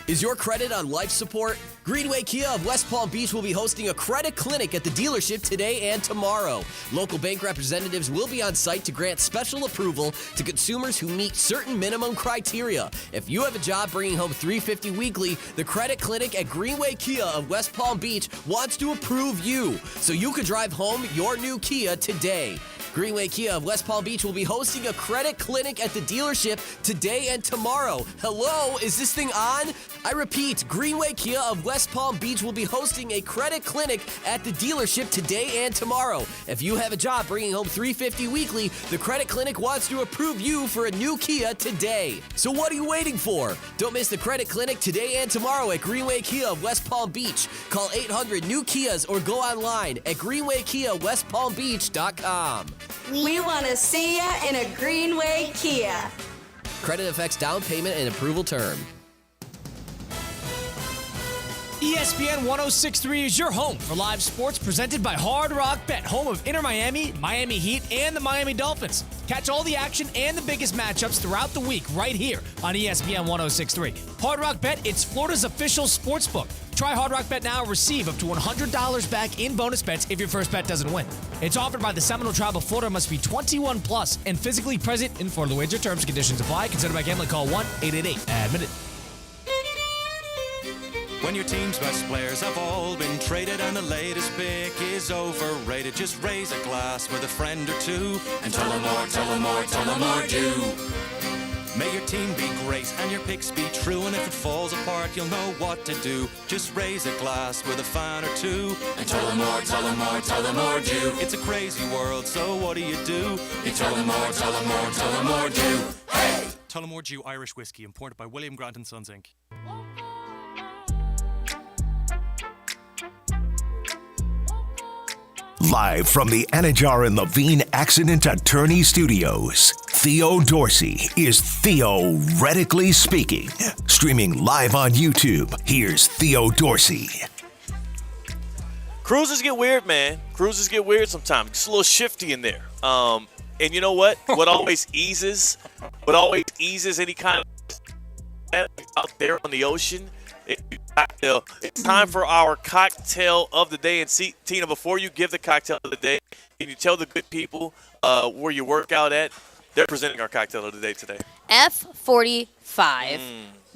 [SPEAKER 15] Is your credit on life support? Greenway Kia of West Palm Beach will be hosting a credit clinic at the dealership today and tomorrow. Local bank representatives will be on site to grant special approval to consumers who meet certain minimum criteria. If you have a job bringing home $350 weekly, the credit clinic at Greenway Kia of West Palm Beach wants to approve you so you can drive home your new Kia today. Greenway Kia of West Palm Beach will be hosting a credit clinic at the dealership today and tomorrow. Hello, is this thing on? I repeat, Greenway Kia of West Palm Beach will be hosting a credit clinic at the dealership today and tomorrow. If you have a job bringing home $350 weekly, the credit clinic wants to approve you for a new Kia today. So what are you waiting for? Don't miss the credit clinic today and tomorrow at Greenway Kia of West Palm Beach. Call 800-NEW-KIAs or go online at greenwaykiawestpalmbeach.com.
[SPEAKER 13] We want to see ya in a Greenway Kia.
[SPEAKER 15] Credit affects down payment and approval term.
[SPEAKER 10] ESPN 106.3 is your home for live sports presented by Hard Rock Bet, home of Inter Miami, Miami Heat, and the Miami Dolphins. Catch all the action and the biggest matchups throughout the week right here on ESPN 106.3. Hard Rock Bet, it's Florida's official sports book. Try Hard Rock Bet now and receive up to $100 back in bonus bets if your first bet doesn't win. It's offered by the Seminole Tribe of Florida, must be 21 plus and physically present in Florida. Wager terms and conditions apply. Considered by gambling. Call 1-888-ADMITTED.
[SPEAKER 25] When your team's best players have all been traded and the latest pick is overrated, just raise a glass with a friend or two and tell them more, tell them more, tell them more do. May your team be great and your picks be true, and if it falls apart, you'll know what to do. Just raise a glass with a fan or two and tell them more, tell them more, tell them more do. It's a crazy world, so what do? You tell them more, tell them more, tell them more do. Hey!
[SPEAKER 26] Tullamore Dew Irish Whiskey, imported by William Grant & Sons, Inc.
[SPEAKER 2] Live from the Anajar and Levine Accident Attorney Studios, Theo Dorsey is Theoretically Speaking. Streaming live on YouTube, here's Theo Dorsey.
[SPEAKER 3] Cruises get weird, man. Cruises get weird sometimes. It's a little shifty in there. And you know what? What always eases any kind of out there on the ocean. It's time for our cocktail of the day. And see, Tina, before you give the cocktail of the day, can you tell the good people where you work out at They're presenting our cocktail of the day today.
[SPEAKER 9] F45.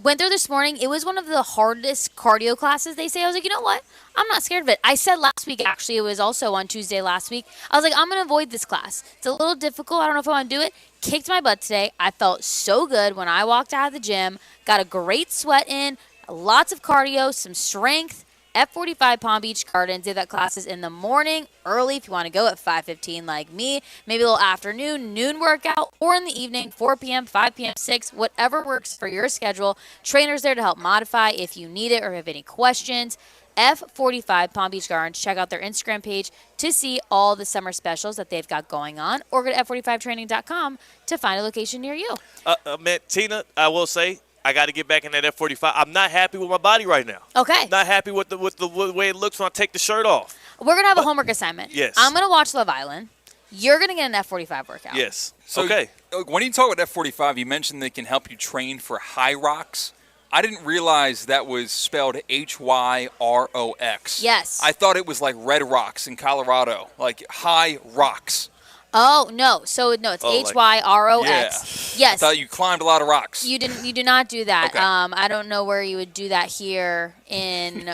[SPEAKER 9] Went there this morning. It was one of the hardest cardio classes, they say. I was like, you know what? I'm not scared of it. I said last week, actually, it was also on Tuesday last week. I was like, I'm going to avoid this class. It's a little difficult. I don't know if I want to do it. Kicked my butt today. I felt so good when I walked out of the gym. Got a great sweat in. Lots of cardio, some strength. F45 Palm Beach Gardens. They've got classes in the morning, early if you want to go at 5:15 like me, maybe a little afternoon, noon workout, or in the evening, 4 p.m., 5 p.m., 6, whatever works for your schedule. Trainers there to help modify if you need it or have any questions. F45 Palm Beach Gardens. Check out their Instagram page to see all the summer specials that they've got going on, or go to F45training.com to find a location near you.
[SPEAKER 3] Man, Tina, I will say, I got to get back in that F45. I'm not happy with my body right now.
[SPEAKER 9] Okay.
[SPEAKER 3] Not happy with the way it looks when I take the shirt off.
[SPEAKER 9] We're going to have a homework assignment.
[SPEAKER 3] Yes.
[SPEAKER 9] I'm going to watch Love Island. You're going to get an F45 workout.
[SPEAKER 3] Yes.
[SPEAKER 7] So,
[SPEAKER 3] okay.
[SPEAKER 7] When you talk about F45, you mentioned they can help you train for high rocks. I didn't realize that was spelled Hyrox.
[SPEAKER 9] Yes.
[SPEAKER 7] I thought it was like Red Rocks in Colorado, like high rocks.
[SPEAKER 9] Oh, no. So, no, it's Hyrox.
[SPEAKER 7] Yeah.
[SPEAKER 9] Yes.
[SPEAKER 7] I thought you climbed a lot of rocks.
[SPEAKER 9] You do not do that.
[SPEAKER 7] Okay.
[SPEAKER 9] I don't know where you would do that here in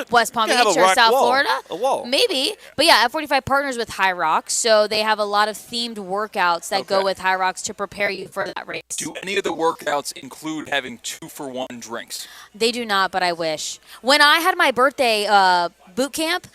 [SPEAKER 9] West Palm
[SPEAKER 3] you
[SPEAKER 9] Beach
[SPEAKER 3] could have a
[SPEAKER 9] or
[SPEAKER 3] rock
[SPEAKER 9] South
[SPEAKER 3] wall.
[SPEAKER 9] Florida.
[SPEAKER 3] A wall.
[SPEAKER 9] Maybe. But yeah, F45 partners with Hyrox, so they have a lot of themed workouts that go with Hyrox to prepare you for that race.
[SPEAKER 7] Do any of the workouts include having 2-for-1 drinks?
[SPEAKER 9] They do not, but I wish. When I had my birthday boot camp,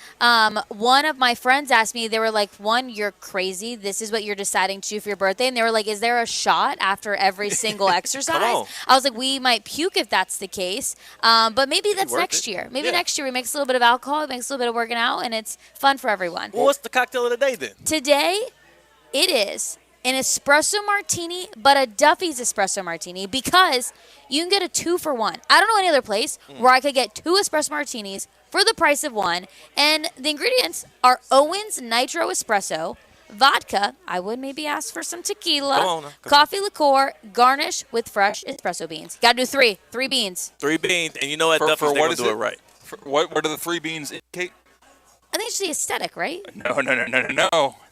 [SPEAKER 9] one of my friends asked me, they were like, one, you're crazy. This is what you're deciding to do for your birthday. And they were like, is there a shot after every single exercise?
[SPEAKER 3] on.
[SPEAKER 9] I was like, we might puke if that's the case. But maybe that's next year. Maybe next year we mix a little bit of alcohol, we mix a little bit of working out, and it's fun for everyone.
[SPEAKER 3] Well, what's the cocktail of the day then?
[SPEAKER 9] Today, it is an espresso martini, but a Duffy's espresso martini, because you can get a 2-for-1. I don't know any other place where I could get 2 espresso martinis for the price of one. And the ingredients are Owens Nitro Espresso, vodka, I would maybe ask for some tequila,
[SPEAKER 3] Come on now,
[SPEAKER 9] coffee liqueur, garnish with fresh espresso beans. Got to do 3 beans.
[SPEAKER 3] 3 beans, and you know what?
[SPEAKER 7] For
[SPEAKER 3] Duffy's,
[SPEAKER 7] what
[SPEAKER 3] they're going
[SPEAKER 7] is
[SPEAKER 3] to do
[SPEAKER 7] it?
[SPEAKER 3] it right.
[SPEAKER 7] What do the 3 beans indicate?
[SPEAKER 9] I think it's the aesthetic, right?
[SPEAKER 7] No.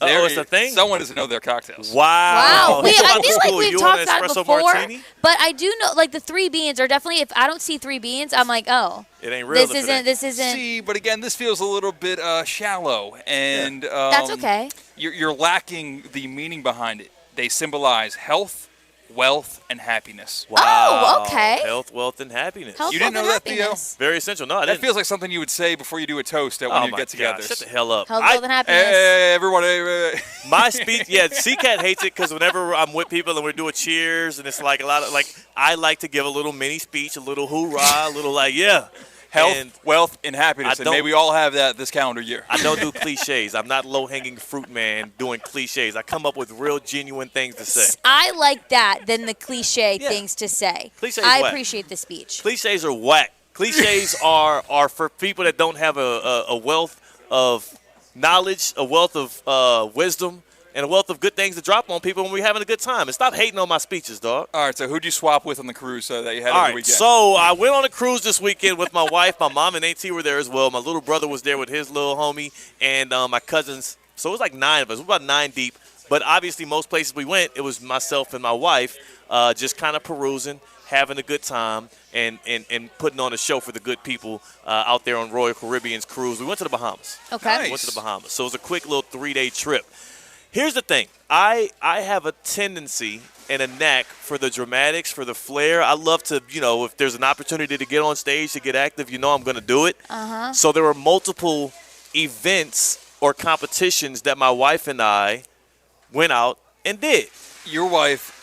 [SPEAKER 3] It's a thing?
[SPEAKER 7] Someone doesn't know their cocktails.
[SPEAKER 3] Wow.
[SPEAKER 9] Wow.
[SPEAKER 3] He's
[SPEAKER 9] I
[SPEAKER 3] about
[SPEAKER 9] feel
[SPEAKER 3] to
[SPEAKER 9] like
[SPEAKER 3] school.
[SPEAKER 9] we've
[SPEAKER 3] You want
[SPEAKER 9] talked
[SPEAKER 3] an
[SPEAKER 9] about it
[SPEAKER 3] espresso
[SPEAKER 9] before,
[SPEAKER 3] martini?
[SPEAKER 9] but I do know, like, the 3 beans are definitely, if I don't see 3 beans, I'm like, oh.
[SPEAKER 3] It ain't real.
[SPEAKER 9] This isn't.
[SPEAKER 7] See, but again, this feels a little bit shallow, and
[SPEAKER 9] That's okay.
[SPEAKER 7] You're lacking the meaning behind it. They symbolize health, wealth, and happiness.
[SPEAKER 3] Wow.
[SPEAKER 9] Oh, okay.
[SPEAKER 3] Health, wealth, and happiness.
[SPEAKER 9] Health,
[SPEAKER 7] You didn't
[SPEAKER 9] wealth,
[SPEAKER 7] know
[SPEAKER 9] and
[SPEAKER 7] that, Theo?
[SPEAKER 9] happiness.
[SPEAKER 3] Very essential. No, I
[SPEAKER 7] That
[SPEAKER 3] didn't.
[SPEAKER 7] feels like something you would say before you do a toast at one
[SPEAKER 3] Oh
[SPEAKER 7] of your
[SPEAKER 3] my
[SPEAKER 7] get-togethers.
[SPEAKER 3] God, shut the hell up.
[SPEAKER 9] Health, wealth, and happiness.
[SPEAKER 7] Hey, everyone.
[SPEAKER 3] My speech, C-Cat hates it because whenever I'm with people and we're doing cheers and it's like a lot of, like, I like to give a little mini speech, a little hoorah, a little like, yeah.
[SPEAKER 7] Health,
[SPEAKER 3] And
[SPEAKER 7] wealth, and happiness. And may we all have that this calendar year.
[SPEAKER 3] I don't do cliches. I'm not low-hanging fruit man doing cliches. I come up with real genuine things to say.
[SPEAKER 9] I like that than the cliche things to say.
[SPEAKER 3] Cliches
[SPEAKER 9] I
[SPEAKER 3] whack.
[SPEAKER 9] appreciate the speech.
[SPEAKER 3] Cliches are whack. Cliches are for people that don't have a wealth of knowledge, a wealth of wisdom, and a wealth of good things to drop on people when we're having a good time. And stop hating on my speeches, dog.
[SPEAKER 7] All right, so who'd you swap with on the cruise that you had
[SPEAKER 3] All
[SPEAKER 7] over
[SPEAKER 3] right,
[SPEAKER 7] the weekend?
[SPEAKER 3] so I went on a cruise this weekend with my wife. My mom and AT were there as well. My little brother was there with his little homie, and my cousins. So it was like 9 of us. We were about 9 deep. But obviously, most places we went, it was myself and my wife just kind of perusing, having a good time, and putting on a show for the good people out there on Royal Caribbean's cruise. We went to the Bahamas.
[SPEAKER 9] Okay.
[SPEAKER 7] Nice.
[SPEAKER 3] Went to the Bahamas. So it was a quick little 3-day trip. Here's the thing. I have a tendency and a knack for the dramatics, for the flair. I love to, if there's an opportunity to get on stage, to get active, I'm going to do it.
[SPEAKER 9] Uh-huh.
[SPEAKER 3] So there were multiple events or competitions that my wife and I went out and did.
[SPEAKER 7] Your wife,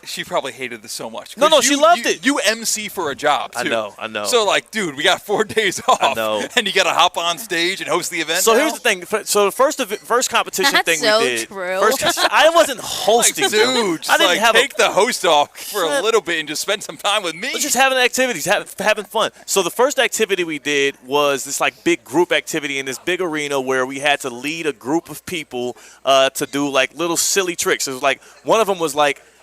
[SPEAKER 7] she probably hated this so much.
[SPEAKER 3] No, she loved it.
[SPEAKER 7] You MC for a job, too.
[SPEAKER 3] I know.
[SPEAKER 7] So, dude, we got 4 days off.
[SPEAKER 3] I know.
[SPEAKER 7] And you got to hop on stage and host the event
[SPEAKER 3] So
[SPEAKER 7] now?
[SPEAKER 3] here's the thing. So the first competition
[SPEAKER 9] That's
[SPEAKER 3] thing
[SPEAKER 9] so
[SPEAKER 3] we did.
[SPEAKER 9] true.
[SPEAKER 3] I wasn't hosting.
[SPEAKER 7] Dude, just
[SPEAKER 3] I didn't have
[SPEAKER 7] take the host off for a little bit and just spend some time with me.
[SPEAKER 3] We're just having activities, having fun. So the first activity we did was this big group activity in this big arena where we had to lead a group of people to do little silly tricks. It was one of them was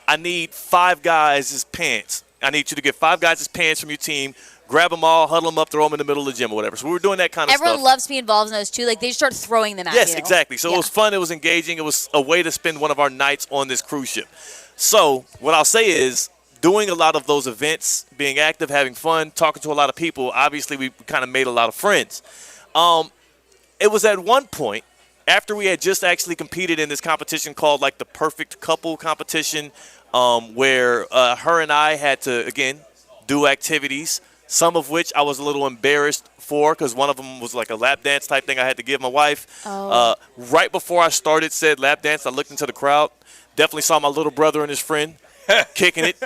[SPEAKER 3] I need 5 guys' pants. I need you to get 5 guys' pants from your team, grab them all, huddle them up, throw them in the middle of the gym or whatever. So we were doing that kind of stuff.
[SPEAKER 9] Everyone loves to be involved in those too. Like they just start throwing them at you.
[SPEAKER 3] Yes, exactly. So it was fun. It was engaging. It was a way to spend one of our nights on this cruise ship. So what I'll say is, doing a lot of those events, being active, having fun, talking to a lot of people, obviously we kind of made a lot of friends. It was at one point, after we had just actually competed in this competition called like the Perfect Couple competition, where her and I had to, again, do activities, some of which I was a little embarrassed for because one of them was like a lap dance type thing I had to give my wife. Right before I started said lap dance, I looked into the crowd, definitely saw my little brother and his friend kicking it,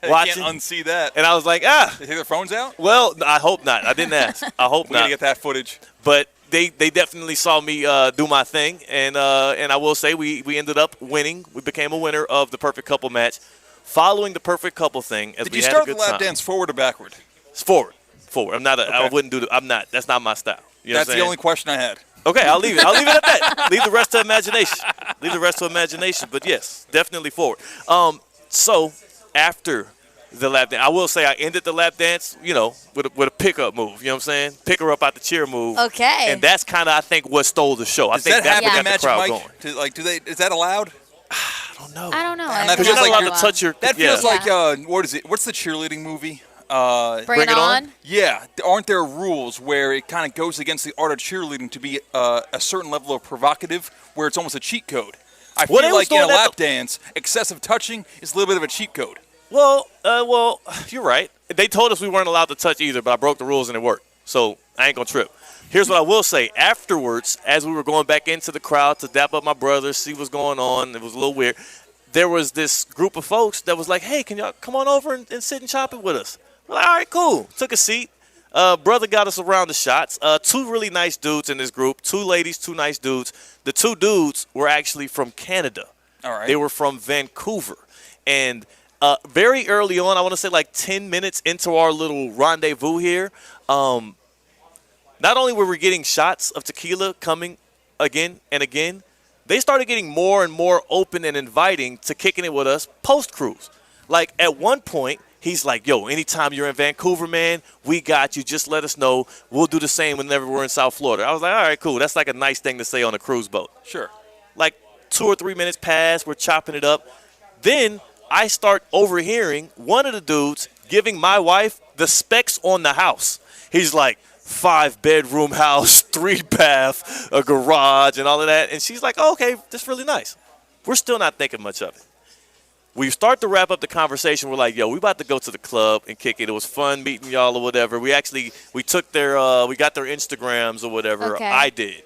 [SPEAKER 3] watching.
[SPEAKER 7] Can't unsee that.
[SPEAKER 3] And I was like,
[SPEAKER 7] They take their phones out?
[SPEAKER 3] Well, I hope not. I didn't ask. I hope
[SPEAKER 7] We
[SPEAKER 3] not.
[SPEAKER 7] gotta get that footage.
[SPEAKER 3] But they definitely saw me do my thing, and I will say we ended up winning. We became a winner of the Perfect Couple match. Following the Perfect Couple thing, as
[SPEAKER 7] Did
[SPEAKER 3] we
[SPEAKER 7] you
[SPEAKER 3] had
[SPEAKER 7] start
[SPEAKER 3] a good
[SPEAKER 7] the lap
[SPEAKER 3] time.
[SPEAKER 7] dance forward or backward?
[SPEAKER 3] It's forward. I'm not. I
[SPEAKER 7] Okay.
[SPEAKER 3] wouldn't do. I'm not. That's not my style. You know
[SPEAKER 7] That's
[SPEAKER 3] what I'm
[SPEAKER 7] the
[SPEAKER 3] saying?
[SPEAKER 7] only question I had.
[SPEAKER 3] Okay, I'll leave it. I'll leave it at that. Leave the rest to imagination. Leave the rest to imagination. But yes, definitely forward. So after the lap dance, I will say I ended the lap dance, with a pickup move. You know what I'm saying? Pick her up out the chair move.
[SPEAKER 9] Okay.
[SPEAKER 3] And that's kind of, I think, what stole the show.
[SPEAKER 7] Does
[SPEAKER 3] I think
[SPEAKER 7] that
[SPEAKER 3] that's
[SPEAKER 7] happen
[SPEAKER 3] what
[SPEAKER 7] in
[SPEAKER 3] got the
[SPEAKER 7] Magic
[SPEAKER 3] crowd
[SPEAKER 7] Mike?
[SPEAKER 3] going.
[SPEAKER 7] Is that allowed?
[SPEAKER 9] I don't know.
[SPEAKER 7] That
[SPEAKER 3] You're
[SPEAKER 7] feels
[SPEAKER 3] not
[SPEAKER 7] like
[SPEAKER 3] allowed to touch your.
[SPEAKER 7] That feels
[SPEAKER 3] yeah.
[SPEAKER 7] like what is it? What's the cheerleading movie?
[SPEAKER 9] Bring It On?
[SPEAKER 7] Yeah, aren't there rules where it kind of goes against the art of cheerleading to be a certain level of provocative, where it's almost a cheat code? I
[SPEAKER 3] Well, they
[SPEAKER 7] feel
[SPEAKER 3] was
[SPEAKER 7] like in a
[SPEAKER 3] doing that
[SPEAKER 7] lap dance, excessive touching is a little bit of a cheat code.
[SPEAKER 3] Well, you're right. They told us we weren't allowed to touch either, but I broke the rules and it worked. So I ain't gonna trip. Here's what I will say. Afterwards, as we were going back into the crowd to dap up my brother, see what's going on, it was a little weird. There was this group of folks that was like, "Hey, can y'all come on over and sit and chop it with us?" We're like, all right, cool. Took a seat. Brother got us around the shots. Two really nice dudes in this group. Two ladies, two nice dudes. The two dudes were actually from Canada.
[SPEAKER 7] All right.
[SPEAKER 3] They were from Vancouver. And very early on, I want to say like 10 minutes into our little rendezvous here, not only were we getting shots of tequila coming again and again, they started getting more and more open and inviting to kicking it with us post-cruise. Like at one point, he's like, yo, anytime you're in Vancouver, man, we got you. Just let us know. We'll do the same whenever we're in South Florida. I was like, all right, cool. That's like a nice thing to say on a cruise boat.
[SPEAKER 7] Sure.
[SPEAKER 3] Like 2 or 3 minutes pass. We're chopping it up. Then I start overhearing one of the dudes giving my wife the specs on the house. He's like, 5-bedroom house, 3-bath, a garage, and all of that. And she's like, oh, okay, that's really nice. We're still not thinking much of it. We start to wrap up the conversation. We're like, yo, we about to go to the club and kick it. It was fun meeting y'all or whatever. We got their Instagrams or whatever.
[SPEAKER 9] Okay.
[SPEAKER 3] I did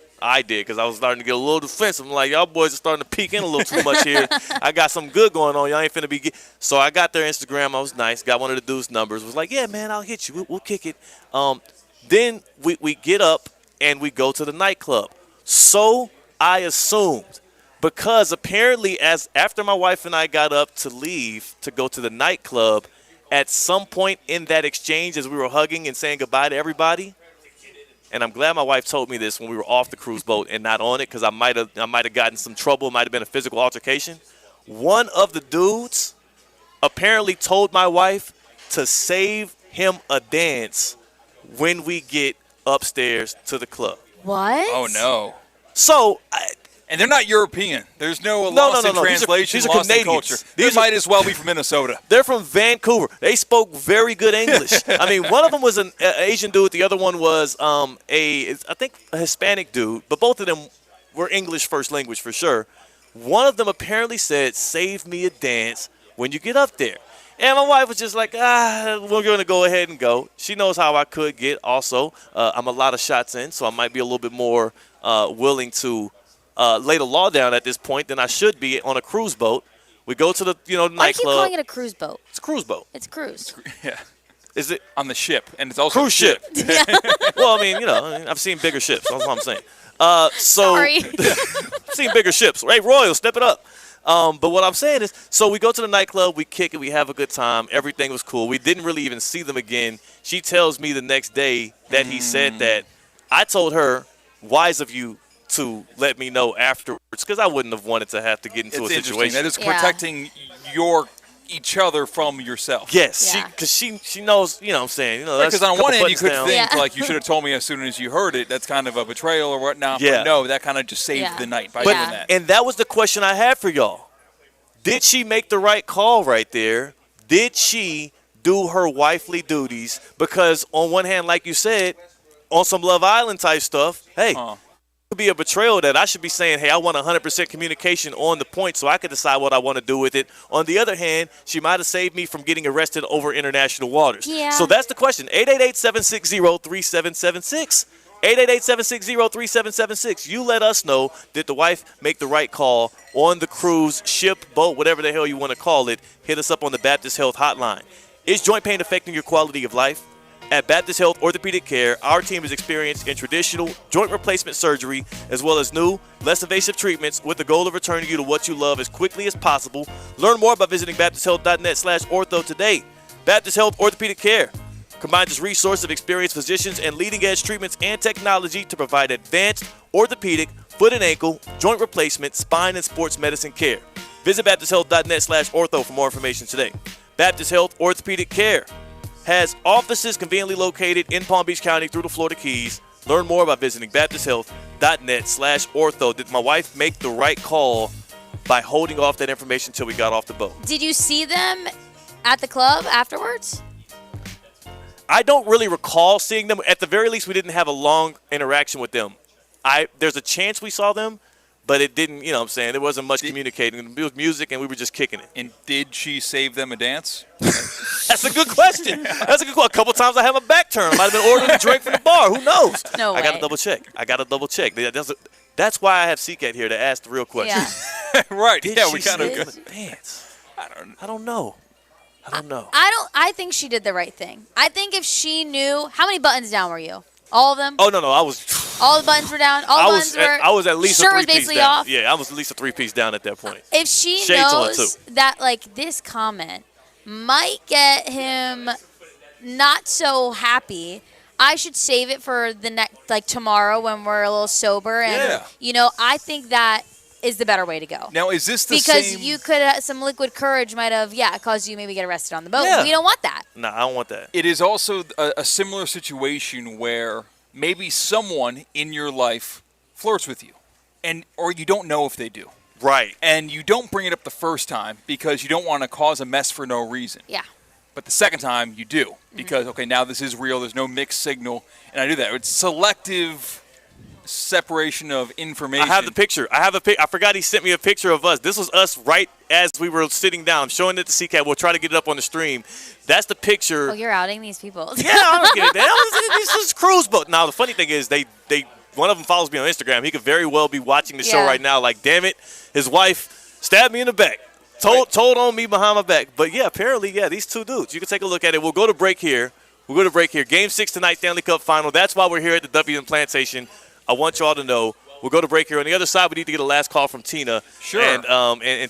[SPEAKER 3] because I was starting to get a little defensive. I'm like, y'all boys are starting to peek in a little too much here. I got something good going on. Y'all ain't finna be So I got their Instagram. I was nice. Got one of the dudes' numbers. Was like, yeah, man, I'll hit you. We'll kick it. Then we get up and we go to the nightclub. So I assumed. Because apparently, after my wife and I got up to leave to go to the nightclub, at some point in that exchange, as we were hugging and saying goodbye to everybody, and I'm glad my wife told me this when we were off the cruise boat and not on it, because I might have gotten some trouble. It might have been a physical altercation. One of the dudes apparently told my wife to save him a dance when we get upstairs to the club.
[SPEAKER 9] What?
[SPEAKER 7] Oh no.
[SPEAKER 3] So.
[SPEAKER 7] And they're not European. There's no loss in translation,
[SPEAKER 3] These are
[SPEAKER 7] loss in
[SPEAKER 3] Canadians.
[SPEAKER 7] culture. These might as well be from Minnesota.
[SPEAKER 3] They're from Vancouver. They spoke very good English. I mean, one of them was an Asian dude. The other one was I think a Hispanic dude. But both of them were English first language for sure. One of them apparently said, save me a dance when you get up there. And my wife was just like, we're going to go ahead and go. She knows how I could get also. I'm a lot of shots in, so I might be a little bit more willing to lay the law down at this point than I should be on a cruise boat. We go to the
[SPEAKER 9] Why do you keep
[SPEAKER 3] nightclub.
[SPEAKER 9] calling it a cruise boat?
[SPEAKER 3] It's a cruise boat.
[SPEAKER 9] It's cruise.
[SPEAKER 7] Yeah.
[SPEAKER 3] Is it
[SPEAKER 7] on the ship? And it's also
[SPEAKER 3] cruise
[SPEAKER 7] a ship.
[SPEAKER 3] Well, I mean, I've seen bigger ships. That's what I'm saying.
[SPEAKER 9] Sorry.
[SPEAKER 3] I've seen bigger ships. Hey, Royal, step it up. But what I'm saying is, so we go to the nightclub, we kick it, we have a good time. Everything was cool. We didn't really even see them again. She tells me the next day that he said that. I told her, wise of you to let me know afterwards, because I wouldn't have wanted to have to get into a situation.
[SPEAKER 7] That is protecting your each other from yourself.
[SPEAKER 3] Yes, because she knows, you know what I'm saying. You know,
[SPEAKER 7] Because on one end, you could think,
[SPEAKER 3] down.
[SPEAKER 7] like, you should have told me as soon as you heard it. That's kind of a betrayal or whatnot.
[SPEAKER 3] Yeah.
[SPEAKER 7] But no, that kind of just saved the night by doing that.
[SPEAKER 3] And that was the question I had for y'all. Did she make the right call right there? Did she do her wifely duties? Because on one hand, like you said, on some Love Island type stuff, hey, it could be a betrayal that I should be saying, hey, I want 100% communication on the point so I could decide what I want to do with it. On the other hand, she might have saved me from getting arrested over international waters.
[SPEAKER 9] Yeah.
[SPEAKER 3] So that's the question. 888-760-3776. 888-760-3776. You let us know, did the wife make the right call on the cruise, ship, boat, whatever the hell you want to call it? Hit us up on the Baptist Health Hotline. Is joint pain affecting your quality of life? At Baptist Health Orthopedic Care, our team is experienced in traditional joint replacement surgery as well as new, less invasive treatments with the goal of returning you to what you love as quickly as possible. Learn more by visiting baptisthealth.net/ortho today. Baptist Health Orthopedic Care combines its resource of experienced physicians and leading-edge treatments and technology to provide advanced orthopedic, foot and ankle, joint replacement, spine, and sports medicine care. Visit baptisthealth.net/ortho for more information today. Baptist Health Orthopedic Care has offices conveniently located in Palm Beach County through the Florida Keys. Learn more by visiting baptisthealth.net/ortho. Did my wife make the right call by holding off that information until we got off the boat?
[SPEAKER 9] Did you see them at the club afterwards?
[SPEAKER 3] I don't really recall seeing them. At the very least, we didn't have a long interaction with them. There's a chance we saw them, but it didn't, you know what I'm saying? There wasn't much communicating. It was music, and we were just kicking it.
[SPEAKER 7] And did she save them a dance?
[SPEAKER 3] That's a good question. That's a good question. A couple times I had my back turned. I might have been ordering a drink from the bar. Who knows?
[SPEAKER 9] No way.
[SPEAKER 3] I got to double check. That's why I have CCAT here to ask the real question.
[SPEAKER 9] Yeah.
[SPEAKER 7] Right.
[SPEAKER 3] Did
[SPEAKER 7] Yeah,
[SPEAKER 3] she
[SPEAKER 7] we kind
[SPEAKER 3] save
[SPEAKER 7] of
[SPEAKER 3] them pants? I don't know.
[SPEAKER 9] I think she did the right thing. I think if she knew, how many buttons down were you? All of them?
[SPEAKER 3] Oh, no, I was.
[SPEAKER 9] All the buttons were down. All the buttons were.
[SPEAKER 3] I was at least
[SPEAKER 9] shirt
[SPEAKER 3] a
[SPEAKER 9] was
[SPEAKER 3] three-piece
[SPEAKER 9] basically
[SPEAKER 3] down.
[SPEAKER 9] off.
[SPEAKER 3] Yeah, I was at least a three-piece down at that point.
[SPEAKER 9] If she
[SPEAKER 3] Shades on,
[SPEAKER 9] knows
[SPEAKER 3] too.
[SPEAKER 9] that like this comment might get him not so happy, I should save it for the next, like tomorrow when we're a little sober. And I think that is the better way to go.
[SPEAKER 7] Now, is this the
[SPEAKER 9] because
[SPEAKER 7] same?
[SPEAKER 9] you could some liquid courage might have caused you maybe get arrested on the boat.
[SPEAKER 7] Yeah.
[SPEAKER 9] We don't want that.
[SPEAKER 3] No, I don't want that.
[SPEAKER 7] It is also a similar situation where maybe someone in your life flirts with you, or you don't know if they do.
[SPEAKER 3] Right.
[SPEAKER 7] And you don't bring it up the first time because you don't want to cause a mess for no reason.
[SPEAKER 9] Yeah.
[SPEAKER 7] But the second time you do because, okay, now this is real. There's no mixed signal. And I do that. It's selective separation of information.
[SPEAKER 3] I have the picture. I forgot he sent me a picture of us. This was us right as we were sitting down. I'm showing it to CCAT. We'll try to get it up on the stream. That's the picture.
[SPEAKER 9] Oh, you're outing these people.
[SPEAKER 3] Yeah, I don't get it. This is cruise boat. Now, the funny thing is one of them follows me on Instagram. He could very well be watching the show right now like, damn it, his wife stabbed me in the back. Told on me behind my back. But, yeah, apparently, these two dudes. You can take a look at it. We'll go to break here. Game 6 tonight, Stanley Cup Final. That's why we're here at the WM Plantation. I want y'all to know. We'll go to break here. On the other side, we need to get a last call from Tina.
[SPEAKER 7] Sure.
[SPEAKER 3] And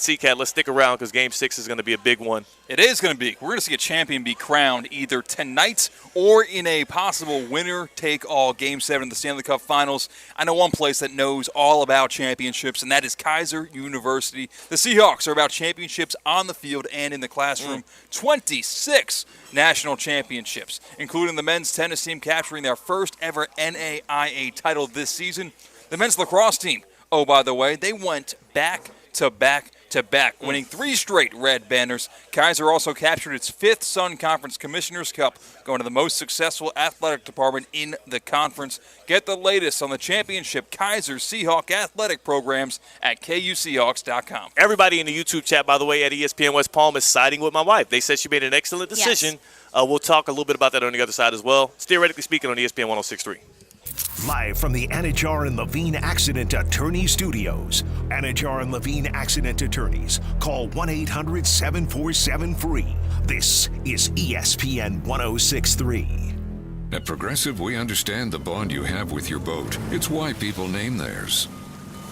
[SPEAKER 3] CCAT, let's stick around because Game 6 is going to be a big one.
[SPEAKER 7] It is going to be. We're going to see a champion be crowned either tonight or in a possible winner-take-all Game 7 of the Stanley Cup Finals. I know one place that knows all about championships, and that is Kaiser University. The Seahawks are about championships on the field and in the classroom. 26 national championships, including the men's tennis team capturing their first ever NAIA title this season. The men's lacrosse team, oh, by the way, they went back-to-back, winning 3 straight red banners. Kaiser also captured its 5th Sun Conference Commissioner's Cup, going to the most successful athletic department in the conference. Get the latest on the championship Kaiser Seahawk athletic programs at KUSeahawks.com.
[SPEAKER 3] Everybody in the YouTube chat, by the way, at ESPN West Palm is siding with my wife. They said she made an excellent decision. Yes. We'll talk a little bit about that on the other side as well. It's Theoretically Speaking on ESPN 106.3.
[SPEAKER 2] Live from the Anajar and Levine Accident Attorney Studios. Anajar and Levine Accident Attorneys. Call 1-800-747-FREE. This is ESPN 106.3.
[SPEAKER 14] At Progressive, we understand the bond you have with your boat. It's why people name theirs.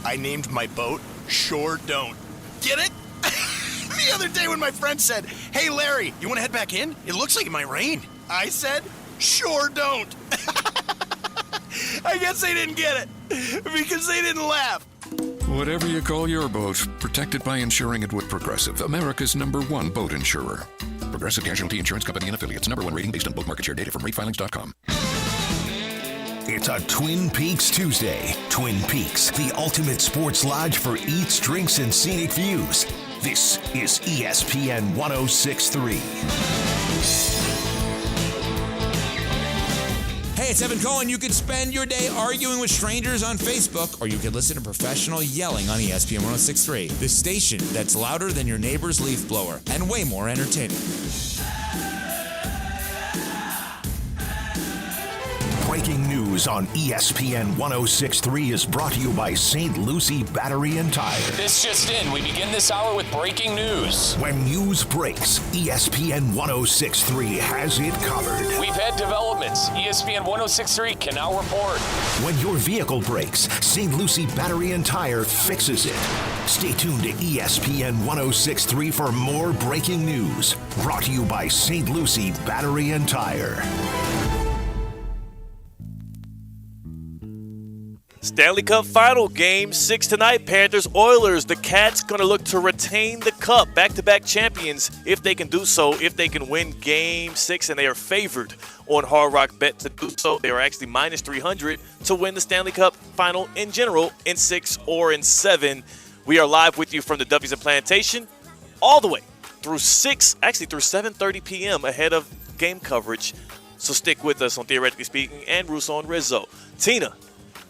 [SPEAKER 4] I named my boat Sure Don't. Get it? The other day when my friend said, "Hey Larry, you want to head back in? It looks like it might rain." I said, "Sure don't." I guess they didn't get it because they didn't laugh.
[SPEAKER 14] Whatever you call your boat, protect it by insuring it with Progressive, America's #1 boat insurer. Progressive Casualty Insurance Company and Affiliates. #1 rating based on boat market share data from ratefilings.com.
[SPEAKER 2] It's a Twin Peaks Tuesday. Twin Peaks, the ultimate sports lodge for eats, drinks, and scenic views. This is ESPN 106.3.
[SPEAKER 6] Hey, it's Evan Cohen. You could spend your day arguing with strangers on Facebook, or you could listen to professional yelling on ESPN 106.3, the station that's louder than your neighbor's leaf blower and way more entertaining.
[SPEAKER 2] Breaking news on ESPN 106.3 is brought to you by St. Lucie Battery and Tire.
[SPEAKER 1] This just in. We begin this hour with breaking news.
[SPEAKER 2] When news breaks, ESPN 106.3 has it covered.
[SPEAKER 1] We've had developments. ESPN 106.3 can now report.
[SPEAKER 2] When your vehicle breaks, St. Lucie Battery and Tire fixes it. Stay tuned to ESPN 106.3 for more breaking news. Brought to you by St. Lucie Battery and Tire.
[SPEAKER 3] Stanley Cup Final, Game 6 tonight. Panthers, Oilers. The Cats going to look to retain the Cup. Back-to-back champions, if they can do so, if they can win Game 6, and they are favored on Hard Rock Bet to do so. They are actually minus 300 to win the Stanley Cup Final in general in 6 or in 7. We are live with you from the Duffy's and Plantation all the way through 7:30 p.m. ahead of game coverage. So stick with us on Theoretically Speaking and Russo and Rizzo. Tina,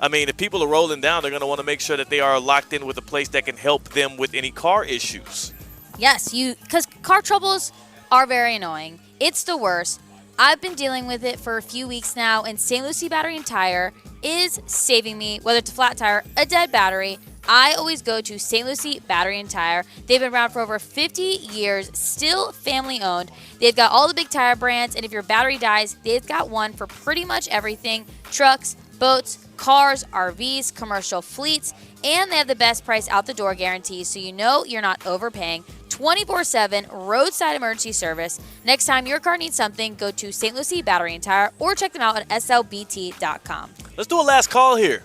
[SPEAKER 3] I mean, if people are rolling down, they're going to want to make sure that they are locked in with a place that can help them with any car issues.
[SPEAKER 9] Yes, because car troubles are very annoying. It's the worst. I've been dealing with it for a few weeks now, and St. Lucie Battery and Tire is saving me, whether it's a flat tire, a dead battery. I always go to St. Lucie Battery and Tire. They've been around for over 50 years, still family owned. They've got all the big tire brands, and if your battery dies, they've got one for pretty much everything: trucks, boats, cars, RVs, commercial fleets, and they have the best price out the door guarantee, so you know you're not overpaying. 24/7 roadside emergency service. Next time your car needs something, go to St. Lucie Battery and Tire or check them out at slbt.com.
[SPEAKER 3] Let's do a last call here.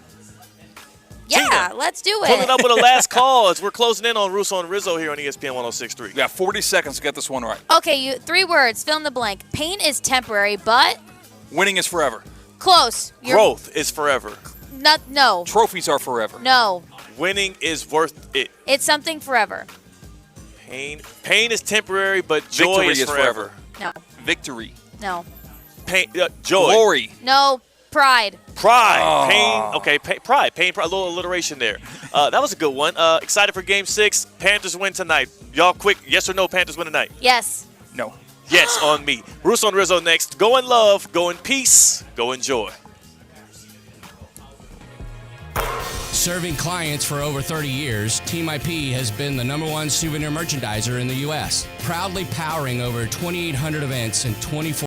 [SPEAKER 9] Yeah, let's do it.
[SPEAKER 3] Pulling up with a last call as we're closing in on Russo and Rizzo here on ESPN 106.3.
[SPEAKER 7] You got 40 seconds to get this one right.
[SPEAKER 9] Okay, 3 words. Fill in the blank. Pain is temporary, but
[SPEAKER 7] Winning is forever.
[SPEAKER 9] close.
[SPEAKER 3] Growth is forever.
[SPEAKER 9] No.
[SPEAKER 7] Trophies are forever.
[SPEAKER 9] No.
[SPEAKER 3] Winning is worth it.
[SPEAKER 9] It's something forever.
[SPEAKER 3] Pain is temporary, but joy
[SPEAKER 7] Victory
[SPEAKER 3] is forever.
[SPEAKER 9] No.
[SPEAKER 7] Victory.
[SPEAKER 9] No.
[SPEAKER 3] Joy.
[SPEAKER 7] Glory.
[SPEAKER 9] No. Pride.
[SPEAKER 3] Pride.
[SPEAKER 7] Oh.
[SPEAKER 3] Pain. Okay, pride. Pain. A little alliteration there. That was a good one. Excited for Game 6. Panthers win tonight. Y'all quick, yes or no, Panthers win tonight?
[SPEAKER 9] Yes.
[SPEAKER 7] No.
[SPEAKER 3] Yes, on me. Russo and Rizzo next. Go in love. Go in peace. Go in joy.
[SPEAKER 10] Serving clients for over 30 years, Team IP has been the #1 souvenir merchandiser in the U.S., proudly powering over 2,800 events and 24